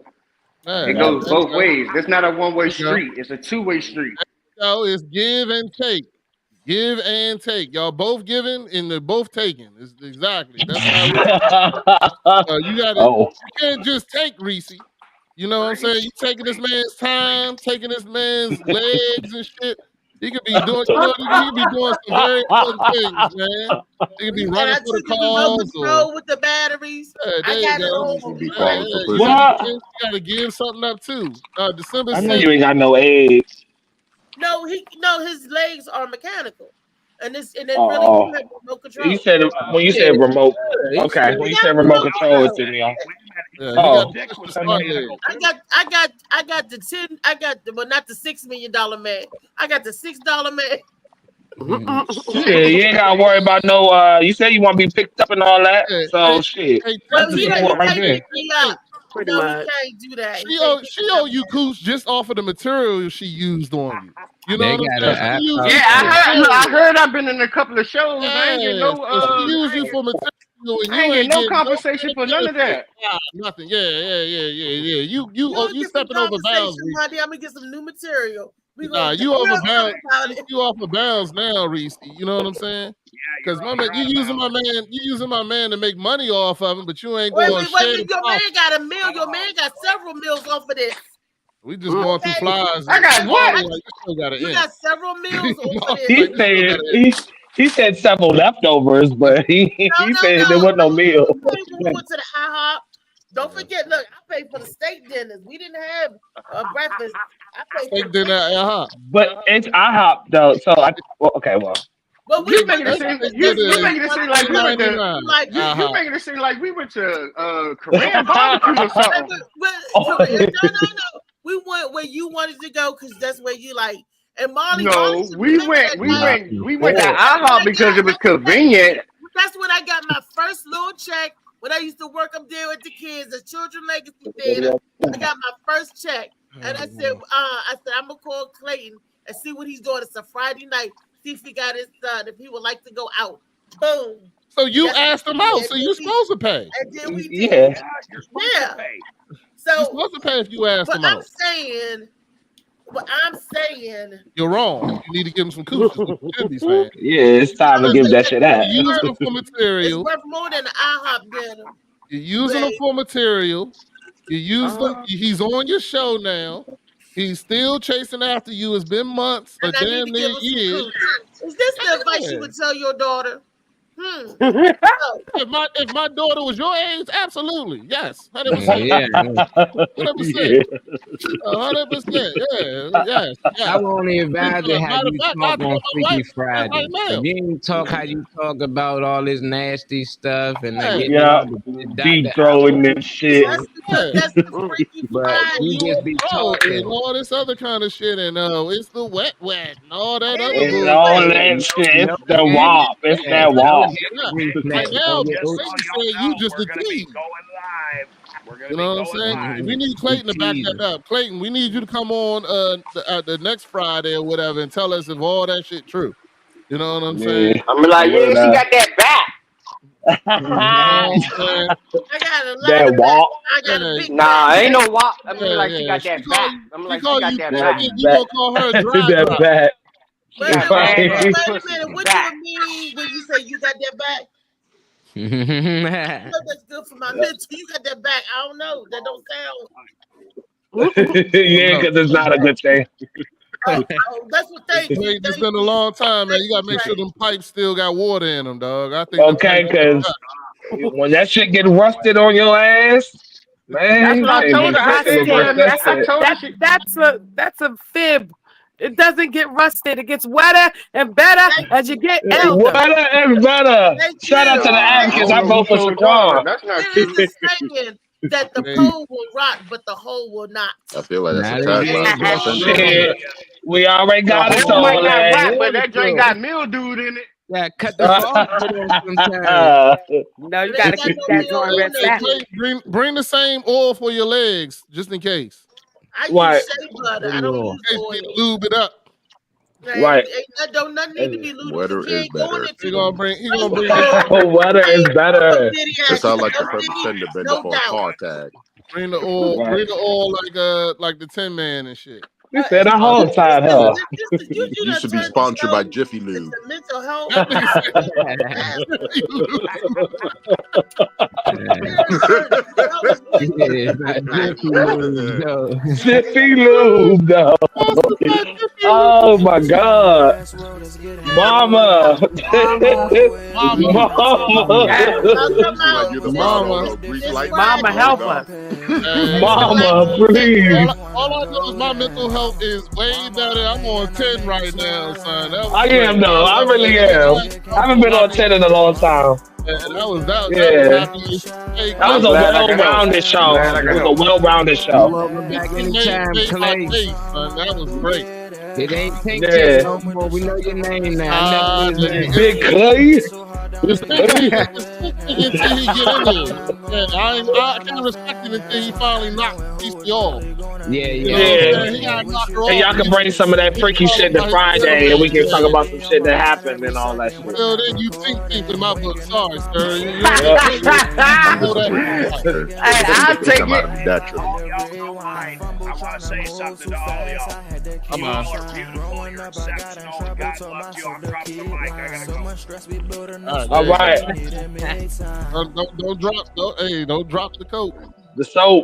G: Yeah,
L: It goes
G: there you
L: both
G: go.
L: ways. It's not a one-way
G: There you go.
L: street. It's a two-way street.
G: So it's give and take. Give and take. Y'all both giving and they're both taking. It's exactly. That's how you gotta
D: Oh.
G: you can't just take Reese. You know what I'm saying? You taking this man's time, taking this man's legs and shit. He could be doing, you know, he could be doing some very important things, man. He could be
H: And
G: running
H: I
G: for the
H: took the remote
G: cause or
H: control with the batteries.
G: yeah,
H: I
G: there you
H: got it
G: go.
H: all.
M: Be
G: Yeah,
M: falling for
G: you
M: pussy.
G: gotta give something up too. December
D: I know
G: 6th.
D: you ain't got no eggs.
H: No, his legs are mechanical. And it really
D: Oh.
H: do have remote control.
D: You said when you said remote.
G: Yeah,
D: Okay, when you said remote control, it threw me off.
G: Yeah, he
D: Oh.
G: got the smart leg.
H: I got the 10, well, not the $6 million man. I got the $6 man.
D: Shit, you ain't gotta worry about no. You said you want to be picked up and all that.
G: Yeah,
D: So shit,
H: Well,
D: that's the
H: he
D: support right
H: can't
D: there.
H: pick me up.
J: Pretty
H: No,
J: much.
H: he can't do that.
G: She owe you Cooch just off of the material she used on you. You know
C: They
G: what I'm
C: got
G: saying?
C: an
G: She used
C: app.
G: you
L: Yeah,
G: for
L: I
G: material.
L: heard I've been in a couple of shows. I ain't getting
G: Yeah,
L: no
G: so she used you for material and
L: I
G: you
L: ain't
G: ain't
L: getting no
G: getting
L: compensation for none of that.
G: Nothing. Yeah. You
H: You get some
G: stepping over bounds.
H: compensation, Monday. I'm gonna get some new material.
G: Nah, you over bounds. You off of bounds now, Reese. You know what I'm saying? Because my man, you using my man to make money off of him, but you ain't
H: Wait,
G: going to
H: wait,
G: share
H: wait.
G: the
H: Your man
G: profit.
H: got a meal. Your man got several meals off of this.
G: We just going through flies.
D: I got what?
G: Like, you still got to
H: You
G: end.
H: got several meals off of
D: He
H: this.
D: said he said several leftovers, but he said there wasn't no meal.
H: We went to the IHOP. Don't forget, look, I paid for the steak dinners. We didn't have breakfast. I paid for
G: Steak dinner at IHOP.
D: But it's IHOP though, so okay, well.
H: But
L: You making it seem you making it seem like we went to you making it seem like we went to Korean barbecue or something.
H: No. We went where you wanted to go because that's where you like. And Marley,
L: No, we went to IHOP because it was convenient.
H: That's when I got my first little check. When I used to work up there with the kids, the Children Legacy Theater, I got my first check, and I said, I'm gonna call Clayton and see what he's doing. It's a Friday night. See if he got his son, if he would like to go out. Boom.
G: So you asked him out, so you're supposed to pay.
H: And then we did. Yeah. So
G: you're supposed to pay if you asked him out.
H: What I'm saying,
G: you're wrong. You need to give him some cooch. You should be saying.
D: Yeah, it's time to give that shit out.
G: You're using him for material.
H: It's worth more than the IHOP dinner.
G: You're using him for material. You use them. He's on your show now. He's still chasing after you. It's been months or damn near years.
H: Is this the advice you would tell your daughter?
G: If my daughter was your age, absolutely, yes, 100%.
C: Yeah,
G: 100%. 100%. Yes.
C: I won't even validate how
G: Matter
C: you
G: of fact,
C: talk on Freaky Friday.
G: right now.
C: If you ain't talk how you talk about all this nasty stuff and
D: deep throwing this shit.
H: That's the Freaky Friday.
C: You just be talking
G: and all this other kind of shit, and it's the wet and all that other
D: It's
G: bullshit.
D: all that shit. It's the WAP. It's that WAP.
G: Right now, you just a tease. You know what I'm saying? We need Clayton to back that up. Clayton, we need you to come on the next Friday or whatever and tell us if all that shit true. You know what I'm saying?
L: I'm like, yeah, she got that back.
H: I got a
D: that WAP.
L: Nah, ain't no WAP. I'm like, she got that back. I'm like, she got that back.
G: You gonna call her a dry
D: that
G: drop.
D: back.
H: Wait a minute. What do you mean when you say you got that back? I know that's good for my mental. You got that back. I don't know. That don't sound.
D: Yeah, because it's not a good thing.
H: That's what they.
G: It's been a long time, man. You gotta make sure them pipes still got water in them, dog. I think.
D: Okay, because when that shit get rusted on your ass, man.
J: That's what I told her. That's a fib. It doesn't get rusted. It gets wetter and better as you get older.
D: Wetter and better. Shout out to the Advocates. I vote for Saquon.
L: That's not
H: true. that the pole will rock, but the hole will not.
M: I feel like that's
C: Nah,
M: a
C: they ain't
M: tagline.
D: Shit, we already got it
L: The hole might
D: on
L: not
D: that.
L: rock, but that joint got mildewed in it.
C: Yeah, cut the phosphorus sometimes.
J: No, you
H: It
J: gotta
H: ain't got
J: keep
H: no
J: that
H: nail
J: joint
H: on
J: red
H: it.
J: fat.
G: Bring the same oil for your legs, just in case.
H: I
D: Right.
H: use shea butter. I don't
C: Oil.
H: use
G: In case
H: oil.
G: you lube it up.
D: Right.
H: Don't nothing need to be looted.
M: Weather
H: If you
M: is
H: ain't going
M: better.
H: into
G: He
H: the
G: gonna bring
D: Weather is better.
M: It sounds like the perfect thing to bend
H: no
M: up on a
H: doubt.
M: car tag.
G: bring the oil,
D: Right.
G: bring the oil like the Tin Man and shit.
D: You said a whole time, huh?
H: You
M: Used to
H: done
M: be
H: turned
M: sponsored by
H: the show
M: Jiffy Lube.
H: into mental health.
G: That nigga
C: Yeah, not Jiffy Lube, though.
D: Jiffy Lube, though. Oh my God, Mama,
L: Mama, help us.
D: Mama, please.
G: All I know is my mental health is way better. I'm on 10 right now, son.
D: I am though. I really am. I haven't been on 10 in a long time. That was a well-rounded show. It was a well-rounded show.
C: Welcome back anytime, Clay.
G: That was great.
C: It ain't Pink Tip no more. We know your name now. I never knew
D: Big Clay.
G: Until he get in there. I can't respect him until he finally knocks DC off.
D: Yeah. And y'all can bring some of that freaky shit to Friday, and we can talk about some shit that happened and all that shit.
G: Well, then you think in my book. Sorry, sir.
L: Hey, I'll take it.
E: I want to say something to all y'all.
G: Come
E: You
G: on.
E: all are beautiful. You're exceptional. God loves you. I'm dropping the mic. I gotta go.
D: All right.
G: Don't drop the coat.
D: The soap.